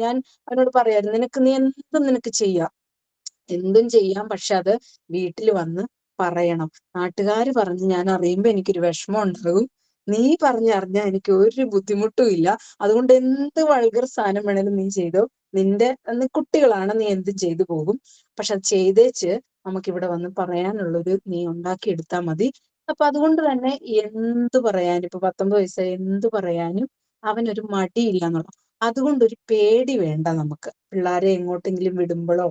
ഞാൻ അവനോട് പറയായിരുന്നു, നീ എന്തും നിനക്ക് ചെയ്യാം, എന്തും ചെയ്യാം, പക്ഷെ അത് വീട്ടിൽ വന്ന് പറയണം. നാട്ടുകാര് പറഞ്ഞ് ഞാൻ അറിയുമ്പോ എനിക്കൊരു വിഷമം ഉണ്ടാകും, നീ പറഞ്ഞറിഞ്ഞാൽ എനിക്ക് ഒരു ബുദ്ധിമുട്ടും ഇല്ല. അതുകൊണ്ട് എന്ത് വൾഗർ സാധനം വേണേലും നീ ചെയ്തോ, കുട്ടികളാണ്, നീ എന്തും ചെയ്തു പോകും. പക്ഷെ അത് ചെയ്തേച്ച് നമുക്കിവിടെ വന്ന് പറയാനുള്ളൊരു നീ ഉണ്ടാക്കിയെടുത്താൽ മതി. അപ്പൊ അതുകൊണ്ട് തന്നെ എന്ത് പറയാനും, ഇപ്പൊ 19 വയസ്സായി, എന്ത് പറയാനും അവനൊരു മടിയില്ല എന്നുള്ളത്. അതുകൊണ്ടൊരു പേടി വേണ്ട നമുക്ക്. പിള്ളേരെ എങ്ങോട്ടെങ്കിലും വിടുമ്പോഴോ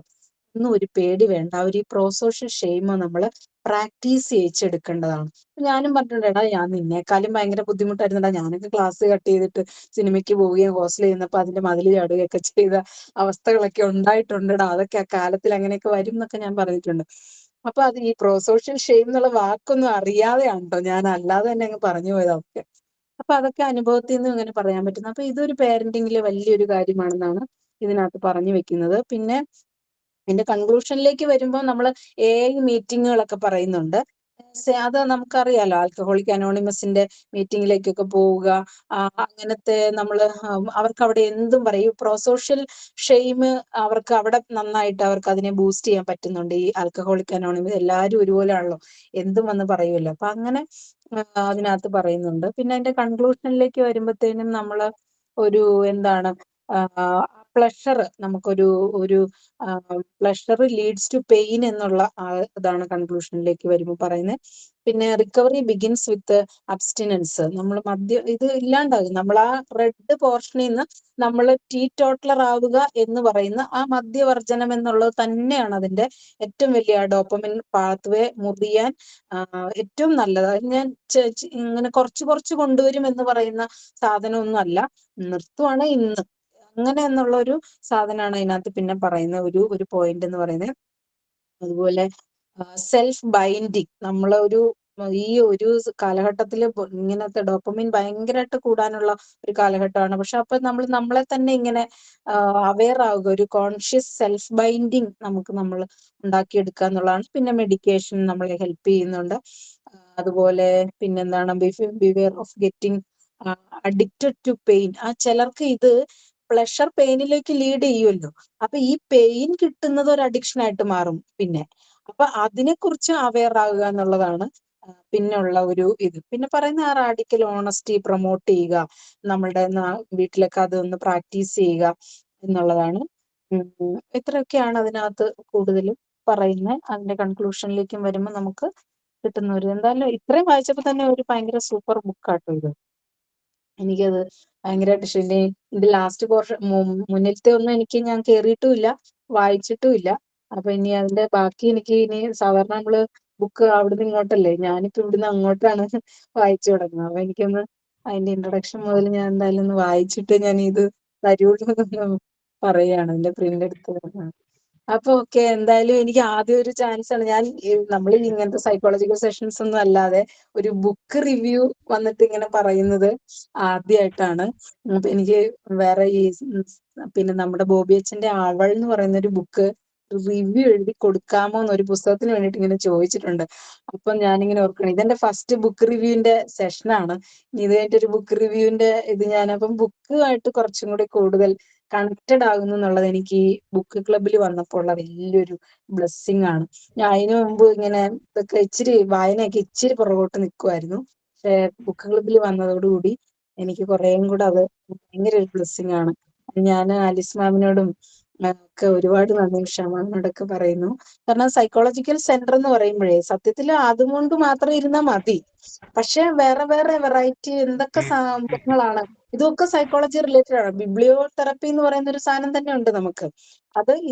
ഒന്നും ഒരു പേടി വേണ്ട. ഈ പ്രോസോഷ്യൽ ഷെയിം നമ്മൾ പ്രാക്ടീസ് ചെയ്യിച്ചെടുക്കേണ്ടതാണ്. ഞാനും പറഞ്ഞിട്ടുണ്ട്, എടാ ഞാൻ നിന്നേക്കാളും ഭയങ്കര ബുദ്ധിമുട്ടായിരുന്നടാ, ഞാനൊക്കെ ക്ലാസ് കട്ട് ചെയ്തിട്ട് സിനിമയ്ക്ക് പോവുകയും ഹോസ്റ്റലിൽ ചെയ്യുന്നപ്പോ അതിന്റെ മതിൽ ചാടുകയൊക്കെ ചെയ്ത അവസ്ഥകളൊക്കെ ഉണ്ടായിട്ടുണ്ടടാ. അതൊക്കെ ആ കാലത്തിൽ അങ്ങനെയൊക്കെ വരും എന്നൊക്കെ ഞാൻ പറഞ്ഞിട്ടുണ്ട്. അപ്പൊ അത് ഈ പ്രോസോഷ്യൽ ഷെയിം എന്നുള്ള വാക്കൊന്നും അറിയാതെയാണ് കേട്ടോ, ഞാൻ അല്ലാതെ തന്നെ അങ്ങ് പറഞ്ഞു പോയതൊക്കെ. അപ്പൊ അതൊക്കെ അനുഭവത്തിൽ നിന്നും ഇങ്ങനെ പറയാൻ പറ്റുന്നു. അപ്പൊ ഇതൊരു പാരന്റിങ്ങിലെ വലിയൊരു കാര്യമാണെന്നാണ് ഇതിനകത്ത് പറഞ്ഞു വെക്കുന്നത്. പിന്നെ ഇതിന്റെ കൺക്ലൂഷനിലേക്ക് വരുമ്പോൾ നമ്മൾ AI മീറ്റിങ്ങുകളൊക്കെ പറയുന്നുണ്ട്. അത് നമുക്കറിയാലോ, ആൽക്കഹോളിക് അനോണിമസിന്റെ മീറ്റിംഗിലേക്കൊക്കെ പോവുക, അങ്ങനത്തെ നമ്മള് അവർക്ക് അവിടെ എന്തും പറയും. പ്രോസോഷ്യൽ ഷെയിം അവർക്ക് അവിടെ നന്നായിട്ട് അവർക്ക് അതിനെ ബൂസ്റ്റ് ചെയ്യാൻ പറ്റുന്നുണ്ട്. ഈ ആൽക്കഹോളിക് അനോണിമസ് എല്ലാവരും ഒരുപോലെ ആണല്ലോ, എന്തും വന്ന് പറയുമല്ലോ. അപ്പൊ അങ്ങനെ അതിനകത്ത് പറയുന്നുണ്ട്. പിന്നെ അതിന്റെ കൺക്ലൂഷനിലേക്ക് വരുമ്പോഴത്തേനും നമ്മള് ഒരു എന്താണ് പ്ലഷർ, നമുക്കൊരു പ്ലഷർ ലീഡ്സ് ടു പെയിൻ എന്നുള്ള ഇതാണ് കൺക്ലൂഷനിലേക്ക് വരുമ്പോൾ പറയുന്നത്. പിന്നെ റിക്കവറി ബിഗിൻസ് വിത്ത് അബ്സ്റ്റിനൻസ്, നമ്മൾ ഇത് ഇല്ലാണ്ടാകും. നമ്മൾ ആ റെഡ് പോർഷനിൽ നിന്ന് നമ്മൾ ടീ ടോട്ടലർ ആവുക എന്ന് പറയുന്ന ആ മദ്യവർജനം എന്നുള്ളത് തന്നെയാണ് അതിന്റെ ഏറ്റവും വലിയ ഡോപ്പമിൻ പാത്വേ മുറിയാൻ ഏറ്റവും നല്ലത്. അത് ഞാൻ ഇങ്ങനെ കുറച്ച് കൊണ്ടുവരും എന്ന് പറയുന്ന സാധനമൊന്നും അല്ല, നിർത്തുവാണ് ഇന്ന് അങ്ങനെ എന്നുള്ള ഒരു സാധനമാണ് അതിനകത്ത് പിന്നെ പറയുന്ന ഒരു പോയിന്റ് എന്ന് പറയുന്നത്. അതുപോലെ സെൽഫ് ബൈൻഡിങ്, ഈ ഒരു കാലഘട്ടത്തിൽ ഇങ്ങനത്തെ ഡോപ്പമിൻ ഭയങ്കരമായിട്ട് കൂടാനുള്ള ഒരു കാലഘട്ടമാണ്. പക്ഷെ അപ്പൊ നമ്മൾ നമ്മളെ തന്നെ ഇങ്ങനെ അവെയർ ആവുക, ഒരു കോൺഷ്യസ് സെൽഫ് ബൈൻഡിങ് നമ്മൾ ഉണ്ടാക്കിയെടുക്കുക എന്നുള്ളതാണ്. പിന്നെ മെഡിക്കേഷൻ നമ്മളെ ഹെൽപ്പ് ചെയ്യുന്നുണ്ട്. അതുപോലെ പിന്നെന്താണ് beware of getting addicted to pain. ചിലർക്ക് ഇത് പ്ലഷർ പെയിനിലേക്ക് ലീഡ് ചെയ്യുമല്ലോ, അപ്പൊ ഈ പെയിൻ കിട്ടുന്നത് ഒരു അഡിക്ഷൻ ആയിട്ട് മാറും. പിന്നെ അപ്പൊ അതിനെക്കുറിച്ച് അവെയർ ആകുക എന്നുള്ളതാണ് പിന്നുള്ള ഒരു ഇത്. പിന്നെ പറയുന്ന ആ റാഡിക്കൽ ഓണസ്റ്റി പ്രൊമോട്ട് ചെയ്യുക, നമ്മളുടെ വീട്ടിലൊക്കെ അതൊന്ന് പ്രാക്ടീസ് ചെയ്യുക എന്നുള്ളതാണ്. ഇത്രയൊക്കെയാണ് അതിനകത്ത് കൂടുതലും പറയുന്നത്. അതിന്റെ കൺക്ലൂഷനിലേക്കും വരുമ്പോൾ നമുക്ക് കിട്ടുന്ന ഒരു, എന്തായാലും ഇത്രയും വായിച്ചപ്പോ തന്നെ ഒരു ഭയങ്കര സൂപ്പർ ബുക്കാട്ടോ ഇത്. എനിക്കത് ഭയങ്കരമായിട്ട് ഇഷ്ടം. ഇതിന്റെ ലാസ്റ്റ് പോർഷൻ, മുന്നിലത്തെ ഒന്നും ഞാൻ കേറിയിട്ടുമില്ല, വായിച്ചിട്ടുമില്ല. അപ്പൊ ഇനി അതിന്റെ ബാക്കി എനിക്ക് ഇനി, സാധാരണ നമ്മള് ബുക്ക് അവിടുന്ന് ഇങ്ങോട്ടല്ലേ, ഞാനിപ്പോ ഇവിടുന്ന് അങ്ങോട്ടാണ് വായിച്ചു തുടങ്ങുന്നത്. അപ്പൊ എനിക്കൊന്ന് അതിന്റെ ഇൻട്രൊഡക്ഷൻ മുതൽ ഞാൻ എന്തായാലും ഒന്ന് വായിച്ചിട്ട് ഞാൻ ഇത് തരൂന്ന് പറയാണ്, എന്റെ പ്രിന്റ് എടുത്ത്. അപ്പൊ ഓക്കെ, എന്തായാലും എനിക്ക് ആദ്യം ഒരു ചാൻസ് ആണ്. നമ്മൾ ഇങ്ങനത്തെ സൈക്കോളജിക്കൽ സെഷൻസ് ഒന്നും അല്ലാതെ ഒരു ബുക്ക് റിവ്യൂ വന്നിട്ട് ഇങ്ങനെ പറയുന്നത് ആദ്യമായിട്ടാണ്. അപ്പൊ എനിക്ക് വേറെ പിന്നെ നമ്മുടെ ബോബി അച്ഛന്റെ അവൾ എന്ന് പറയുന്ന ഒരു ബുക്ക് റിവ്യൂ എഴുതി കൊടുക്കാമോ എന്നൊരു പുസ്തകത്തിന് വേണ്ടിയിട്ട് ഇങ്ങനെ ചോദിച്ചിട്ടുണ്ട്. അപ്പൊ ഞാനിങ്ങനെ ഓർക്കണം, ഇതെന്റെ ഫസ്റ്റ് ബുക്ക് റിവ്യൂവിന്റെ സെഷനാണ്. ഇത് കഴിഞ്ഞിട്ടൊരു ബുക്ക് റിവ്യൂവിന്റെ ഇത് അപ്പം ബുക്കുമായിട്ട് കുറച്ചും കൂടി കൂടുതൽ കണക്റ്റഡ് ആകുന്നു എന്നുള്ളത് എനിക്ക് ഈ ബുക്ക് ക്ലബിൽ വന്നപ്പോൾ ഉള്ള വലിയൊരു ബ്ലെസ്സിങ് ആണ്. ഞാൻ അതിനു മുമ്പ് ഇങ്ങനെ ഇതൊക്കെ ഇച്ചിരി വായനയൊക്കെ ഇച്ചിരി പുറകോട്ട് നിൽക്കുമായിരുന്നു. പക്ഷെ ബുക്ക് ക്ലബിൽ വന്നതോടുകൂടി എനിക്ക് കുറേയും കൂടെ അത് ഭയങ്കര ഒരു ബ്ലെസ്സിങ് ആണ്. ഞാൻ ആലിസ് മാമിനോടും ഒക്കെ ഒരുപാട് നന്ദി, ക്ഷമാമിനോടൊക്കെ പറയുന്നു. കാരണം സൈക്കോളജിക്കൽ സെന്റർ എന്ന് പറയുമ്പോഴേ സത്യത്തിൽ അതുകൊണ്ട് മാത്രം ഇരുന്നാൽ മതി. പക്ഷെ വേറെ വേറെ വെറൈറ്റി എന്തൊക്കെ സംഭവങ്ങളാണ്, ഇതൊക്കെ സൈക്കോളജി റിലേറ്റഡ് ആണ്. ബിബ്ലിയോ തെറപ്പി എന്ന് പറയുന്ന ഒരു സാധനം തന്നെ ഉണ്ട് നമുക്ക്.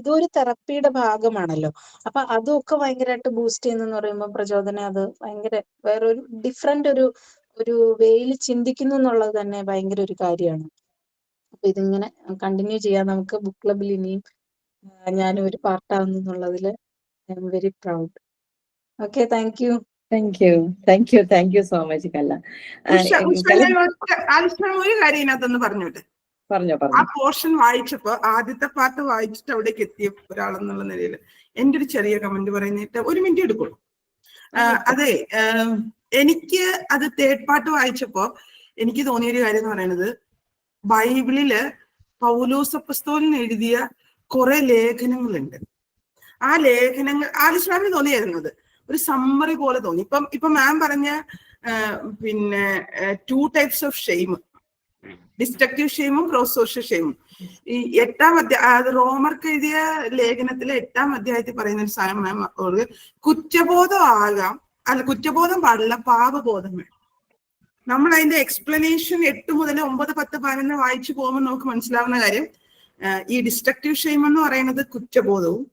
ഇതൊരു തെറപ്പിയുടെ ഭാഗമാണല്ലോ. അപ്പൊ അതൊക്കെ ഭയങ്കരമായിട്ട് ബൂസ്റ്റ് ചെയ്യുന്നെന്ന് പറയുമ്പോൾ പ്രചോദനം, അത് ഭയങ്കര വേറൊരു ഡിഫറെന്റ് ഒരു വേയിൽ ചിന്തിക്കുന്നു എന്നുള്ളത് തന്നെ ഭയങ്കര ഒരു കാര്യമാണ്. അപ്പൊ ഇതിങ്ങനെ കണ്ടിന്യൂ ചെയ്യാൻ നമുക്ക് ബുക്ക് ക്ലബിൽ ഇനിയും ഞാനും ഒരു പാർട്ടാവുന്നു എന്നുള്ളതിൽ I am very proud. Okay, thank you. Thank you so much കല്ല. ഒരു കാര്യം ഇതിനകത്തൊന്ന് പറഞ്ഞോട്ടെ. ആ പോർഷൻ വായിച്ചപ്പോ, ആദ്യത്തെ പാർട്ട് വായിച്ചിട്ട് അവിടേക്ക് എത്തിയ ഒരാളെന്നുള്ള നിലയിൽ എന്റെ ഒരു ചെറിയ കമന്റ് പറയുന്നിട്ട് 1 മിനിറ്റ് എടുക്കുള്ളൂ. അതെ, എനിക്ക് അത് തേർഡ് പാർട്ട് വായിച്ചപ്പോ എനിക്ക് തോന്നിയൊരു കാര്യം എന്ന് പറയുന്നത്, ബൈബിളില് പൗലോസ് അപ്പോസ്തലൻ എഴുതിയ കുറെ ലേഖനങ്ങളുണ്ട്. ആ ലേഖനങ്ങൾ ആലിസ്ലാമിന് തോന്നിയായിരുന്നത് ഒരു സമ്മറി പോലെ തോന്നി. ഇപ്പൊ മാം പറഞ്ഞ പിന്നെ 2 ടൈപ്സ് ഓഫ് ഷെയിം, ഡിസ്ട്രക്റ്റീവ് ഷെയിമും പ്രോസോഷ്യൽ ഷെയിമും. ഈ 8ാം അധ്യായം റോമർക്ക് എഴുതിയ ലേഖനത്തിലെ 8ാം അധ്യായത്തിൽ പറയുന്ന ഒരു സാധനം മാം, കുറ്റബോധം ആകാം, അല്ല കുറ്റബോധം പാടില്ല, പാപബോധം വേണം. നമ്മൾ അതിന്റെ എക്സ്പ്ലനേഷൻ 8 മുതൽ 9, 10, 11 വായിച്ചു പോകുമ്പോൾ നമുക്ക് മനസ്സിലാവുന്ന കാര്യം, ഈ ഡിസ്ട്രക്റ്റീവ് ഷെയിം എന്ന് പറയുന്നത് കുറ്റബോധവും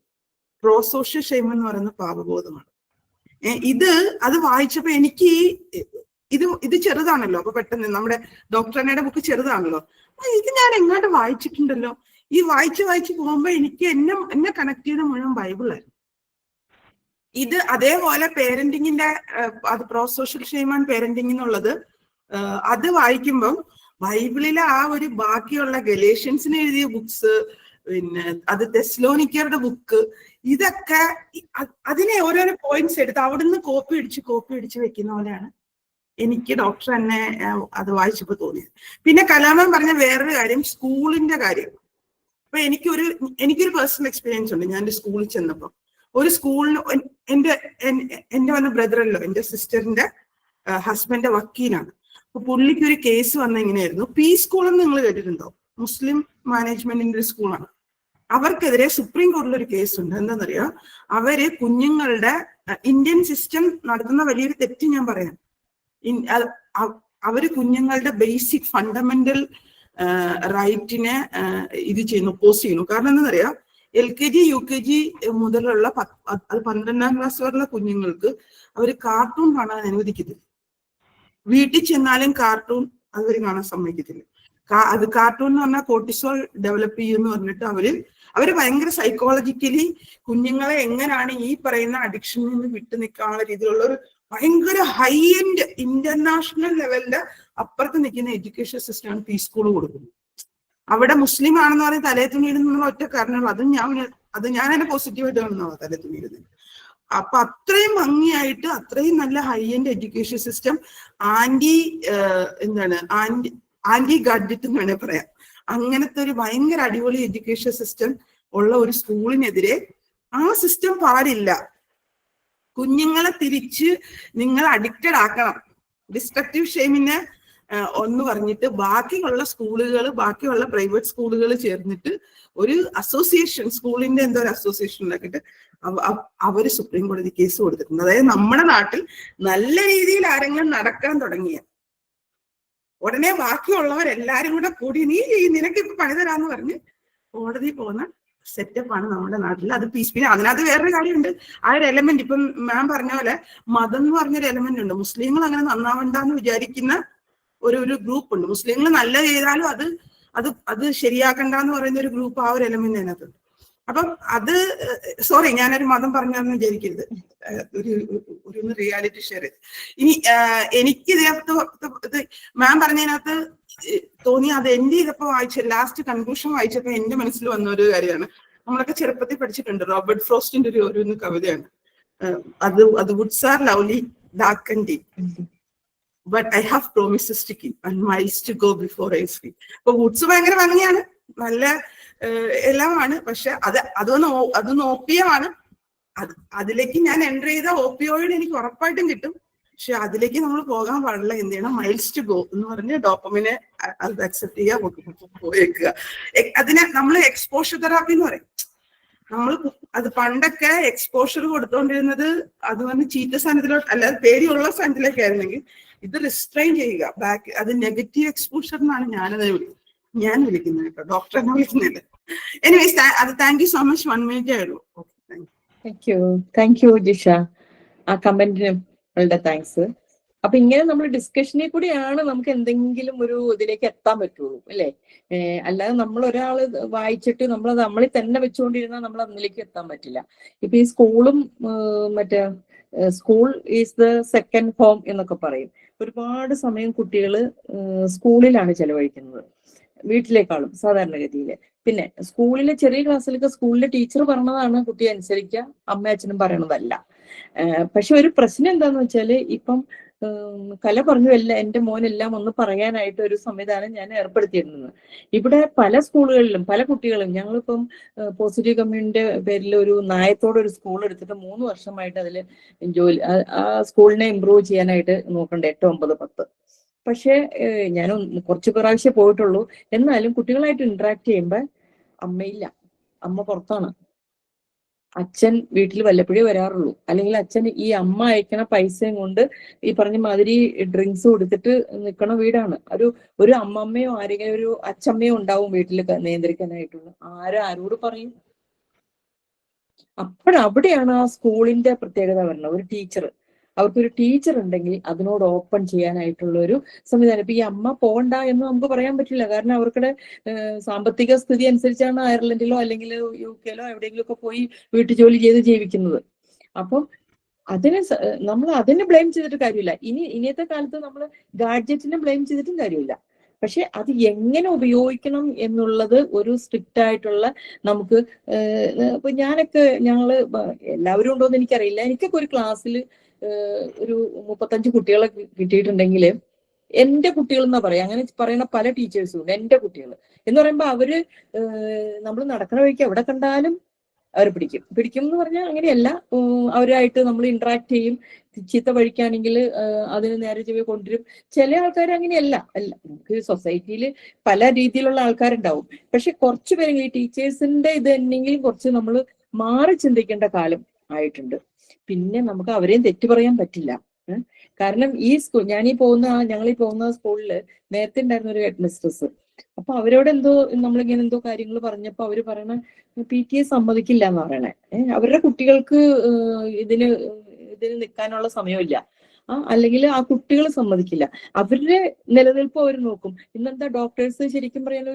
പ്രോസോഷ്യൽ ഷെയിം എന്ന് പറയുന്നത് പാപബോധമാണ്. അത് വായിച്ചപ്പോ എനിക്ക് ഇത് ചെറുതാണല്ലോ, അപ്പൊ പെട്ടെന്ന് നമ്മുടെ ഡോക്ടർ അന്നയുടെ ബുക്ക് ചെറുതാണല്ലോ, ഇത് ഞാൻ എങ്ങോട്ട് വായിച്ചിട്ടുണ്ടല്ലോ. ഈ വായിച്ച് പോകുമ്പോ എനിക്ക് എന്നെ കണക്ട് ചെയ്ത മുഴുവൻ ബൈബിളായിരുന്നു. ഇത് അതേപോലെ പേരന്റിങ്ങിന്റെ അത് പ്രോസോഷ്യൽ ഷെയിം ആൻഡ് പേരന്റിങ് എന്നുള്ളത് അത് വായിക്കുമ്പം ബൈബിളിലെ ആ ഒരു ബാക്കിയുള്ള ഗലേഷ്യൻസിന് എഴുതിയ ബുക്സ്, പിന്നെ അത് തെസ്ലോനിക്കരുടെ ബുക്ക്, ഇതൊക്കെ അതിനെ ഓരോരോ പോയിന്റ്സ് എടുത്ത് അവിടുന്ന് കോപ്പി അടിച്ച് വെക്കുന്ന പോലെയാണ് എനിക്ക് ഡോക്ടർ തന്നെ അത് വായിച്ചപ്പോൾ തോന്നിയത്. പിന്നെ കലാമൻ പറഞ്ഞ വേറൊരു കാര്യം, സ്കൂളിന്റെ കാര്യം. അപ്പൊ എനിക്കൊരു പേഴ്സണൽ എക്സ്പീരിയൻസ് ഉണ്ട്. ഞാൻ സ്കൂളിൽ ചെന്നപ്പോൾ ഒരു സ്കൂളിന് എന്റെ വന്ന ബ്രദറല്ലോ, എന്റെ സിസ്റ്ററിന്റെ ഹസ്ബൻഡ് വക്കീലാണ്. അപ്പൊ പുള്ളിക്ക് ഒരു കേസ് വന്ന എങ്ങനെയായിരുന്നു, പി സ്കൂൾ എന്ന് നിങ്ങൾ കേട്ടിട്ടുണ്ടോ? മുസ്ലിം മാനേജ്മെന്റിന്റെ ഒരു സ്കൂളാണ്. അവർക്കെതിരെ സുപ്രീം കോടതിയിൽ ഒരു കേസ് ഉണ്ട്. എന്താണെന്നറിയാം, അവര് കുഞ്ഞുങ്ങളുടെ ഇന്ത്യൻ സിസ്റ്റം നടത്തുന്ന വലിയൊരു തെറ്റ് ഞാൻ പറയാം. അവര് കുഞ്ഞുങ്ങളുടെ ബേസിക് ഫണ്ടമെന്റൽ റൈറ്റിനെ ഇത് ചെയ്യുന്നു, ഒപ്പോസ് ചെയ്യുന്നു. കാരണം എന്താണെന്നറിയാം, LKG UKG മുതലുള്ള 12ാം ക്ലാസ് വരെയുള്ള കുഞ്ഞുങ്ങൾക്ക് അവർ കാർട്ടൂൺ കാണാൻ അനുവദിക്കത്തില്ല. വീട്ടിൽ ചെന്നാലും കാർട്ടൂൺ അവർ കാണാൻ സമ്മതിക്കത്തില്ല. അത് കാർട്ടൂൺ എന്ന് പറഞ്ഞാൽ കോർട്ടിസോൾ ഡെവലപ്പ് ചെയ്യുമെന്ന് പറഞ്ഞിട്ട് അവര് ഭയങ്കര സൈക്കോളജിക്കലി കുഞ്ഞുങ്ങളെ എങ്ങനെയാണ് ഈ പറയുന്ന അഡിക്ഷനിൽ നിന്ന് വിട്ടു നിൽക്കാനുള്ള രീതിയിലുള്ള ഒരു ഭയങ്കര ഹൈ എൻഡ് ഇന്റർനാഷണൽ ലെവലിന്റെ അപ്പുറത്ത് നിൽക്കുന്ന എഡ്യൂക്കേഷൻ സിസ്റ്റമാണ് പി സ്കൂൾ കൊടുക്കുന്നത്. അവിടെ മുസ്ലിം ആണെന്ന് പറഞ്ഞ് തലേ തുണിയിടുന്നുള്ള ഒറ്റ കാരണമുള്ളൂ. അത് ഞാൻ തന്നെ പോസിറ്റീവായിട്ട് കാണുന്നതാണ് തലേ തുണിയിടുന്നത്. അപ്പൊ അത്രയും ഭംഗിയായിട്ട് അത്രയും നല്ല high end education system, anti gadget എന്ന് വേണേൽ പറയാം, അങ്ങനത്തെ ഒരു ഭയങ്കര അടിപൊളി എഡ്യൂക്കേഷൻ സിസ്റ്റം ഉള്ള ഒരു സ്കൂളിനെതിരെ ആ സിസ്റ്റം പാടില്ല. കുഞ്ഞുങ്ങളെ തിരിച്ച് നിങ്ങൾ അഡിക്റ്റഡ് ആക്കണം, ഡിസ്ട്രക്റ്റീവ് ഷെയിമിനെ ഒന്ന് പറഞ്ഞിട്ട് ബാക്കിയുള്ള സ്കൂളുകൾ, ബാക്കിയുള്ള പ്രൈവറ്റ് സ്കൂളുകൾ ചേർന്നിട്ട് ഒരു അസോസിയേഷൻ, സ്കൂളിന്റെ എന്തോ ഒരു അസോസിയേഷൻ ഉണ്ടാക്കിയിട്ട് അവര് സുപ്രീം കോടതി കേസ് കൊടുത്തിട്ടുണ്ട്. അതായത് നമ്മുടെ നാട്ടിൽ നല്ല രീതിയിൽ ആരെങ്കിലും നടക്കാൻ തുടങ്ങിയ ഉടനെ ബാക്കിയുള്ളവരെല്ലാരും കൂടെ കൂടി നിനക്ക് ഇപ്പൊ പണി തരാന്ന് പറഞ്ഞ് കോടതി പോകുന്ന സെറ്റപ്പാണ് നമ്മുടെ നാട്ടിൽ. അത് പീസ്. പിന്നെ അതിനകത്ത് വേറൊരു കാര്യമുണ്ട്, ആ ഒരു എലമെന്റ് ഇപ്പം മാം പറഞ്ഞ പോലെ മതം എന്ന് പറഞ്ഞൊരു എലമെന്റ് ഉണ്ട്. മുസ്ലിങ്ങൾ അങ്ങനെ നന്നാവണ്ടെന്ന് വിചാരിക്കുന്ന ഒരു ഗ്രൂപ്പ് ഉണ്ട്. മുസ്ലിങ്ങൾ നല്ല ചെയ്താലും അത് ശരിയാക്കണ്ടെന്ന് പറയുന്ന ഒരു ഗ്രൂപ്പ്, ആ ഒരു എലമെന്റ് അതിനകത്തുണ്ട്. അപ്പം സോറി, ഞാനൊരു മതം പറഞ്ഞാന്ന് വിചാരിക്കരുത്, ഒരു റിയാലിറ്റി ഷെയർ ചെയ്ത്. ഇനി എനിക്ക് ഇതിനകത്ത് മാം പറഞ്ഞതിനകത്ത് തോന്നി, അത് എന്റെ ഇതൊക്കെ ലാസ്റ്റ് കൺക്ലൂഷൻ വായിച്ചപ്പോ എന്റെ മനസ്സിൽ വന്ന ഒരു കാര്യമാണ്. നമ്മളൊക്കെ ചെറുപ്പത്തിൽ പഠിച്ചിട്ടുണ്ട്, റോബർട്ട് ഫ്രോസ്റ്റിന്റെ ഒരു കവിതയാണ്, അത് woods are lovely dark and deep but I have promises to keep and miles to go before I sleep. അപ്പൊ വുഡ്സ് ഭയങ്കര ഭംഗിയാണ്, നല്ല എല്ലാമാണ്, പക്ഷെ അതൊന്ന് ഓപ്പിയമാണ്. അതിലേക്ക് ഞാൻ എൻ്റർ ചെയ്ത ഓപ്പിയോയിഡ് എനിക്ക് ഉറപ്പായിട്ടും കിട്ടും, പക്ഷെ അതിലേക്ക് നമ്മൾ പോകാൻ പാടില്ല. എന്ത് ചെയ്യണം, മൈൽസ് ടു ഗോ എന്ന് പറഞ്ഞ് ഡോപ്പമിനെ അത് അക്സെപ്റ്റ് ചെയ്യുക, പോയേക്കുക. അതിനെ നമ്മൾ എക്സ്പോഷർ തെറാപ്പി എന്ന് പറയും. നമ്മൾ അത് പണ്ടൊക്കെ എക്സ്പോഷർ കൊടുത്തോണ്ടിരുന്നത് അത് വന്ന് ചീത്ത സ്ഥാനത്തിലോട്ട്, അല്ലാതെ പേടിയുള്ള സ്ഥാനത്തിലേക്ക് ആയിരുന്നെങ്കിൽ ഇത് റിസ്ട്രെയിൻ ചെയ്യുക, ബാക്ക്. അത് നെഗറ്റീവ് എക്സ്പോഷർ എന്നാണ് ഞാൻ വിളിക്കുന്നത് കേട്ടോ, ഡോക്ടർ എന്നെ വിളിക്കുന്നില്ല. എനിവേസ്, അത് thank you so much. 1 minute ആയുള്ളൂ. താങ്ക് യു ജിഷ, ആ കമന്റിന് വളരെ താങ്ക്സ്. അപ്പൊ ഇങ്ങനെ നമ്മൾ ഡിസ്കഷനിൽ കൂടിയാണ് നമുക്ക് എന്തെങ്കിലും ഒരു ഇതിലേക്ക് എത്താൻ പറ്റുള്ളൂ, അല്ലേ? അല്ലാതെ നമ്മൾ ഒരാള് വായിച്ചിട്ട് നമ്മളിൽ തന്നെ വെച്ചുകൊണ്ടിരുന്നാൽ നമ്മൾ അതിലേക്ക് എത്താൻ പറ്റില്ല. ഇപ്പൊ ഈ സ്കൂളും മറ്റേ school is the second home എന്നൊക്കെ പറയും. ഒരുപാട് സമയം കുട്ടികൾ സ്കൂളിലാണ് ചെലവഴിക്കുന്നത് വീട്ടിലേക്കാളും സാധാരണഗതിയിൽ. പിന്നെ സ്കൂളിലെ ചെറിയ ക്ലാസ്സിലൊക്കെ സ്കൂളിലെ ടീച്ചർ പറഞ്ഞതാണ് കുട്ടിയെ അനുസരിക്കുക, അമ്മ അച്ഛനും പറയണതല്ല. പക്ഷെ ഒരു പ്രശ്നം എന്താന്ന് വെച്ചാല്, ഇപ്പം കല പറഞ്ഞു എന്റെ മോനെല്ലാം ഒന്ന് പറയാനായിട്ട് ഒരു സംവിധാനം ഞാൻ ഏർപ്പെടുത്തിയിരുന്നത്. ഇവിടെ പല സ്കൂളുകളിലും പല കുട്ടികളും, ഞങ്ങളിപ്പം പോസിറ്റീവ് കമ്മ്യൂണിന്റെ പേരിൽ ഒരു നായത്തോടെ ഒരു സ്കൂൾ എടുത്തിട്ട് 3 വർഷമായിട്ട് അതിൽ ജോലി, ആ സ്കൂളിനെ ഇമ്പ്രൂവ് ചെയ്യാനായിട്ട് നോക്കണ്ടേ 8, 9, 10. പക്ഷെ ഞാൻ കുറച്ച് പ്രാവശ്യം പോയിട്ടുള്ളൂ. എന്നാലും കുട്ടികളായിട്ട് ഇന്ററാക്ട് ചെയ്യുമ്പോൾ അമ്മയില്ല, അമ്മ പുറത്താണ്, അച്ഛൻ വീട്ടിൽ വല്ലപ്പോഴേ വരാറുള്ളൂ. അല്ലെങ്കിൽ അച്ഛൻ ഈ അമ്മ അയക്കണ പൈസയും കൊണ്ട് ഈ പറഞ്ഞ മാതിരി ഡ്രിങ്ക്സ് കൊടുത്തിട്ട് നിൽക്കണ വീടാണ്. ഒരു അമ്മമ്മയോ ആരെങ്കിലും ഒരു അച്ഛമ്മയോ ഉണ്ടാവും വീട്ടിൽ നിയന്ത്രിക്കാനായിട്ടുള്ള. ആരോട് പറയും? അവിടെയാണ് ആ സ്കൂളിന്റെ പ്രത്യേകത വരുന്നത്. ഒരു ടീച്ചർ, അവർക്കൊരു ടീച്ചർ ഉണ്ടെങ്കിൽ അതിനോട് ഓപ്പൺ ചെയ്യാനായിട്ടുള്ള ഒരു സംവിധാനം. ഇപ്പൊ ഈ അമ്മ പോകണ്ട എന്ന് നമുക്ക് പറയാൻ പറ്റില്ല, കാരണം അവർക്കുടെ സാമ്പത്തിക സ്ഥിതി അനുസരിച്ചാണ് അയർലൻഡിലോ അല്ലെങ്കിൽ UK-ലോ എവിടെയെങ്കിലും ഒക്കെ പോയി വീട്ടുജോലി ചെയ്ത് ജീവിക്കുന്നത്. അപ്പം നമ്മൾ അതിനെ ബ്ലെയിം ചെയ്തിട്ട് കാര്യമില്ല. ഇനിയത്തെ കാലത്ത് നമ്മൾ ഗാഡ്ജറ്റിനെ ബ്ലെയിം ചെയ്തിട്ടും കാര്യമില്ല. പക്ഷെ അത് എങ്ങനെ ഉപയോഗിക്കണം എന്നുള്ളത് ഒരു സ്ട്രിക്റ്റ് ആയിട്ടുള്ള നമുക്ക് ഇപ്പൊ ഞങ്ങള് എല്ലാവരും ഉണ്ടോ എന്ന് എനിക്കറിയില്ല. എനിക്കൊക്കെ ഒരു ക്ലാസ്സിൽ ഒരു 35 കുട്ടികളെ കിട്ടിയിട്ടുണ്ടെങ്കിൽ എന്റെ കുട്ടികൾ എന്നാ പറയാ, അങ്ങനെ പറയുന്ന പല ടീച്ചേഴ്സും ഉണ്ട്. എന്റെ കുട്ടികൾ എന്ന് പറയുമ്പോ അവര് നമ്മൾ നടക്കണ വഴിക്ക് എവിടെ കണ്ടാലും അവർ പിടിക്കും എന്ന് പറഞ്ഞാൽ അങ്ങനെയല്ല. അവരായിട്ട് നമ്മൾ ഇന്ററാക്ട് ചെയ്യും. ചീത്ത വഴിക്കാണെങ്കിൽ അതിന് നേരെ ചെവി കൊണ്ടുവരും. ചില ആൾക്കാർ അങ്ങനെയല്ല. നമുക്ക് സൊസൈറ്റിയിൽ പല രീതിയിലുള്ള ആൾക്കാരുണ്ടാവും. പക്ഷെ കുറച്ചു പേരെങ്കിലും ഈ ടീച്ചേഴ്സിന്റെ ഇത് തന്നെങ്കിലും കുറച്ച് നമ്മൾ മാറി ചിന്തിക്കേണ്ട കാലം ആയിട്ടുണ്ട്. പിന്നെ നമുക്ക് അവരെയും തെറ്റു പറയാൻ പറ്റില്ല. കാരണം ഈ സ്കൂൾ ഞങ്ങളീ പോകുന്ന സ്കൂളില് നേരത്തെ ഉണ്ടായിരുന്ന ഒരു ഹെഡ് മിസ്ട്രസ്. അപ്പൊ അവരോട് നമ്മളിങ്ങനെ എന്തോ കാര്യങ്ങൾ പറഞ്ഞപ്പോ അവര് പറയണ PTA സമ്മതിക്കില്ല എന്ന് പറയണേ. അവരുടെ കുട്ടികൾക്ക് ഇതിന് നിൽക്കാനുള്ള സമയമില്ല. അല്ലെങ്കിൽ ആ കുട്ടികൾ സമ്മതിക്കില്ല. അവരുടെ നിലനിൽപ്പ് അവർ നോക്കും. ഇന്നെന്താ ഡോക്ടേഴ്സ് ശരിക്കും പറയാൻ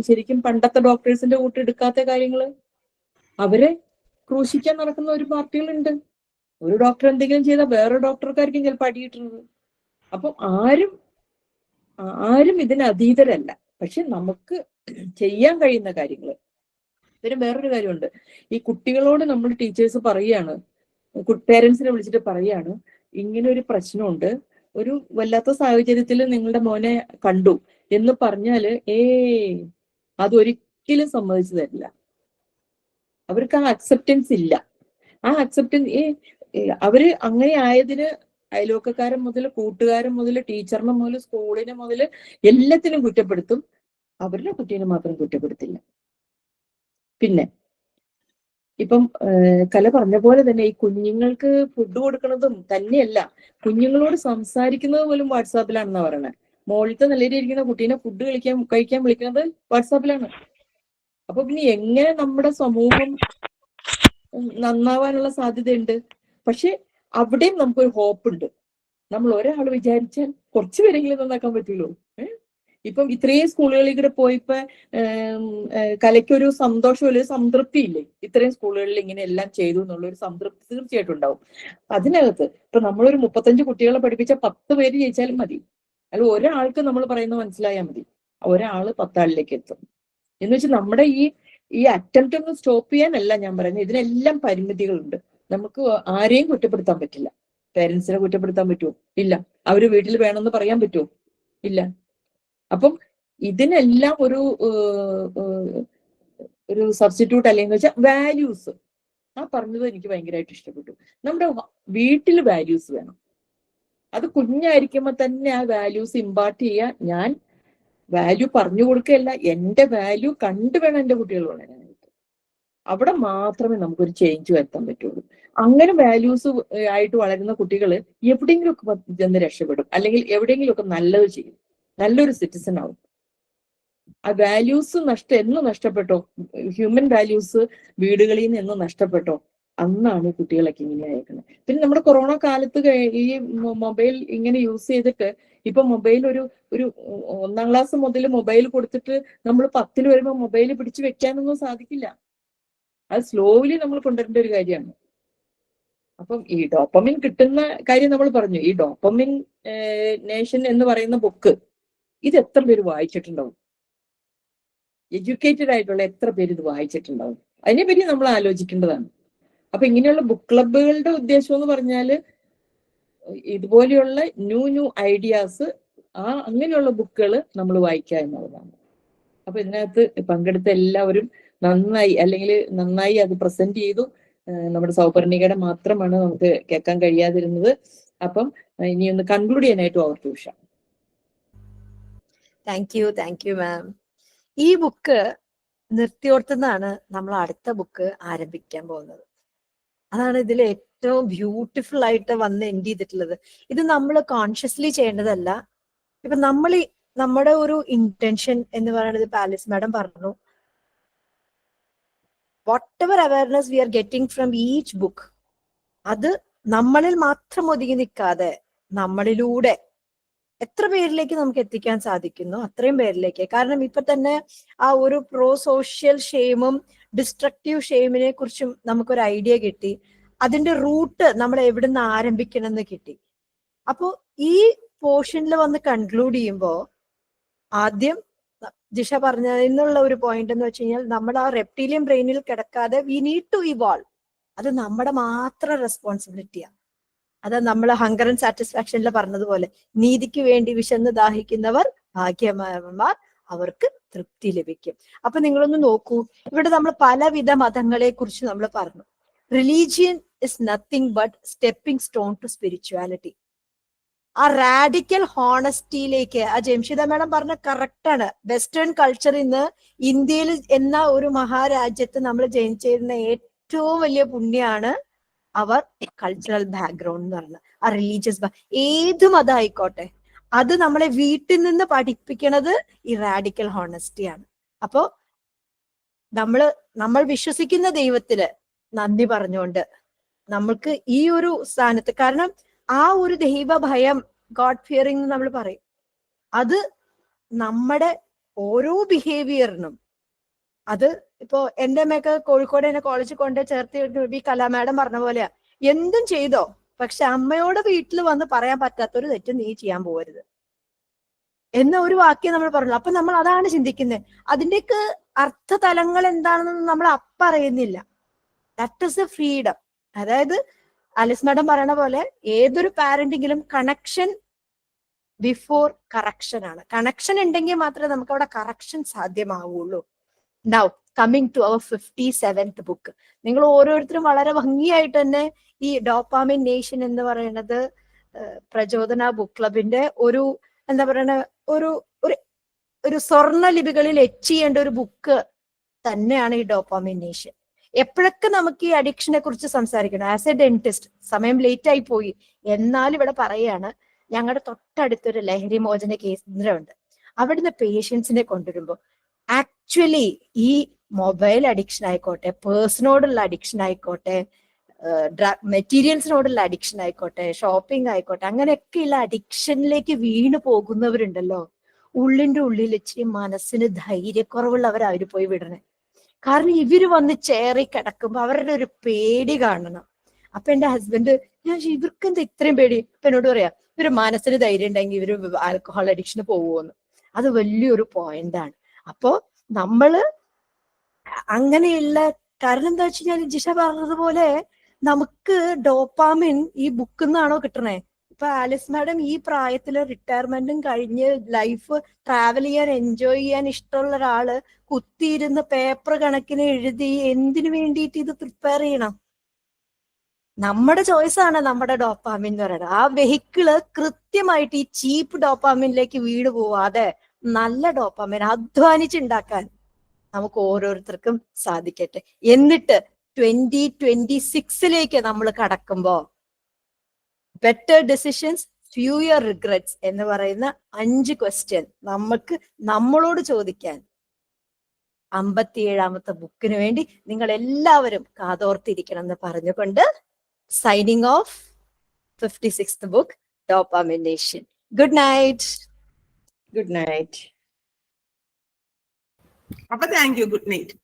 ശരിക്കും പണ്ടത്തെ ഡോക്ടേഴ്സിന്റെ കൂട്ട് എടുക്കാത്ത കാര്യങ്ങള് അവരെ ക്രൂശിക്കാൻ നടക്കുന്ന ഒരു പാർട്ടികളുണ്ട്. ഒരു ഡോക്ടർ എന്തെങ്കിലും ചെയ്താൽ വേറെ ഡോക്ടർക്കായിരിക്കും ചിലപ്പോൾ അടി കിട്ടുന്നത്. അപ്പൊ ആരും ഇതിന് അതീതരല്ല. പക്ഷെ നമുക്ക് ചെയ്യാൻ കഴിയുന്ന കാര്യങ്ങൾ. പിന്നെ വേറൊരു കാര്യമുണ്ട്. ഈ കുട്ടികളോട് നമ്മൾ ടീച്ചേഴ്സ് പറയാണ്, പേരൻസിനെ വിളിച്ചിട്ട് പറയാണ്, ഇങ്ങനെ ഒരു പ്രശ്നമുണ്ട്, ഒരു വല്ലാത്ത സാഹചര്യത്തിൽ നിങ്ങളുടെ മോനെ കണ്ടു എന്ന് പറഞ്ഞാല് അതൊരിക്കലും സമ്മതിച്ചു തരില്ല. അവർക്ക് ആ അക്സെപ്റ്റൻസ് ഇല്ല. ആ അക്സെപ്റ്റൻസ് അവര് അങ്ങനെ ആയതിന് അയൽവക്കക്കാരൻ മുതൽ കൂട്ടുകാരൻ മുതൽ ടീച്ചറിനെ മുതൽ സ്കൂളിനെ മുതൽ എല്ലാത്തിനും കുറ്റപ്പെടുത്തും. അവരുടെ കുട്ടീനെ മാത്രം കുറ്റപ്പെടുത്തില്ല. പിന്നെ ഇപ്പം കല പറഞ്ഞ പോലെ തന്നെ ഈ കുഞ്ഞുങ്ങൾക്ക് ഫുഡ് കൊടുക്കുന്നതും തന്നെയല്ല, കുഞ്ഞുങ്ങളോട് സംസാരിക്കുന്നത് പോലും വാട്സാപ്പിലാണെന്നാ പറയണേ. മോളിത്തെ നിലയിലിരിക്കുന്ന കുട്ടീനെ ഫുഡ് കഴിക്കാൻ വിളിക്കുന്നത് വാട്സാപ്പിലാണ്. അപ്പൊ പിന്നെ എങ്ങനെ നമ്മുടെ സമൂഹം നന്നാവാനുള്ള സാധ്യതയുണ്ട്? പക്ഷെ അവിടെയും നമുക്കൊരു ഹോപ്പ് ഉണ്ട്. നമ്മൾ ഒരാൾ വിചാരിച്ചാൽ കുറച്ചു പേരെങ്കിലും നന്നാക്കാൻ പറ്റുള്ളൂ. ഇപ്പം ഇത്രയും സ്കൂളുകളിൽ കൂടെ പോയിപ്പോ കലയ്ക്കൊരു സന്തോഷമില്ല, ഒരു സംതൃപ്തി ഇല്ലേ? ഇത്രയും സ്കൂളുകളിൽ ഇങ്ങനെ എല്ലാം ചെയ്തു എന്നുള്ളൊരു സംതൃപ്തി തീർച്ചയായിട്ടും ഉണ്ടാവും. അതിനകത്ത് ഇപ്പൊ നമ്മളൊരു 35 കുട്ടികളെ പഠിപ്പിച്ച 10 പേര് ജയിച്ചാലും മതി. അല്ല, ഒരാൾക്ക് നമ്മൾ പറയുന്നത് മനസ്സിലായാൽ മതി. ഒരാള് 10 ആളിലേക്ക് എത്തും. എന്ന് വെച്ചാൽ നമ്മുടെ ഈ അറ്റംപ്റ്റ് ഒന്ന് സ്റ്റോപ്പ് ചെയ്യാനല്ല ഞാൻ പറയുന്നത്. ഇതിനെല്ലാം പരിമിതികളുണ്ട്. നമുക്ക് ആരെയും കുറ്റപ്പെടുത്താൻ പറ്റില്ല. പേരൻസിനെ കുറ്റപ്പെടുത്താൻ പറ്റുമോ? ഇല്ല. അവര് വീട്ടിൽ വേണമെന്ന് പറയാൻ പറ്റുമോ? ഇല്ല. അപ്പം ഇതിനെല്ലാം ഒരു സബ്സ്റ്റിറ്റ്യൂട്ട് അല്ലെങ്കിൽ വെച്ചാൽ വാല്യൂസ്. പറഞ്ഞത് എനിക്ക് ഭയങ്കരമായിട്ട് ഇഷ്ടപ്പെട്ടു. നമ്മുടെ വീട്ടിൽ വാല്യൂസ് വേണം. അത് കുഞ്ഞായിരിക്കുമ്പോ തന്നെ ആ വാല്യൂസ് ഇമ്പാർട്ട് ചെയ്യാൻ ഞാൻ വാല്യൂ പറഞ്ഞു കൊടുക്കുകയല്ല, എന്റെ വാല്യൂ കണ്ടു വേണം എന്റെ കുട്ടികൾ വളരാനായിട്ട്. അവിടെ മാത്രമേ നമുക്കൊരു ചേഞ്ച് വരുത്താൻ പറ്റുള്ളൂ. അങ്ങനെ വാല്യൂസ് ആയിട്ട് വളരുന്ന കുട്ടികൾ എവിടെയെങ്കിലും ഒക്കെ ചെന്ന് രക്ഷപ്പെടും, അല്ലെങ്കിൽ എവിടെയെങ്കിലും ഒക്കെ നല്ലത് ചെയ്യും, നല്ലൊരു സിറ്റിസൺ ആവും. ആ വാല്യൂസ് എന്ന് നഷ്ടപ്പെട്ടോ, ഹ്യൂമൻ വാല്യൂസ് വീടുകളിൽ നിന്ന് എന്ന് നഷ്ടപ്പെട്ടോ, അന്നാണ് കുട്ടികളൊക്കെ ഇങ്ങനെ അയക്കുന്നത്. പിന്നെ നമ്മുടെ കൊറോണ കാലത്ത് ഈ മൊബൈൽ ഇങ്ങനെ യൂസ് ചെയ്തിട്ട് ഇപ്പൊ മൊബൈൽ ഒരു 1ാം ക്ലാസ് മുതൽ മൊബൈൽ കൊടുത്തിട്ട് നമ്മൾ 10ൽ വരുമ്പോൾ മൊബൈൽ പിടിച്ചു വെക്കാനൊന്നും സാധിക്കില്ല. അത് സ്ലോലി നമ്മൾ കൊണ്ടുവരേണ്ട ഒരു കാര്യമാണ്. അപ്പം ഈ ഡോപ്പമിൻ കിട്ടുന്ന കാര്യം നമ്മൾ പറഞ്ഞു. ഈ ഡോപ്പമിൻ നേഷൻ എന്ന് പറയുന്ന ബുക്ക് ഇത് എത്ര പേര് വായിച്ചിട്ടുണ്ടാവും? എഡ്യൂക്കേറ്റഡ് ആയിട്ടുള്ള എത്ര പേര് ഇത് വായിച്ചിട്ടുണ്ടാവും? അതിനെപ്പറ്റി നമ്മൾ ആലോചിക്കേണ്ടതാണ്. അപ്പൊ ഇങ്ങനെയുള്ള ബുക്ക് ക്ലബുകളുടെ ഉദ്ദേശം എന്ന് പറഞ്ഞാല് ഇതുപോലെയുള്ള ന്യൂ ഐഡിയാസ്, അങ്ങനെയുള്ള ബുക്കുകൾ നമ്മൾ വായിക്കുക എന്നുള്ളതാണ്. അപ്പൊ ഇതിനകത്ത് പങ്കെടുത്ത എല്ലാവരും നന്നായി അത് പ്രസന്റ് ചെയ്തു. നമ്മുടെ സൗപർണികയുടെ മാത്രമാണ് നമുക്ക് കേൾക്കാൻ കഴിയാതിരുന്നത്. അപ്പം ഇനി ഒന്ന് കൺക്ലൂഡ് ചെയ്യാനായിട്ട് അവർക്ക് ഉഷ. Thank you ma'am. ഈ ബുക്ക് നിർത്തിയോർത്തുനിന്നാണ് നമ്മൾ അടുത്ത ബുക്ക് ആരംഭിക്കാൻ പോകുന്നത്. അതാണ് ഇതിൽ ഏറ്റവും ബ്യൂട്ടിഫുൾ ആയിട്ട് വന്ന് എൻഡ് ചെയ്തിട്ടുള്ളത്. ഇത് നമ്മൾ കോൺഷ്യസ്ലി ചെയ്യേണ്ടതല്ല. ഇപ്പൊ നമ്മുടെ ഒരു ഇന്റൻഷൻ എന്ന് പറയുന്നത്, പാലിസ് മാഡം പറഞ്ഞു, whatever awareness we are getting from each book, അത് നമ്മളിൽ മാത്രം ഒതുങ്ങി നിൽക്കാതെ നമ്മളിലൂടെ എത്ര പേരിലേക്ക് നമുക്ക് എത്തിക്കാൻ സാധിക്കുന്നു അത്രയും പേരിലേക്ക്. കാരണം ഇപ്പൊ തന്നെ ആ ഒരു പ്രോ സോഷ്യൽ ഷെയിമും ഡിസ്ട്രക്റ്റീവ് ഷെയിമിനെ കുറിച്ചും നമുക്കൊരു ഐഡിയ കിട്ടി. അതിന്റെ റൂട്ട് നമ്മൾ എവിടുന്ന് ആരംഭിക്കണം എന്ന് കിട്ടി. അപ്പോ ഈ പോർഷനിൽ വന്ന് കൺക്ലൂഡ് ചെയ്യുമ്പോൾ ആദ്യം ജിഷ പറഞ്ഞതിനുള്ള ഒരു പോയിന്റ് എന്ന് വെച്ച് കഴിഞ്ഞാൽ നമ്മൾ ആ റെപ്റ്റീലിയൻ ബ്രെയിനിൽ കിടക്കാതെ വി നീഡ് ടു ഇവോൾവ്. അത് നമ്മുടെ മാത്രം റെസ്പോൺസിബിലിറ്റിയാണ്. അത് നമ്മൾ ഹങ്കർ ആൻഡ് സാറ്റിസ്ഫാക്ഷനിൽ പറഞ്ഞതുപോലെ നീതിക്ക് വേണ്ടി വിശന്ന് ദാഹിക്കുന്നവർ ഭാഗ്യവാന്മാർ, അവർക്ക് തൃപ്തി ലഭിക്കും. അപ്പൊ നിങ്ങളൊന്ന് നോക്കൂ, ഇവിടെ നമ്മൾ പലവിധ മതങ്ങളെ കുറിച്ച് നമ്മൾ പറഞ്ഞു. Religion is nothing but stepping stone to spirituality. ആ റാഡിക്കൽ ഹോണസ്റ്റിയിലേക്ക് ആ ജംഷിദ മാഡം പറഞ്ഞ കറക്റ്റാണ്. വെസ്റ്റേൺ കൾച്ചറിൽ നിന്ന് ഇന്ത്യയിൽ എന്ന ഒരു മഹാരാജ്യത്ത് നമ്മൾ ജനിച്ചിരുന്ന ഏറ്റവും വലിയ പുണ്യാണ് അവർ കൾച്ചറൽ ബാക്ക്ഗ്രൗണ്ട് എന്ന് പറയുന്നത്. ആ റിലീജിയസ് ഏത് മതം ആയിക്കോട്ടെ, അത് നമ്മളെ വീട്ടിൽ നിന്ന് പഠിപ്പിക്കണത് ഈ റാഡിക്കൽ ഹോണസ്റ്റിയാണ്. അപ്പോ നമ്മൾ വിശ്വസിക്കുന്ന ദൈവത്തില് നന്ദി പറഞ്ഞുകൊണ്ട് നമ്മൾക്ക് ഈ ഒരു സ്ഥാനത്ത്, കാരണം ആ ഒരു ദൈവഭയം, ഗോഡ് ഫിയറിംഗ് നമ്മൾ പറയും, അത് നമ്മുടെ ഓരോ ബിഹേവിയറിനും, അത് ഇപ്പോ എന്റെ അമ്മയൊക്കെ കോഴിക്കോട് എന്നെ കോളേജിൽ കൊണ്ട് ചേർത്ത് ഈ കലാ മാഡം പറഞ്ഞ പോലെയാ, എന്തും ചെയ്തോ, പക്ഷെ അമ്മയോട് വീട്ടിൽ വന്ന് പറയാൻ പറ്റാത്തൊരു തെറ്റ് നീ ചെയ്യാൻ പോകരുത് എന്ന ഒരു വാക്യം നമ്മൾ പറഞ്ഞു. അപ്പൊ നമ്മൾ അതാണ് ചിന്തിക്കുന്നത്. അതിന്റെയൊക്കെ അർത്ഥതലങ്ങൾ എന്താണെന്ന് നമ്മൾ അറിയുന്നില്ല. That is a freedom. അതായത് ആലിസ് മാഡം പറയണ പോലെ ഏതൊരു പാരന്റിങ്ങിലും കണക്ഷൻ ബിഫോർ കറക്ഷൻ ആണ്. കണക്ഷൻ ഉണ്ടെങ്കിൽ മാത്രമേ നമുക്ക് അവിടെ കറക്ഷൻ സാധ്യമാവുള്ളൂ. Now coming to our 57th book. നിങ്ങൾ ഓരോരുത്തരും വളരെ ഭംഗിയായിട്ട് തന്നെ ഈ ഡോപ്പാമിൻ നേഷൻ എന്ന് പറയുന്നത് പ്രചോദന ബുക്ക് ക്ലബിന്റെ ഒരു എന്താ പറയണ ഒരു സ്വർണ്ണ ലിപികളിൽ എച്ച് ചെയ്യേണ്ട ഒരു ബുക്ക് തന്നെയാണ് ഈ ഡോപ്പാമിൻ നേഷൻ. എപ്പോഴൊക്കെ നമുക്ക് ഈ അഡിക്ഷനെ കുറിച്ച് സംസാരിക്കണം. ആസ് എ ഡെന്റിസ്റ്റ്, സമയം ലേറ്റ് ആയി പോയി, എന്നാൽ ഇവിടെ പറയാണ്, ഞങ്ങളുടെ തൊട്ടടുത്തൊരു ലഹരി മോചന കേന്ദ്രമുണ്ട്. അവിടുന്ന് പേഷ്യൻസിനെ കൊണ്ടുവരുമ്പോൾ ആക്ച്വലി ഈ മൊബൈൽ അഡിക്ഷൻ ആയിക്കോട്ടെ, പേഴ്സണോടുള്ള അഡിക്ഷൻ ആയിക്കോട്ടെ, മെറ്റീരിയൽസിനോടുള്ള അഡിക്ഷൻ ആയിക്കോട്ടെ, ഷോപ്പിംഗ് ആയിക്കോട്ടെ, അങ്ങനെയൊക്കെയുള്ള അഡിക്ഷനിലേക്ക് വീണു പോകുന്നവരുണ്ടല്ലോ, ഉള്ളിന്റെ ഉള്ളിൽ ഇച്ചിരി മനസ്സിന് ധൈര്യക്കുറവുള്ളവർ അവര് പോയി വിടണേ. കാരണം ഇവര് വന്ന് ചേറി കിടക്കുമ്പോ അവരുടെ ഒരു പേടി കാണണം. അപ്പൊ എന്റെ ഹസ്ബൻഡ്, ഇവർക്ക് എന്താ ഇത്രയും പേടി? അപ്പൊ എന്നോട് പറയാ, ഇവര് മനസ്സിന് ധൈര്യം ഉണ്ടെങ്കിൽ ഇവര് ആൽക്കഹോൾ അഡിക്ഷന് പോവുമെന്ന്. അത് വലിയൊരു പോയിന്റാണ്. അപ്പോ നമ്മള് അങ്ങനെയുള്ള, കാരണം എന്താ വെച്ച് കഴിഞ്ഞാൽ ജിഷ പറഞ്ഞതുപോലെ നമുക്ക് ഡോപ്പാമിൻ ഈ ബുക്കിൽ നിന്നാണോ കിട്ടണേ? ഇപ്പൊ ആലിസ് മാഡം ഈ പ്രായത്തില് റിട്ടയർമെന്റും കഴിഞ്ഞ് ലൈഫ് ട്രാവൽ ചെയ്യാൻ, എൻജോയ് ചെയ്യാൻ ഇഷ്ടമുള്ള ഒരാള് കുത്തിയിരുന്ന് പേപ്പർ കണക്കിന് എഴുതി എന്തിനു വേണ്ടിയിട്ട് ഇത് പ്രിപ്പയർ ചെയ്യണം? നമ്മുടെ ചോയ്സ് ആണ് നമ്മുടെ ഡോപ്പാമിൻ എന്ന് പറയുന്നത്. ആ വെഹിക്കിള് കൃത്യമായിട്ട് ഈ ചീപ്പ് ഡോപ്പാമിനിലേക്ക് വീട് പോവാതെ നല്ല ഡോപ്പാമിൻ അധ്വാനിച്ചുണ്ടാക്കാൻ നമുക്ക് ഓരോരുത്തർക്കും സാധിക്കട്ടെ. എന്നിട്ട് 2026 നമ്മൾ കടക്കുമ്പോ ബെറ്റർ ഡിസിഷൻസ് ഫ്യൂയർ റിഗ്രറ്റ്സ് എന്ന് പറയുന്ന 5 ക്വസ്റ്റ്യൻ നമുക്ക് നമ്മളോട് ചോദിക്കാൻ 57ാമത്തെ ബുക്കിന് വേണ്ടി നിങ്ങൾ എല്ലാവരും കാതോർത്തിരിക്കണം എന്ന് പറഞ്ഞുകൊണ്ട് signing off 56th book, dopamine nation. Good night. Good night. അപ്പൊ താങ്ക് യു. Good night.